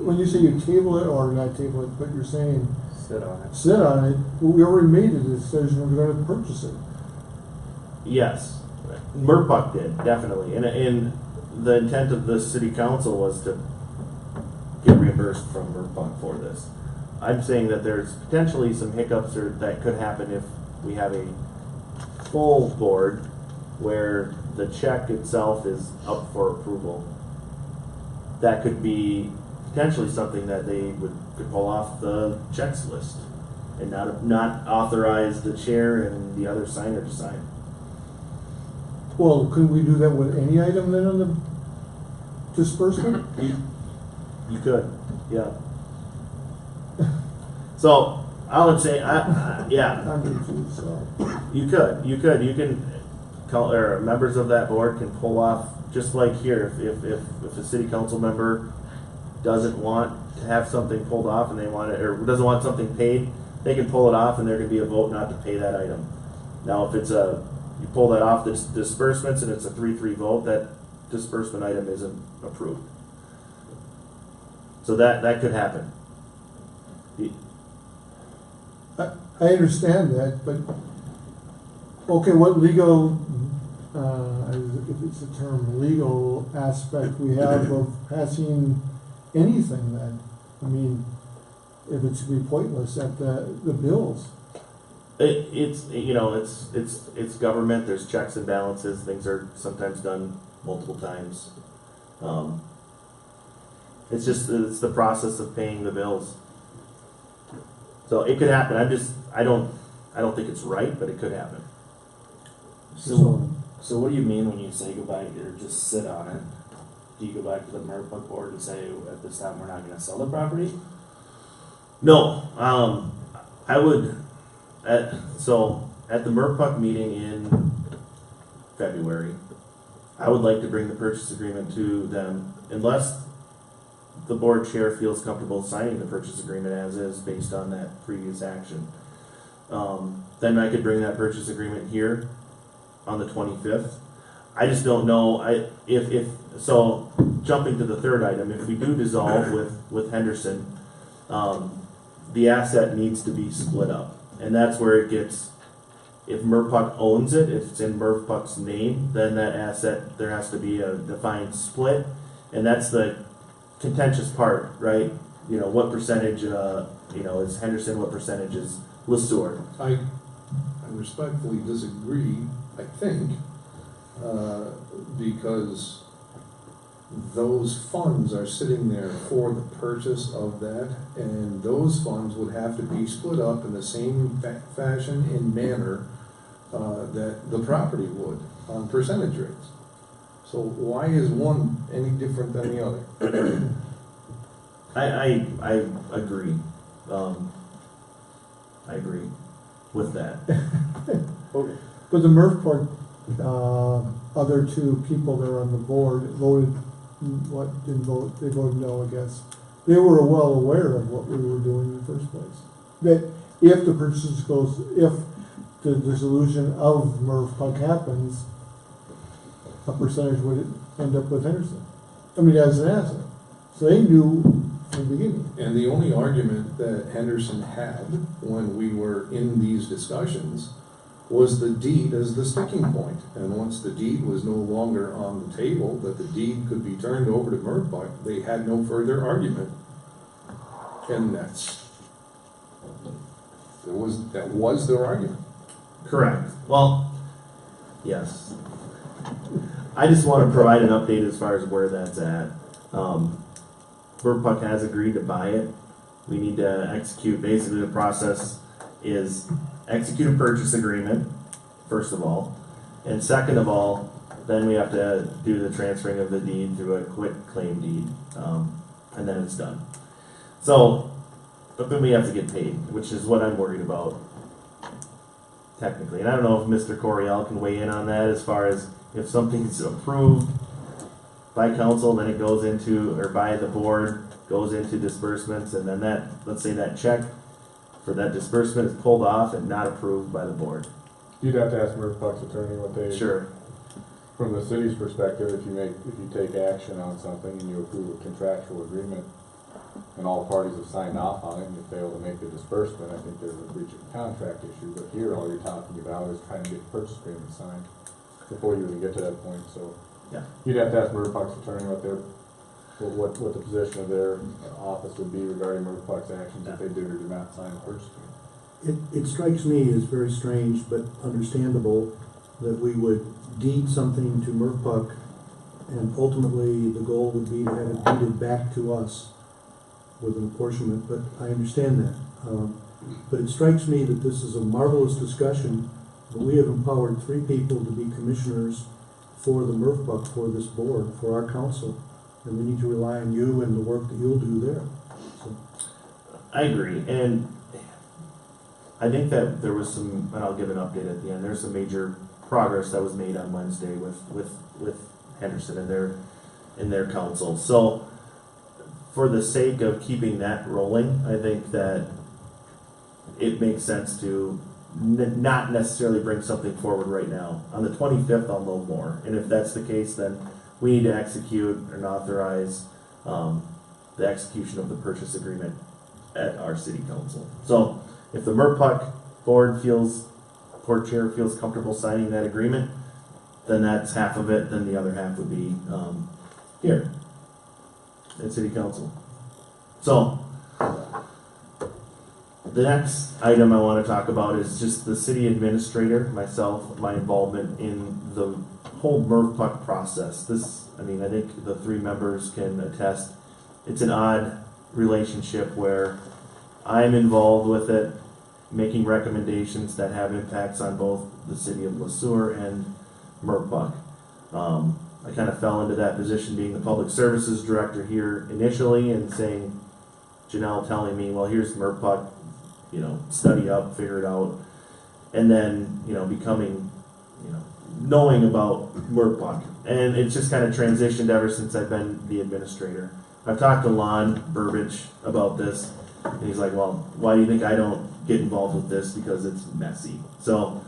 When you say you table it, or not table it, but you're saying Sit on it. sit on it, well, we already made a decision, we're gonna purchase it. Yes, MRPUC did, definitely. And the intent of the city council was to get reimbursed from MRPUC for this. I'm saying that there's potentially some hiccups that could happen if we have a full board where the check itself is up for approval. That could be potentially something that they could pull off the checks list and not authorize the chair and the other signer to sign. Well, couldn't we do that with any item then on the disbursement? You could, yeah. So I would say, yeah. I'm confused, so. You can call, or members of that board can pull off, just like here, if a city council member doesn't want to have something pulled off and they want it, or doesn't want something paid, they can pull it off and there can be a vote not to pay that item. Now, if you pull that off the disbursements and it's a 3-3 vote, that disbursement item isn't approved. So that could happen. I understand that, but, okay, what legal, if it's a term, legal aspect we have of passing anything then? I mean, if it's to be pointless at the bills. It's government. There's checks and balances. Things are sometimes done multiple times. It's the process of paying the bills. So it could happen. I don't think it's right, but it could happen. So what do you mean when you say go back or just sit on it? Do you go back to the MRPUC board and say at this time we're not going to sell the property? No, I at the MRPUC meeting in February, I would like to bring the purchase agreement to them unless the board chair feels comfortable signing the purchase agreement as is based on that previous action. Then I could bring that purchase agreement here on the 25th. I just don't know, so jumping to the third item, if we do dissolve with Henderson, the asset needs to be split up. And that's where it gets, if MRPUC owns it, if it's in MRPUC's name, then that asset, there has to be a defined split. And that's the contentious part, right? You know, what percentage, is Henderson, what percentage is Sueur? I respectfully disagree, I think, because those funds are sitting there for the purchase of that, and those funds would have to be split up in the same fashion and manner that the property would on percentage rates. So why is one any different than the other? I agree. I agree with that. But the MRF other two people that are on the board voted, didn't vote, they voted no, I guess. They were well aware of what we were doing in the first place. That if the purchase goes, if the dissolution of MRF happens, a percentage would end up with Henderson. I mean, as an asset. So they knew from the beginning. And the only argument that Henderson had when we were in these discussions was the deed as the sticking point. And once the deed was no longer on the table, that the deed could be turned over to MRPUC, they had no further argument. And that was their argument. Correct. Well, yes. I just want to provide an update as far as where that's at. MRPUC has agreed to buy it. We need to execute, basically the process is execute a purchase agreement, first of all. And second of all, then we have to do the transferring of the deed through a quit claim deed. And then it's done. So, but then we have to get paid, which is what I'm worried about, technically. And I don't know if Mr. Coriel can weigh in on that as far as if something's approved by council, then it goes into, or by the board, goes into disbursements, and then that, let's say that check for that disbursement is pulled off and not approved by the board. You'd have to ask MRPUC's attorney what they. Sure. From the city's perspective, if you take action on something and you approve a contractual agreement, and all parties have signed off on it, and you fail to make the disbursement, I think there's a breach of contract issue. But here, all you're talking about is trying to get the purchase agreement signed before you even get to that point. So yeah, you'd have to ask MRPUC's attorney what the position of their office would be regarding MRPUC's actions if they did or did not sign the purchase agreement. It strikes me as very strange but understandable that we would deed something to MRPUC and ultimately the goal would be to have it deeded back to us with an apportionment, but I understand that. But it strikes me that this is a marvelous discussion, but we have empowered 3 people to be commissioners for the MRPUC, for this board, for our council, and we need to rely on you and the work that you'll do there. So. I agree, and I think that there was some, and I'll give an update at the end, there's some major progress that was made on Wednesday with Henderson and their council. So for the sake of keeping that rolling, I think that it makes sense to not necessarily bring something forward right now. On the 25th, I'll know more. And if that's the case, then we need to execute and authorize the execution of the purchase agreement at our city council. So if the MRPUC board chair feels comfortable signing that agreement, then that's half of it. Then the other half would be here at city council. So the next item I want to talk about is just the city administrator, myself, my involvement in the whole MRPUC process. I think the 3 members can attest. It's an odd relationship where I'm involved with it, making recommendations that have impacts on both the city of Sueur and MRPUC. I kind of fell into that position being the public services director here initially and saying, Janelle telling me, well, here's MRPUC, study up, figure it out. and then, becoming, knowing about MRPUC. And it's just kind of transitioned ever since I've been the administrator. I've talked to Lon Burbidge about this, and he's like, well, why do you think I don't get involved with this? Because it's messy. So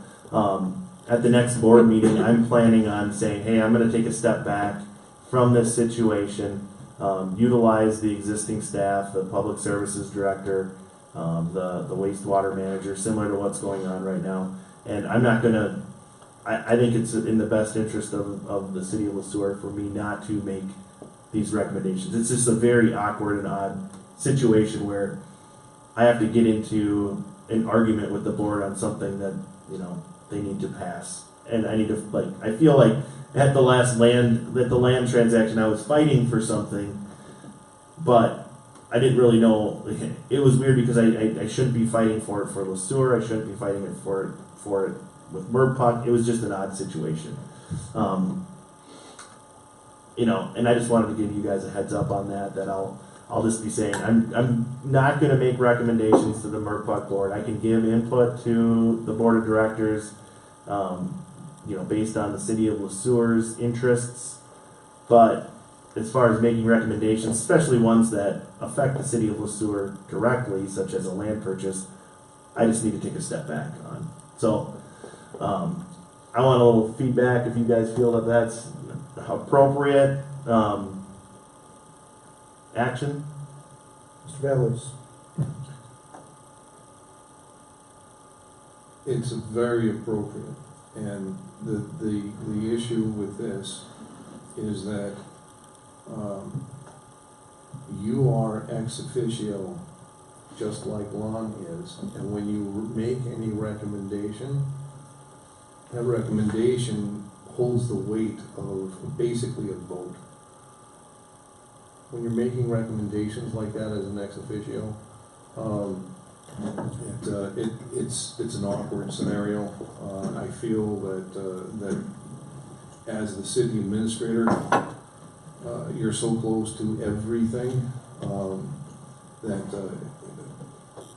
at the next board meeting, I'm planning on saying, hey, I'm going to take a step back from this situation, utilize the existing staff, the public services director, the wastewater manager, similar to what's going on right now. And I'm not going to, I think it's in the best interest of the city of Sueur for me not to make these recommendations. It's just a very awkward and odd situation where I have to get into an argument with the board on something that, they need to pass. And I need to, I feel like at the land transaction, I was fighting for something, but I didn't really know. It was weird because I shouldn't be fighting for it for Sueur. I shouldn't be fighting it for it with MRPUC. It was just an odd situation. And I just wanted to give you guys a heads up on that I'll just be saying, I'm not going to make recommendations to the MRPUC board. I can give input to the board of directors, based on the city of Sueur's interests. But as far as making recommendations, especially ones that affect the city of Sueur directly, such as a land purchase, I just need to take a step back on. So I want a little feedback if you guys feel that that's appropriate. Action? Mr. Vallis? It's very appropriate, and the issue with this is that you are ex officio, just like Lon is, and when you make any recommendation, that recommendation holds the weight of basically a vote. When you're making recommendations like that as an ex officio, it's an awkward scenario. I feel that as the city administrator, you're so close to everything that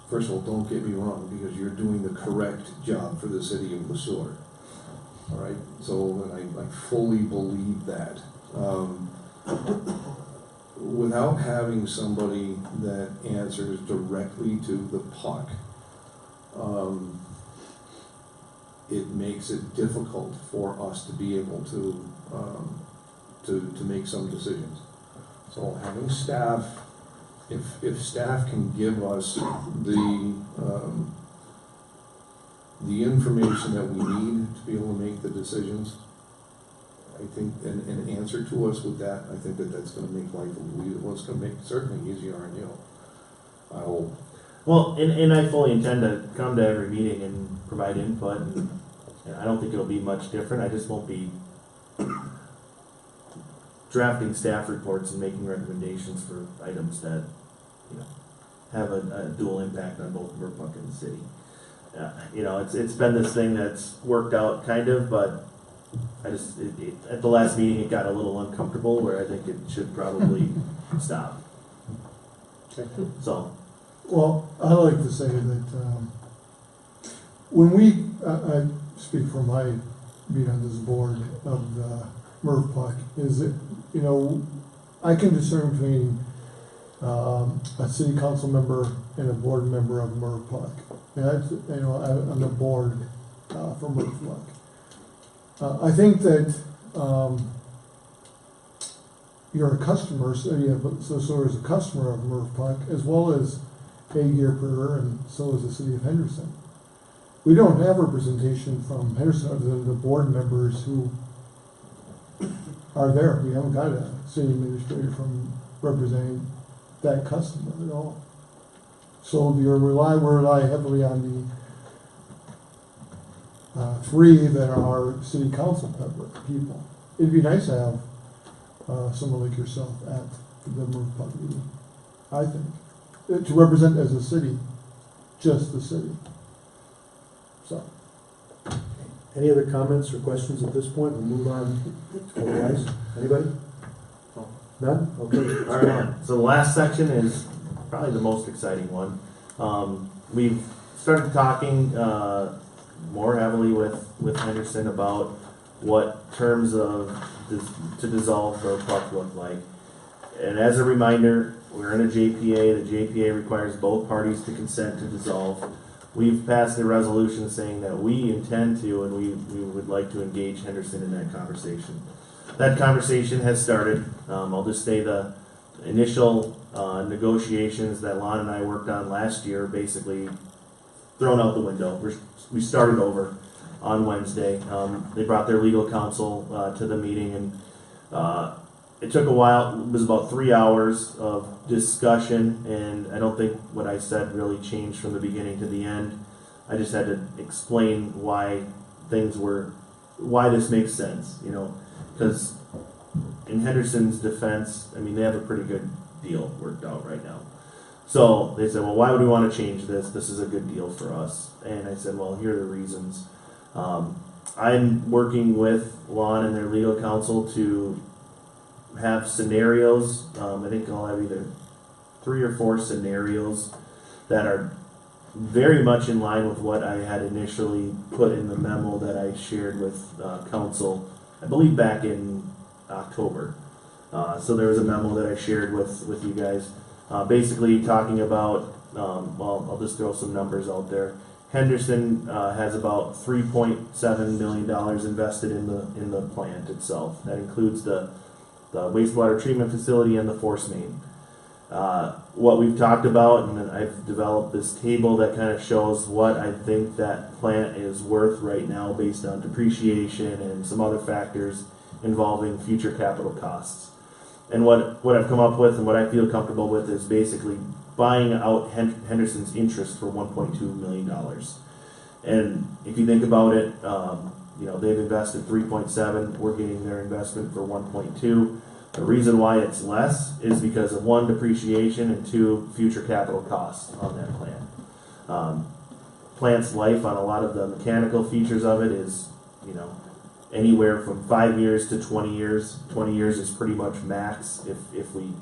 first of all, don't get me wrong, because you're doing the correct job for the city of Sueur. All right, so I fully believe that. Without having somebody that answers directly to the puck, it makes it difficult for us to be able to make some decisions. So having staff, if staff can give us the information that we need to be able to make the decisions, I think, and answer to us with that, I think that's going to make life it's going to make it certainly easier on you. I hope. Well, and I fully intend to come to every meeting and provide input, and I don't think it'll be much different. I just won't be drafting staff reports and making recommendations for items that have a dual impact on both MRPUC and the city. It's been this thing that's worked out kind of, but I just at the last meeting it got a little uncomfortable where I think it should probably stop. Okay. So, well, I like to say that when I speak for my being on this board of the MRPUC, is that I can discern between a city council member and a board member of MRPUC. And I'm the board for MRPUC. I think that you're a customer, so is a customer of MRPUC, as well as Gearper, and so is the city of Henderson. We don't have representation from Henderson other than the board members who are there. We haven't got a city administrator from representing that customer at all. So we rely heavily on the three that are city council people. It'd be nice to have someone like yourself at the MRPUC meeting, I think, to represent as a city, just the city. So, any other comments or questions at this point? We'll move on to the guys. Anybody? None? Okay. all right. So the last section is probably the most exciting one. We've started talking more heavily with Henderson about what terms of to dissolve the park look like. And as a reminder, we're in a JPA. The JPA requires both parties to consent to dissolve. We've passed a resolution saying that we intend to and we would like to engage Henderson in that conversation. That conversation has started. I'll just say the initial negotiations that Lon and I worked on last year basically thrown out the window. We started over on Wednesday. They brought their legal counsel to the meeting, and it took a while. It was about 3 hours of discussion, and I don't think what I said really changed from the beginning to the end. I just had to explain why this makes sense, because in Henderson's defense, I mean, they have a pretty good deal worked out right now. So they said, well, why would we want to change this? This is a good deal for us. And I said, well, here are the reasons. I'm working with Lon and their legal counsel to have scenarios. I think I'll have either 3 or 4 scenarios that are very much in line with what I had initially put in the memo that I shared with council, I believe back in October. So there was a memo that I shared with you guys, basically talking about, well, I'll just throw some numbers out there. Henderson has about $3.7 million invested in the plant itself. That includes the wastewater treatment facility and the force main. What we've talked about, and I've developed this table that kind of shows what I think that plant is worth right now based on depreciation and some other factors involving future capital costs. And what I've come up with and what I feel comfortable with is basically buying out Henderson's interest for $1.2 million. And if you think about it, they've invested 3.7. We're getting their investment for 1.2. The reason why it's less is because of 1, depreciation, and 2, future capital costs on that plant. Plant's life on a lot of the mechanical features of it is, anywhere from 5 years to 20 years. 20 years is pretty much max. If we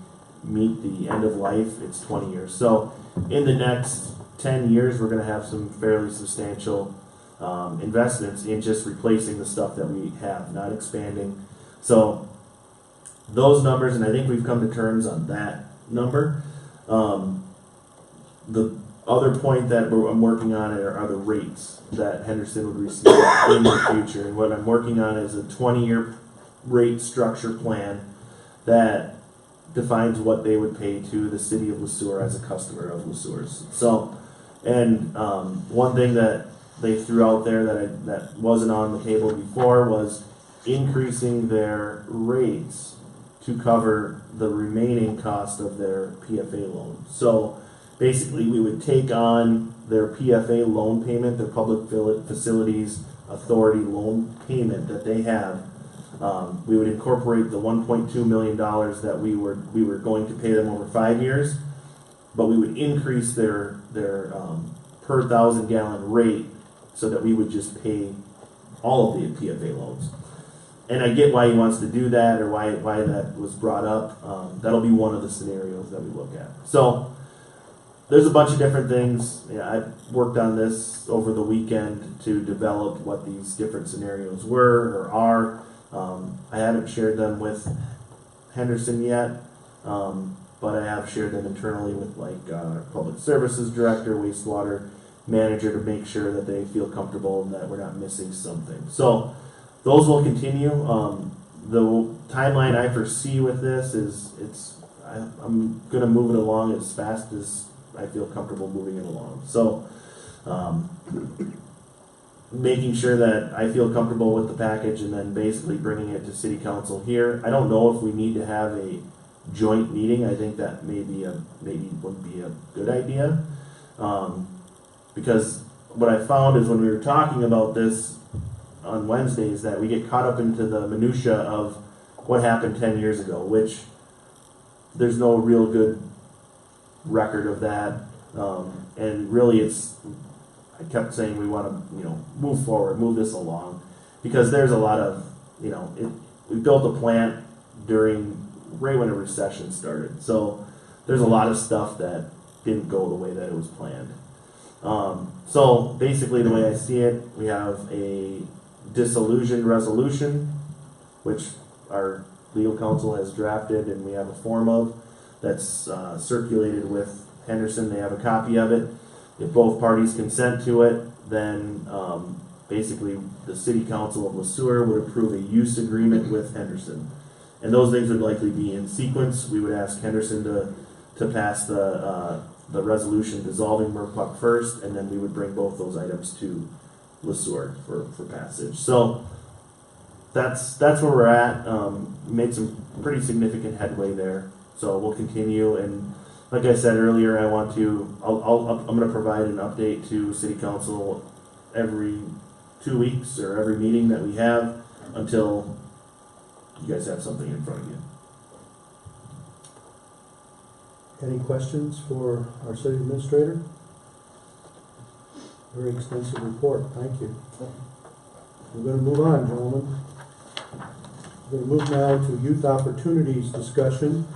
meet the end of life, it's 20 years. So in the next 10 years, we're going to have some fairly substantial investments in just replacing the stuff that we have, not expanding. So those numbers, and I think we've come to terms on that number. The other point that I'm working on are the rates that Henderson would receive in the future. And what I'm working on is a 20-year rate structure plan that defines what they would pay to the city of Sueur as a customer of Sueur's. So, and one thing that they threw out there that wasn't on the table before was increasing their rates to cover the remaining cost of their PFA loan. So basically we would take on their PFA loan payment, their Public Facilities Authority loan payment that they have. We would incorporate the $1.2 million that we were going to pay them over 5 years, but we would increase their per 1,000 gallon rate so that we would just pay all of the PFA loans. And I get why he wants to do that, or why that was brought up. That'll be one of the scenarios that we look at. So there's a bunch of different things. I've worked on this over the weekend to develop what these different scenarios were or are. I haven't shared them with Henderson yet, but I have shared them internally with our public services director, wastewater manager, to make sure that they feel comfortable and that we're not missing something. So those will continue. The timeline I foresee with this is I'm going to move it along as fast as I feel comfortable moving it along. So making sure that I feel comfortable with the package and then basically bringing it to city council here. I don't know if we need to have a joint meeting. I think that maybe would be a good idea. Because what I found is when we were talking about this on Wednesdays that we get caught up into the minutia of what happened 10 years ago, which there's no real good record of that. And really I kept saying we want to, move forward, move this along, because there's a lot of, we built a plant right when a recession started. So there's a lot of stuff that didn't go the way that it was planned. So basically, the way I see it, we have a dissolution resolution, which our legal counsel has drafted, and we have a form of that's circulated with Henderson. They have a copy of it. If both parties consent to it, then basically the city council of Sueur would approve a use agreement with Henderson. And those things would likely be in sequence. We would ask Henderson to pass the resolution dissolving Merpuck first, and then we would bring both those items to Sueur for passage. So that's where we're at. Made some pretty significant headway there. So we'll continue, and like I said earlier, I'm going to provide an update to City Council every 2 weeks or every meeting that we have until you guys have something in front of you. Any questions for our city administrator? Very extensive report, thank you. We're going to move on, gentlemen. We're going to move now to youth opportunities discussion.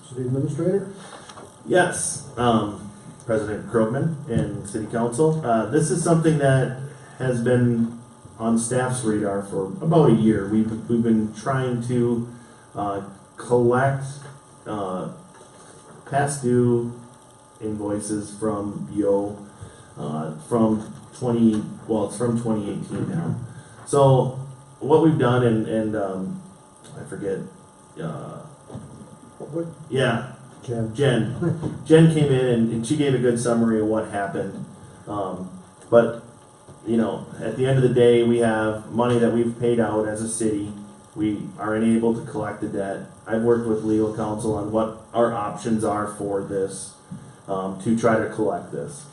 City administrator? Yes, President Krogman and City Council. This is something that has been on staff's radar for about a year. We've been trying to collect past due invoices from Yo from 2018 now. So what we've done, and I forget. Yeah, Jen came in and she gave a good summary of what happened. But you know, at the end of the day, we have money that we've paid out as a city. We are unable to collect the debt. I've worked with legal counsel on what our options are for this to try to collect this.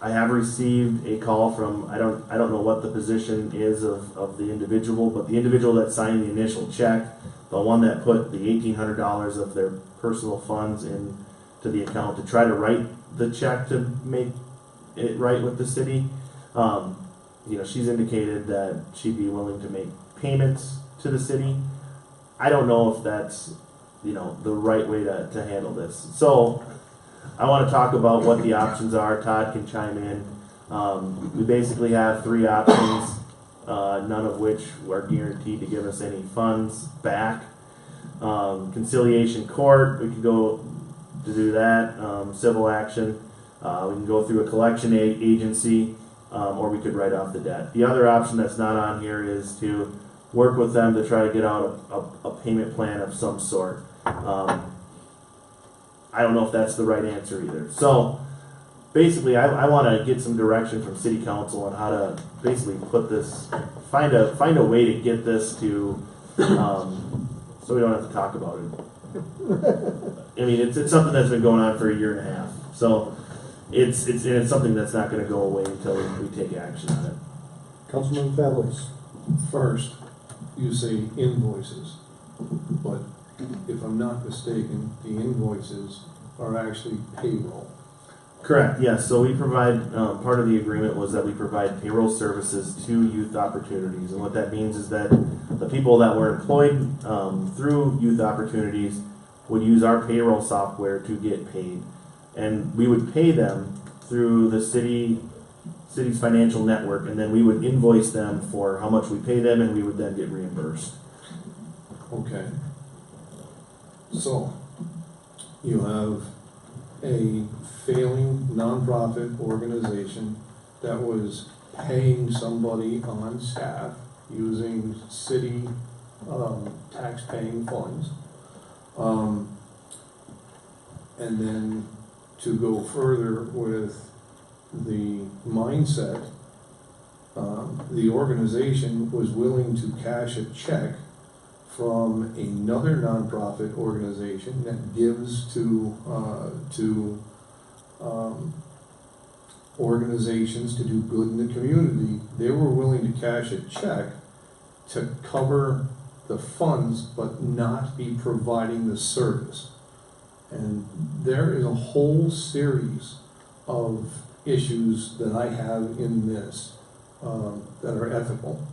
I have received a call from, I don't know what the position is of the individual, but the individual that signed the initial check, the one that put the $1,800 of their personal funds into the account to try to write the check to make it right with the city. You know, she's indicated that she'd be willing to make payments to the city. I don't know if that's, you know, the right way to handle this. So I want to talk about what the options are. Todd can chime in. We basically have three options, none of which are guaranteed to give us any funds back. Conciliation court, we could go to do that. Civil action, we can go through a collection agency, or we could write off the debt. The other option that's not on here is to work with them to try to get out a payment plan of some sort. I don't know if that's the right answer either. So basically, I want to get some direction from City Council on how to basically put this, find a way to get this to, so we don't have to talk about it. I mean, it's something that's been going on for a year and a half. So it's something that's not going to go away until we take action on it. Councilman Fablis. First, you say invoices, but if I'm not mistaken, the invoices are actually payroll. Correct, yes. So we provide, part of the agreement was that we provide payroll services to youth opportunities. And what that means is that the people that were employed through youth opportunities would use our payroll software to get paid. And we would pay them through the city's financial network, and then we would invoice them for how much we pay them, and we would then get reimbursed. Okay. So, you have a failing nonprofit organization that was paying somebody on staff using city tax-paying funds. And then to go further with the mindset, the organization was willing to cash a check from another nonprofit organization that gives to organizations to do good in the community. They were willing to cash a check to cover the funds but not be providing the service. And there is a whole series of issues that I have in this that are ethical.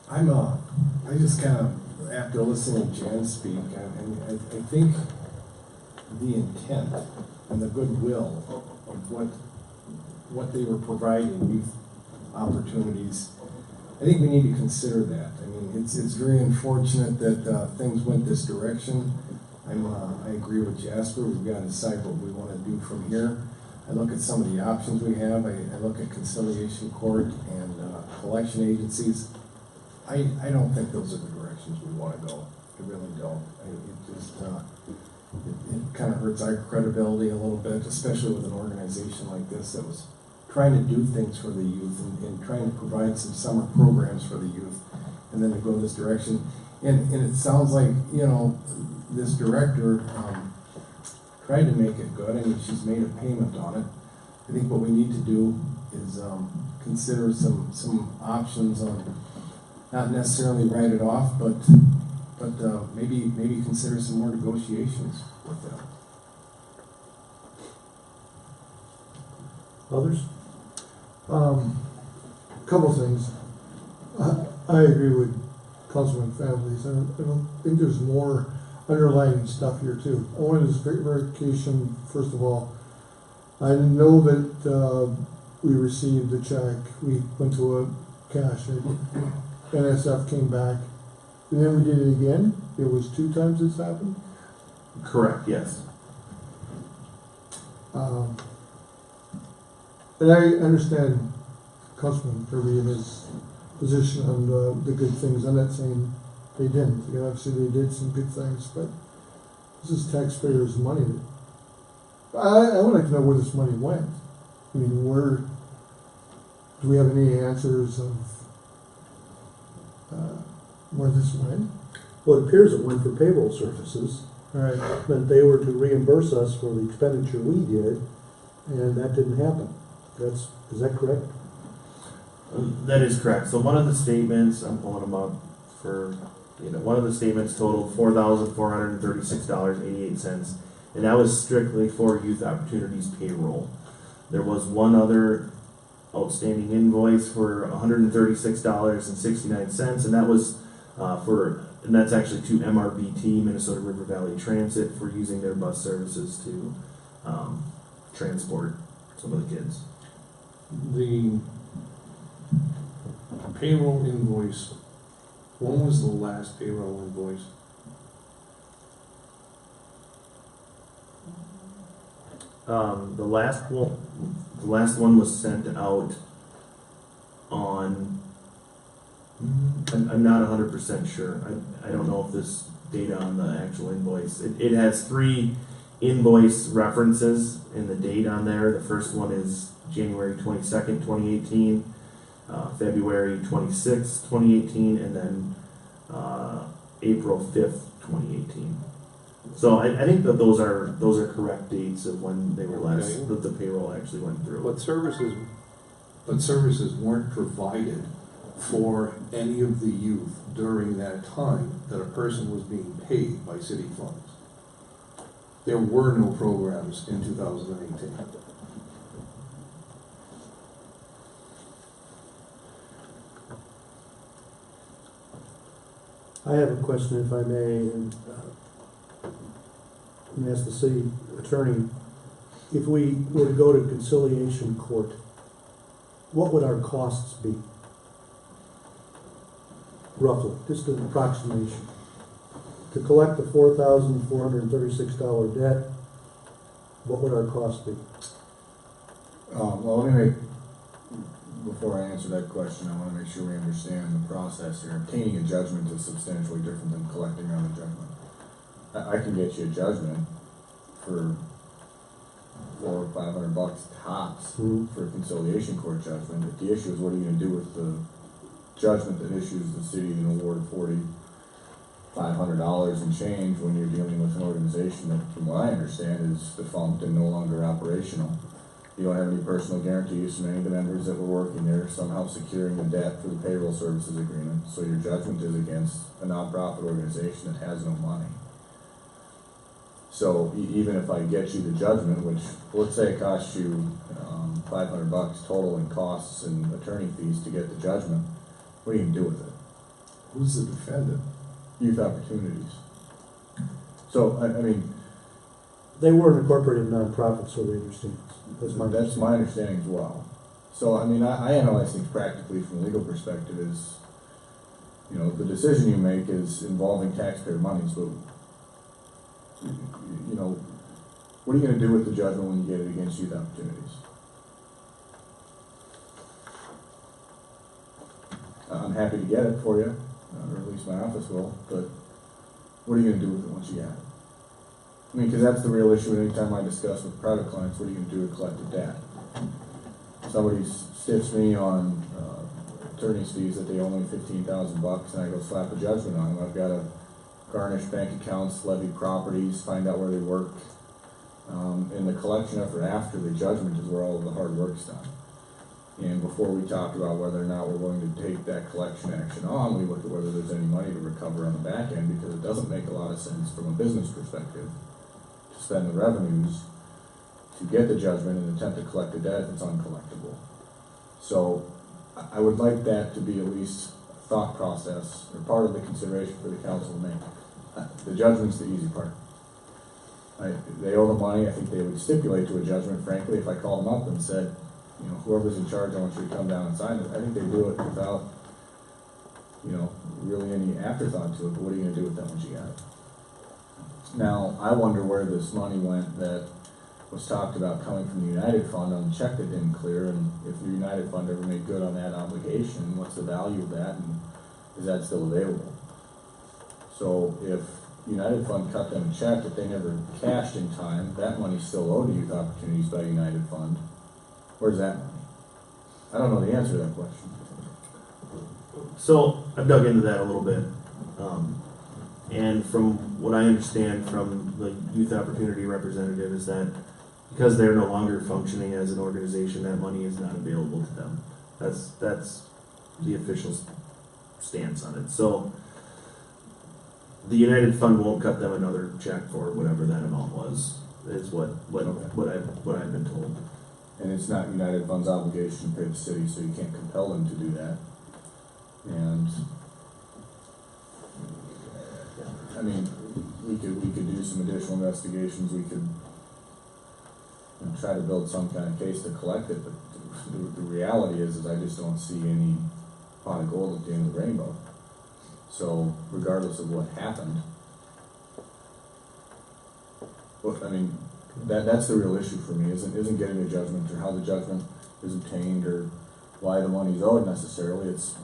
I'm just kind of, after listening to Jan speak, I think the intent and the goodwill of what they were providing, youth opportunities, I think we need to consider that. I mean, it's very unfortunate that things went this direction. I agree with Jasper. We've got to decide what we want to do from here. I look at some of the options we have. I look at conciliation court and collection agencies. I don't think those are the directions we want to go. I really don't. It kind of hurts our credibility a little bit, especially with an organization like this that was trying to do things for the youth and trying to provide some summer programs for the youth, and then to go this direction. And it sounds like, you know, this director tried to make it good. I mean, she's made a payment on it. I think what we need to do is consider some options on, not necessarily write it off, but maybe consider some more negotiations with them. Others? Couple things. I agree with Councilman Families. I don't think there's more underlying stuff here too. I wanted this verification, first of all. I know that we received the check. We went to a cash. NSF came back. And then we did it again. It was 2 times this happened. Correct, yes. And I understand Councilman Kirby in his position on the good things. I'm not saying they didn't. You know, obviously they did some good things, but this is taxpayers' money. I would like to know where this money went. I mean, do we have any answers of where this went? Well, it appears it went for payroll services. All right. But they were to reimburse us for the expenditure we did, and that didn't happen. Is that correct? That is correct. So one of the statements, I'm pulling them up for, one of the statements totaled $4,436.88, and that was strictly for Youth Opportunities payroll. There was one other outstanding invoice for $136.69, and that was and that's actually to MRBT, Minnesota River Valley Transit, for using their bus services to transport some of the kids. The payroll invoice, when was the last payroll invoice? The last one was sent out on, I'm not 100% sure. I don't know if this data on the actual invoice, it has 3 invoice references in the date on there. The first one is January 22nd, 2018, February 26th, 2018, and then April 5th, 2018. So I think that those are correct dates of when they were last, that the payroll actually went through. But services weren't provided for any of the youth during that time that a person was being paid by city funds. There were no programs in 2018. I have a question, if I may, and ask the city attorney. If we were to go to conciliation court, what would our costs be? Roughly, just an approximation. To collect the $4,436 debt, what would our cost be? Well, let me before I answer that question, I want to make sure we understand the process here. Obtaining a judgment is substantially different than collecting on a judgment. I can get you a judgment for $400 or $500 tops for a conciliation court judgment. But the issue is, what are you going to do with the judgment that issues the city an award of $4,500 and change when you're dealing with an organization that, from what I understand, is defunct and no longer operational? You don't have any personal guarantees from any of the members that were working there somehow securing the debt for the payroll services agreement. So your judgment is against a nonprofit organization that has no money. So even if I get you the judgment, which let's say it costs you $500 total in costs and attorney fees to get the judgment, what are you going to do with it? Who's the defendant? Youth Opportunities. So, I mean, They were an incorporated nonprofit, so they understand. that's my understanding as well. So, I mean, I analyze things practically from a legal perspective is, you know, the decision you make is involving taxpayer money, so, you know, what are you gonna do with the judgment when you get it against Youth Opportunities? I'm happy to get it for you, or at least my office will, but what are you gonna do with it once you get it? I mean, because that's the real issue anytime I discuss with private clients, what are you gonna do with collective debt? Somebody stiffs me on attorney's fees that they owe me $15,000, and I go slap a judgment on them. I've got to garnish bank accounts, levy properties, find out where they work, and the collection effort after the judgment is where all of the hard work's done. And before we talk about whether or not we're willing to take that collection action on, we look at whether there's any money to recover on the back end, because it doesn't make a lot of sense from a business perspective to spend the revenues to get the judgment and attempt to collect the debt if it's uncollectible. So I would like that to be at least a thought process or part of the consideration for the council to make. The judgment's the easy part. They owe the money. I think they would stipulate to a judgment, frankly, if I called them up and said, you know, whoever's in charge, I want you to come down and sign it. I think they do it without, you know, really any afterthought to it, but what are you gonna do with that once you got it? Now, I wonder where this money went that was talked about coming from the United Fund on the check that didn't clear, and if the United Fund ever made good on that obligation, what's the value of that, and is that still available? So if United Fund cut them a check that they never cashed in time, that money's still owed to Youth Opportunities by United Fund. Where's that money? I don't know the answer to that question. So I've dug into that a little bit. And from what I understand from the Youth Opportunity representative is that because they're no longer functioning as an organization, that money is not available to them. That's the official stance on it. So the United Fund won't cut them another check for whatever that amount was, is what I've been told. And it's not United Fund's obligation to pay the city, so you can't compel them to do that. And I mean, we could do some additional investigations. We could, you know, try to build some kind of case to collect it. But the reality is I just don't see any pot of gold at the end of the rainbow. So regardless of what happened, well, I mean, that's the real issue for me. Isn't getting a judgment or how the judgment is obtained or why the money's owed necessarily. It's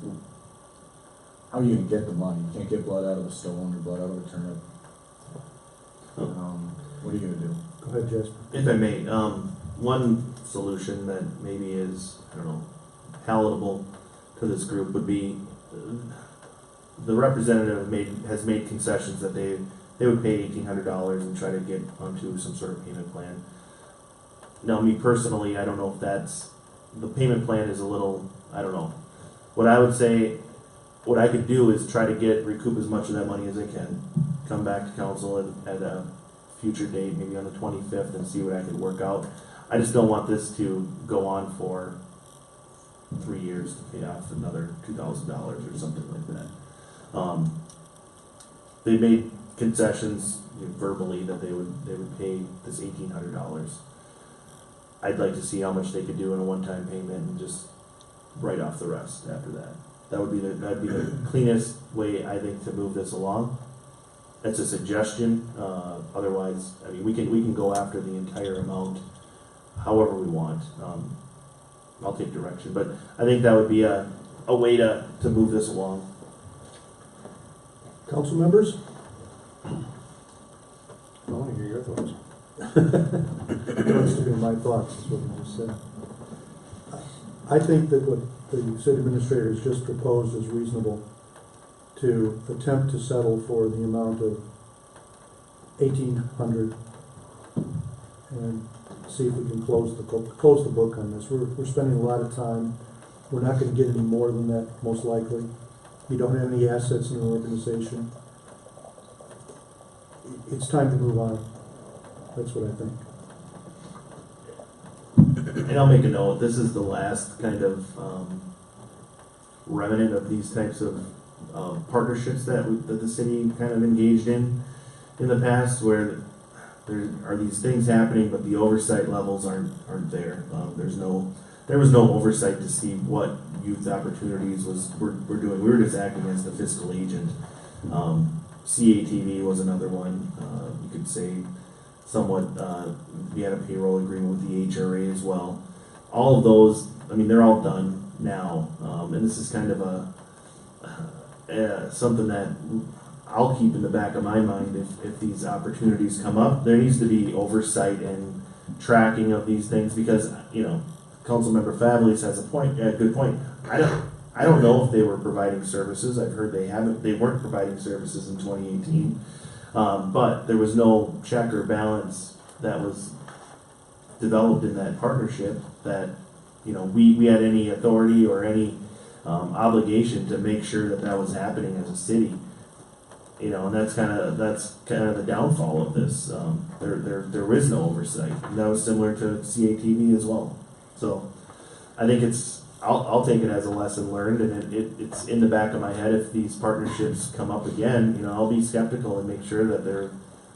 how are you going to get the money? You can't get blood out of a stone or blood out of a turnip. What are you going to do? Go ahead, Jasper. If I may, one solution that maybe is, I don't know, palatable to this group would be the representative has made concessions that they would pay $1,800 and try to get onto some sort of payment plan. Now, me personally, I don't know if the payment plan is a little, I don't know. What I would say, what I could do is try to recoup as much of that money as I can, come back to council at a future date, maybe on the 25th, and see what I could work out. I just don't want this to go on for 3 years to pay off another $2,000 or something like that. They made concessions, you know, verbally that they would pay this $1,800. I'd like to see how much they could do in a one-time payment and just write off the rest after that. That'd be the cleanest way, I think, to move this along. That's a suggestion. Otherwise, I mean, we can go after the entire amount however we want. I'll take direction, but I think that would be a way to move this along. Council members? I want to hear your thoughts. Wants to hear my thoughts, is what you just said. I think that what the city administrator has just proposed is reasonable, to attempt to settle for the amount of $1,800 and see if we can close the book on this. We're spending a lot of time. We're not going to get any more than that, most likely. You don't have any assets in the organization. It's time to move on. That's what I think. And I'll make a note, this is the last kind of remnant of these types of partnerships that the city kind of engaged in the past, where there are these things happening, but the oversight levels aren't there. There was no oversight to see what youth opportunities we're doing. We were just acting as the fiscal agent. CATV was another one. You could say somewhat. We had a payroll agreement with the HRA as well. All of those, I mean, they're all done now, and this is kind of something that I'll keep in the back of my mind if these opportunities come up. There needs to be oversight and tracking of these things, because Councilmember Fablis has a good point. I don't know if they were providing services. I've heard they weren't providing services in 2018, but there was no check or balance that was developed in that partnership that we had any authority or any obligation to make sure that was happening as a city. And that's kind of the downfall of this. There is no oversight, and that was similar to CATV as well. So I think I'll take it as a lesson learned, and it's in the back of my head. If these partnerships come up again, I'll be skeptical and make sure that there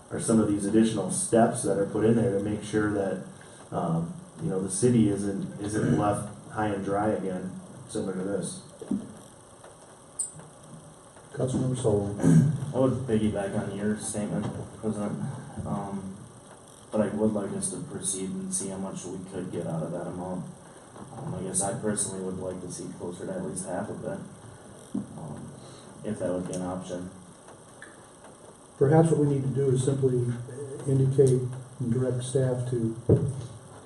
are some of these additional steps that are put in there to make sure that the city isn't left high and dry again, similar to this. Councilmember Sullivan. I would piggyback on your statement, President. But I would like us to proceed and see how much we could get out of that amount. I guess I personally would like to see closer to at least half of it, if that would be an option. Perhaps what we need to do is simply indicate and direct staff to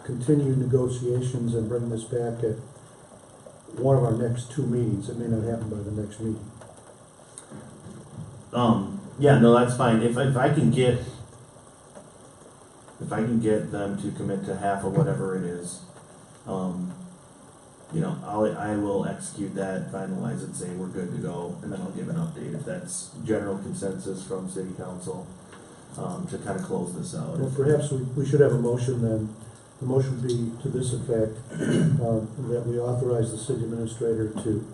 continue negotiations and bring this back at one of our next two meetings. It may not happen by the next meeting. Yeah, no, that's fine. If I can get them to commit to half of whatever it is, I will execute that, finalize it, say we're good to go, and then I'll give an update if that's general consensus from City Council to kind of close this out. Well, perhaps we should have a motion then. The motion would be to this effect, that we authorize the city administrator to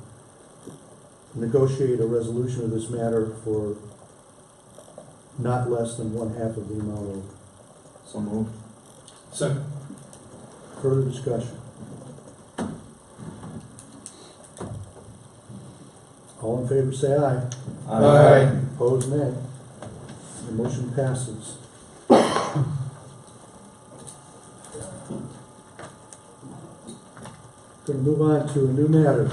negotiate a resolution of this matter for not less than one half of the amount owed. So moved. Second. Further discussion? All in favor say aye. Aye. Opposed, nay. The motion passes. Going to move on to a new matter.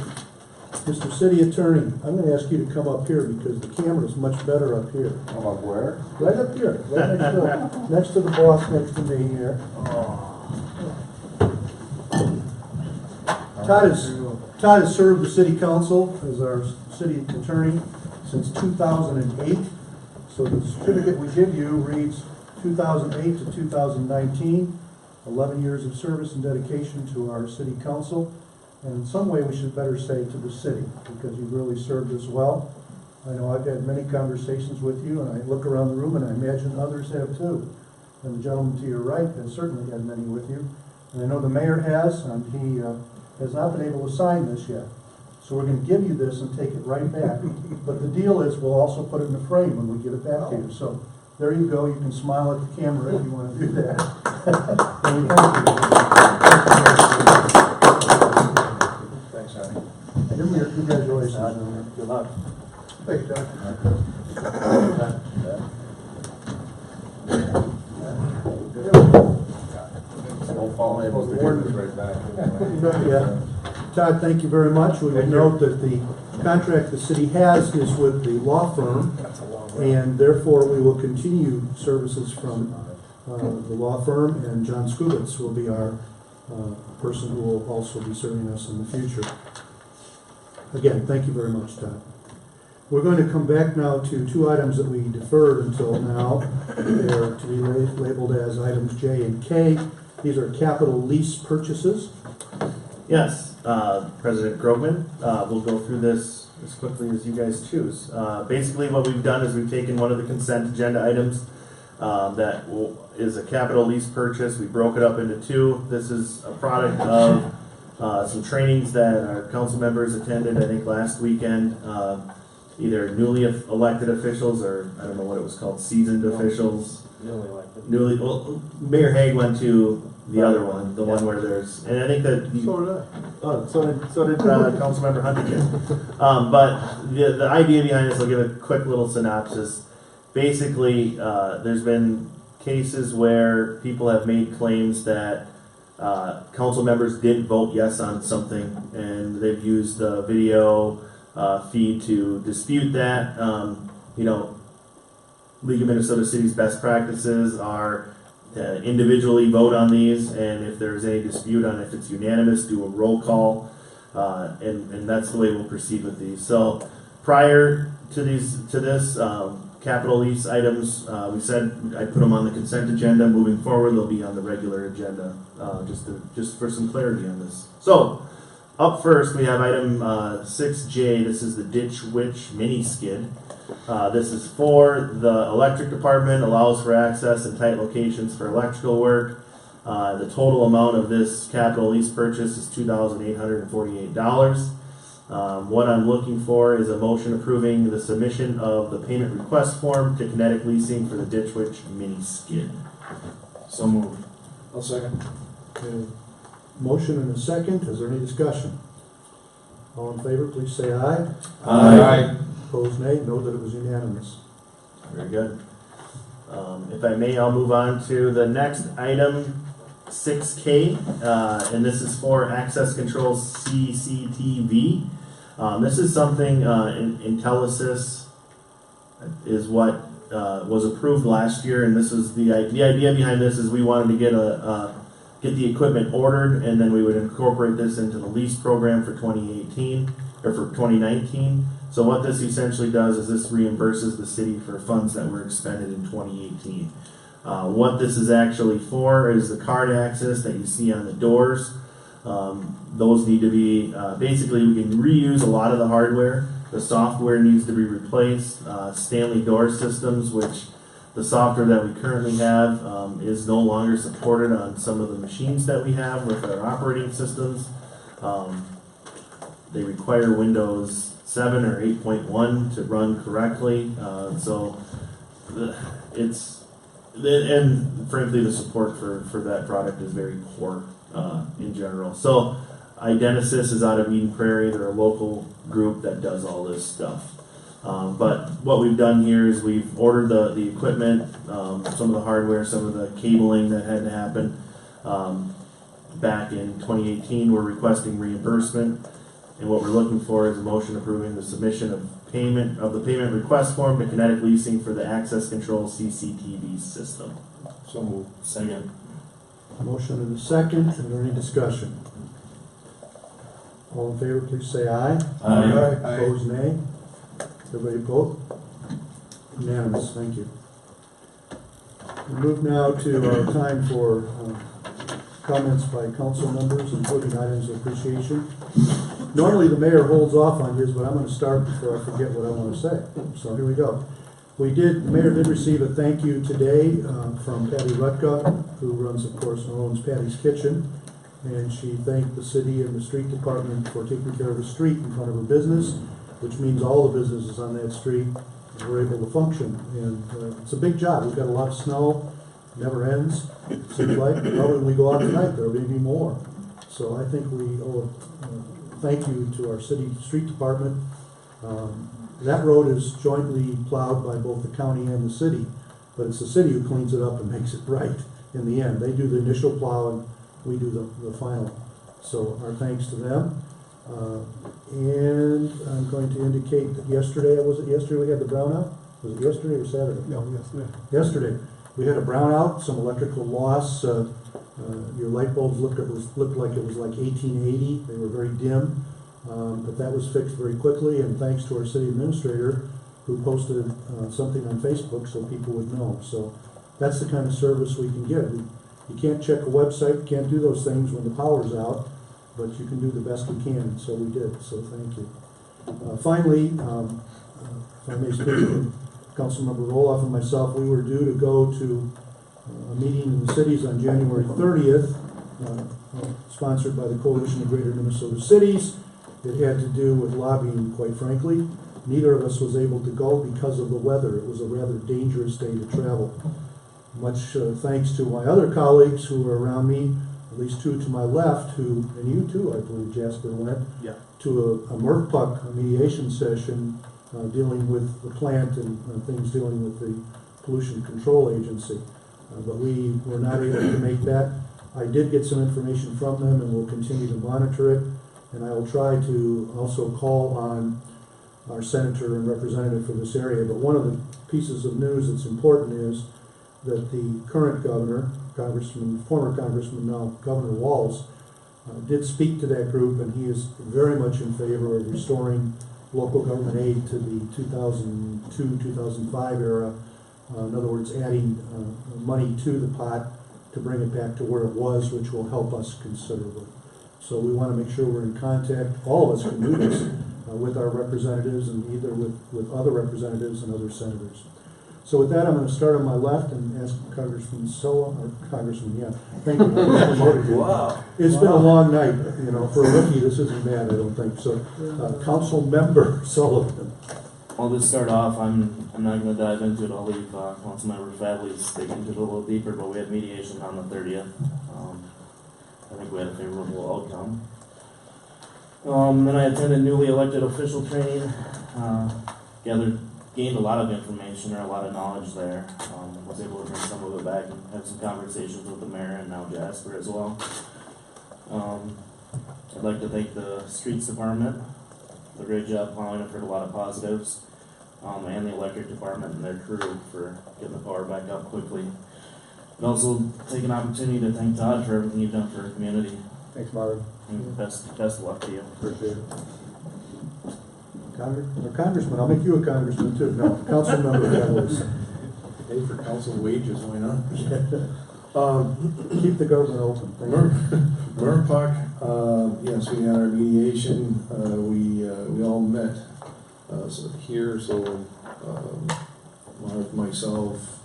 Mr. City Attorney, I'm going to ask you to come up here because the camera is much better up here. Come up where? Right up here, right next to the boss next to me here. Todd has served the city council as our city attorney since 2008. So the certificate we give you reads 2008 to 2019, 11 years of service and dedication to our city council. And in some way we should better say to the city, because you've really served us well. I know I've had many conversations with you, and I look around the room and I imagine others have too. And the gentleman to your right has certainly had many with you. And I know the mayor has, and he has not been able to sign this yet. So we're going to give you this and take it right back. But the deal is we'll also put it in a frame when we give it back to you. So there you go. You can smile at the camera if you want to do that. And we thank you. Thanks, Johnny. Give me your congratulations. Good luck. Thanks, John. Don't fall able to give this right back. Yeah. Todd, thank you very much. We would note that the contract the city has is with the law firm, and therefore we will continue services from the law firm, and John Skubitz will be our person who will also be serving us in the future. Again, thank you very much, Todd. We're going to come back now to two items that we deferred until now. They're to be labeled as items J and K. These are capital lease purchases. Yes, President Krogman, we'll go through this as quickly as you guys choose. Basically what we've done is we've taken one of the consent agenda items that is a capital lease purchase. We broke it up into two. This is a product of some trainings that our council members attended, I think, last weekend. either newly elected officials or, I don't know what it was called, seasoned officials. Newly elected. Well, Mayor Hague went to the other one, the one where there's, and I think that. So did I. Oh, so did Councilmember Huntington. But the idea behind this, I'll give a quick little synopsis. Basically, there's been cases where people have made claims that council members didn't vote yes on something, and they've used the video feed to dispute that. League of Minnesota Cities best practices are to individually vote on these, and if there's any dispute on if it's unanimous, do a roll call, and that's the way we'll proceed with these. So prior to this capital lease items, we said I put them on the consent agenda. Moving forward, they'll be on the regular agenda, just for some clarity on this. So up first, we have item 6J. This is the Ditch Witch mini skid. This is for the electric department, allows for access in tight locations for electrical work. The total amount of this capital lease purchase is $2,848. What I'm looking for is a motion approving the submission of the payment request form to Kinetic Leasing for the Ditch Witch mini skid. So moved. I'll second. Okay. Motion and a second. Is there any discussion? All in favor, please say aye. Aye. Opposed, nay. Know that it was unanimous. Very good. If I may, I'll move on to the next item, 6K, and this is for access control CCTV. This is something Intellisys is what was approved last year, and this is the idea behind this is we wanted to get the equipment ordered, and then we would incorporate this into the lease program for 2018 or for 2019. So what this essentially does is this reimburses the city for funds that were expended in 2018. What this is actually for is the card access that you see on the doors. Those need to be, basically we can reuse a lot of the hardware. The software needs to be replaced. Stanley door systems, which the software that we currently have is no longer supported on some of the machines that we have with our operating systems. They require Windows 7 or 8.1 to run correctly. And frankly, the support for that product is very poor in general. So Identisys is out of Eden Prairie. They're a local group that does all this stuff. But what we've done here is we've ordered the equipment, some of the hardware, some of the cabling that had to happen. Back in 2018, we're requesting reimbursement. And what we're looking for is a motion approving the submission of the payment request form to Kinetic Leasing for the access control CCTV system. So moved. Second. Motion and a second. Is there any discussion? All in favor, please say aye. Aye. Opposed, nay. Everybody opposed? Unanimous. Thank you. We move now to our time for comments by council members, including items of appreciation. Normally, the mayor holds off on his, but I'm going to start before I forget what I want to say. So here we go. The mayor did receive a thank you today from Patty Rutka, who runs, of course, and owns Patty's Kitchen. And she thanked the city and the street department for taking care of the street in front of her business, which means all the businesses on that street were able to function. And it's a big job. We've got a lot of snow, never ends, it seems like. Probably when we go out tonight, there may be more. So I think we owe a thank you to our city street department. That road is jointly plowed by both the county and the city, but it's the city who cleans it up and makes it right in the end. They do the initial plowing, we do the final. So our thanks to them. And I'm going to indicate that yesterday we had the brownout? Was it yesterday or Saturday? No, yesterday. Yesterday. We had a brownout, some electrical loss. Your light bulbs looked like it was like 1880. They were very dim. But that was fixed very quickly, and thanks to our city administrator who posted something on Facebook so people would know. So that's the kind of service we can give. You can't check a website, you can't do those things when the power's out, but you can do the best we can, so we did, so thank you. Finally, if I may speak to Councilmember Roloff and myself, we were due to go to a meeting in the cities on January 30th, sponsored by the Coalition of Greater Minnesota Cities. It had to do with lobbying, quite frankly. Neither of us was able to go because of the weather. It was a rather dangerous day to travel. Much thanks to my other colleagues who were around me, at least two to my left, who, and you too, I believe, Jasper, went Yeah. to a MRPUC mediation session dealing with the plant and things dealing with the Pollution Control Agency. But we were not able to make that. I did get some information from them and will continue to monitor it. And I will try to also call on our senator and representative for this area. But one of the pieces of news that's important is that the current governor, former Congressman, now Governor Walz, did speak to that group, and he is very much in favor of restoring local government aid to the 2002-2005 era. In other words, adding money to the pot to bring it back to where it was, which will help us considerably. So we want to make sure we're in contact, all of us can do this, with our representatives and either with other representatives and other senators. So with that, I'm going to start on my left and ask Congressman Solo, or Congressman, yeah, thank you. Wow. It's been a long night, you know, for a rookie, this isn't bad, I don't think. So, Council Member Sullivan. Well, to start off, I'm not going to dive into it. I'll leave Councilmember Fadley's dig into it a little deeper, but we had mediation on the 30th. I think we had a favorable outcome. Then I attended newly elected official training, gained a lot of information or a lot of knowledge there. Was able to bring some of it back and have some conversations with the mayor and now Jasper as well. I'd like to thank the streets department. Did a great job plowing. I've heard a lot of positives. And the electric department and their crew for getting the power back up quickly. And also take an opportunity to thank Todd for everything you've done for our community. Thanks, Marvin. And best of luck to you. Appreciate it. Congressman, I'll make you a congressman too. No, Council Member Fadley. Pay for council wages, why not? Keep the government open. Thank you. MRPUC, yes, we had our mediation. We all met here, so Mark, myself,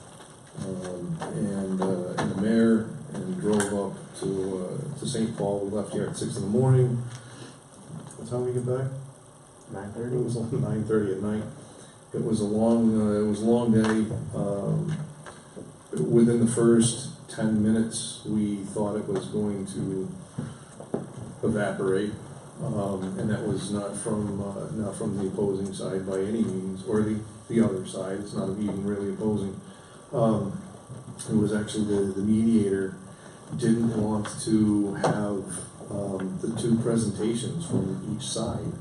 and the mayor, and drove up to St. Paul. We left here at 6 in the morning. What time did we get back? 9:30. It was only 9:30 at night. It was a long day. Within the first 10 minutes, we thought it was going to evaporate, and that was not from the opposing side by any means, or the other side. It's not even really opposing. It was actually the mediator didn't want to have the two presentations from each side,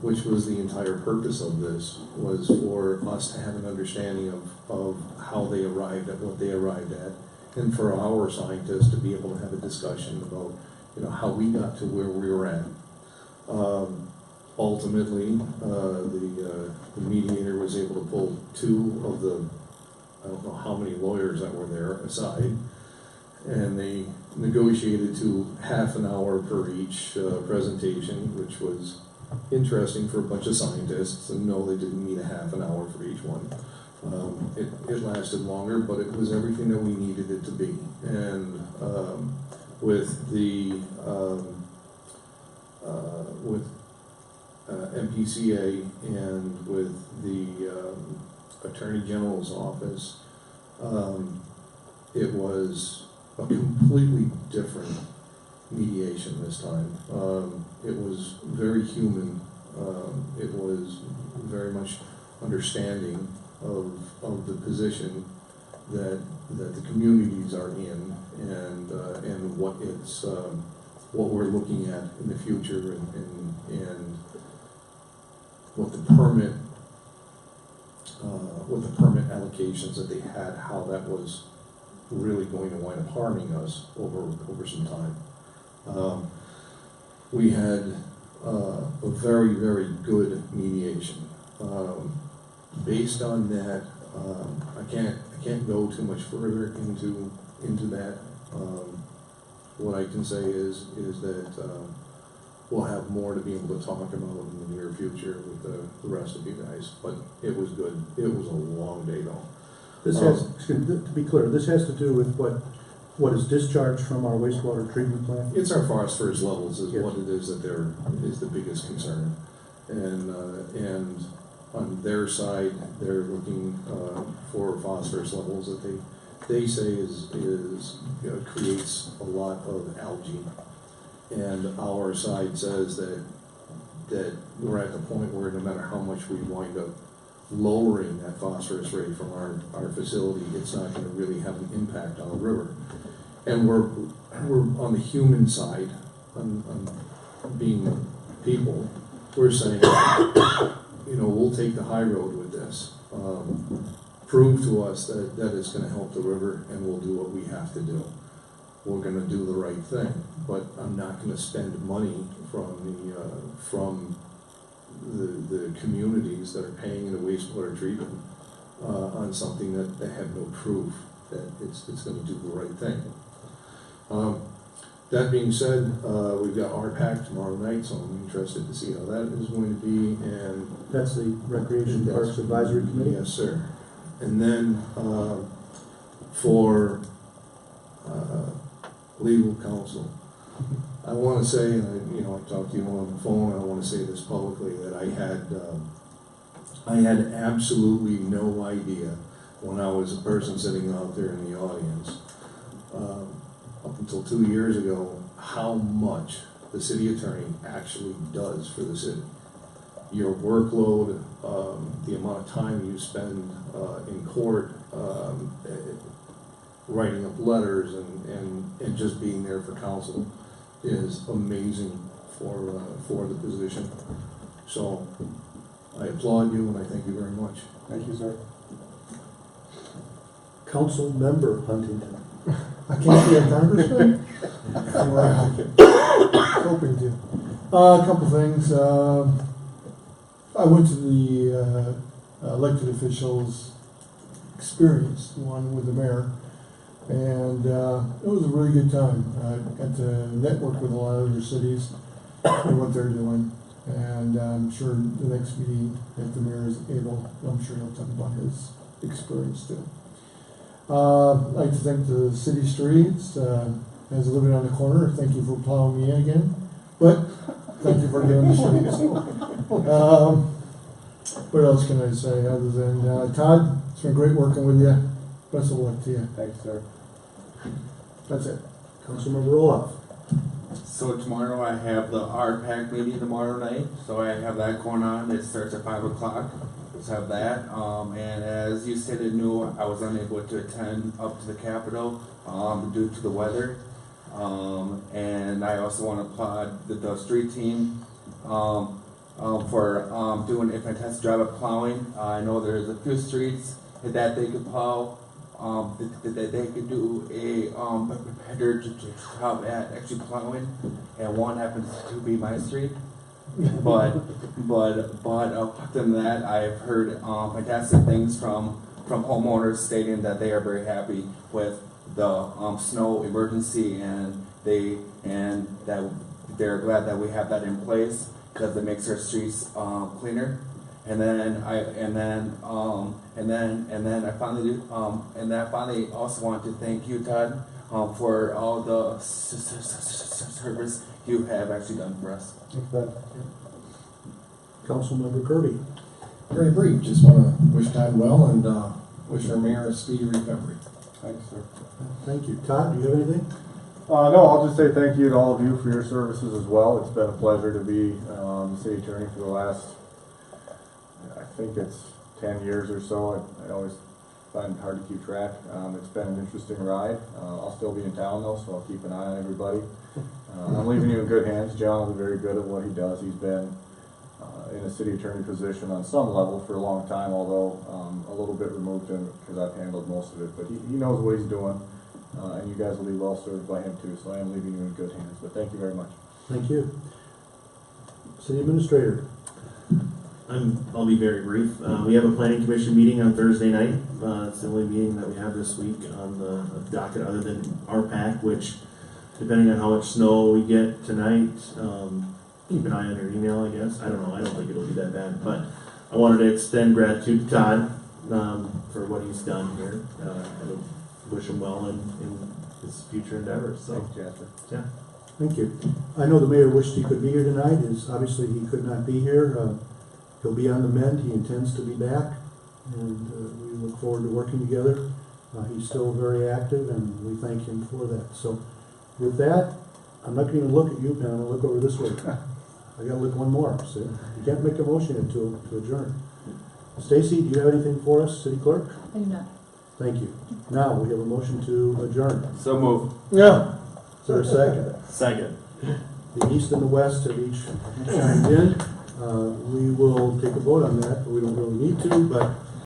which was the entire purpose of this, was for us to have an understanding of how they arrived at what they arrived at, and for our scientists to be able to have a discussion about, how we got to where we were at. Ultimately, the mediator was able to pull two of the, I don't know how many lawyers that were there aside, and they negotiated to half an hour per each presentation, which was interesting for a bunch of scientists. And no, they didn't need a half an hour for each one. It lasted longer, but it was everything that we needed it to be. And with the MPCA and with the Attorney General's office, it was a completely different mediation this time. It was very human. It was very much understanding of the position that the communities are in, and what it's what we're looking at in the future, and what the permit allocations that they had, how that was really going to wind up harming us over some time. We had a very, very good mediation. Based on that, I can't go too much further into that. What I can say is that we'll have more to be able to talk about in the near future with the rest of you guys. But it was good. It was a long day though. This has, to be clear, this has to do with what is discharged from our wastewater treatment plant? It's our phosphorus levels is Yes. what it is that is the biggest concern. And on their side, they're looking for phosphorus levels that they say is creates a lot of algae. And our side says that we're at the point where no matter how much we wind up lowering that phosphorus rate from our facility, it's not going to really have an impact on the river. And we're on the human side, on being people, we're saying, we'll take the high road with this. Prove to us that it's going to help the river, and we'll do what we have to do. We're going to do the right thing, but I'm not going to spend money from the communities that are paying the wastewater treatment on something that they have no proof that it's going to do the right thing. That being said, we've got RPAC tomorrow night, so I'm interested to see how that is going to be. And That's the Recreation Parks Advisory Committee? Yes, sir. And then for legal counsel, I want to say, I talked to you on the phone, and I want to say this publicly, that I had absolutely no idea when I was a person sitting out there in the audience, up until 2 years ago, how much the city attorney actually does for the city. Your workload, the amount of time you spend in court, writing up letters and just being there for counsel is amazing for the position. So I applaud you and I thank you very much. Thank you, sir. Council Member Huntington. I can't be a congressman? Hoping to. A couple things. I went to the elected officials experience, one with the mayor, and it was a really good time. I got to network with a lot of other cities and what they're doing, and I'm sure the next meeting, if the mayor is able, I'm sure he'll talk about his experience too. I'd like to thank the city streets, as living on the corner, thank you for plowing me in again, but thank you for doing the streets. What else can I say other than, Todd, it's been great working with you. Best of luck to you. Thanks, sir. That's it. Councilmember Roloff. So tomorrow I have the RPAC meeting tomorrow night, so I have that going on. It starts at 5 o'clock. Let's have that. And as you stated, I was unable to attend up to the Capitol due to the weather. And I also want to applaud the street team for doing a fantastic job of plowing. I know there's a few streets that they could plow. That they could do a better job at actually plowing, and one happens to be my street. But other than that, I've heard fantastic things from homeowners stating that they are very happy with the snow emergency, and that they're glad that we have that in place because it makes our streets cleaner. And then I finally also want to thank you, Todd, for all the service you have actually done for us. Councilmember Kirby. Very brief, just want to wish Todd well and wish our mayor a speedy recovery. Thanks, sir. Thank you. Todd, do you have anything? No, I'll just say thank you to all of you for your services as well. It's been a pleasure to be city attorney for the last, I think it's 10 years or so. I always find it hard to keep track. It's been an interesting ride. I'll still be in town though, so I'll keep an eye on everybody. I'm leaving you in good hands. John is very good at what he does. He's been in a city attorney position on some level for a long time, although a little bit removed because I've handled most of it. But he knows what he's doing, and you guys will be well served by him too. So I am leaving you in good hands. But thank you very much. Thank you. City Administrator. I'll be very brief. We have a planning commission meeting on Thursday night. It's the only meeting that we have this week on the docket other than RPAC, which, depending on how much snow we get tonight, keep an eye on your email, I guess. I don't know. I don't think it'll be that bad. But I wanted to extend gratitude to Todd for what he's done here. I would wish him well in his future endeavors. So, thanks, Jasper. Yeah. Thank you. I know the mayor wished he could be here tonight. Obviously he could not be here. He'll be on the mend, he intends to be back, and we look forward to working together. He's still very active, and we thank him for that. So with that, I'm not gonna even look at you, Pam, I'm gonna look over this way. I gotta look one more, so you can't make a motion to adjourn. Stacy, do you have anything for us, City Clerk? I do not. Thank you. Now, we have a motion to adjourn. So move. Yeah. Is there a second? Second. The east and the west have each chimed in. We will take a vote on that, but we don't really need to, but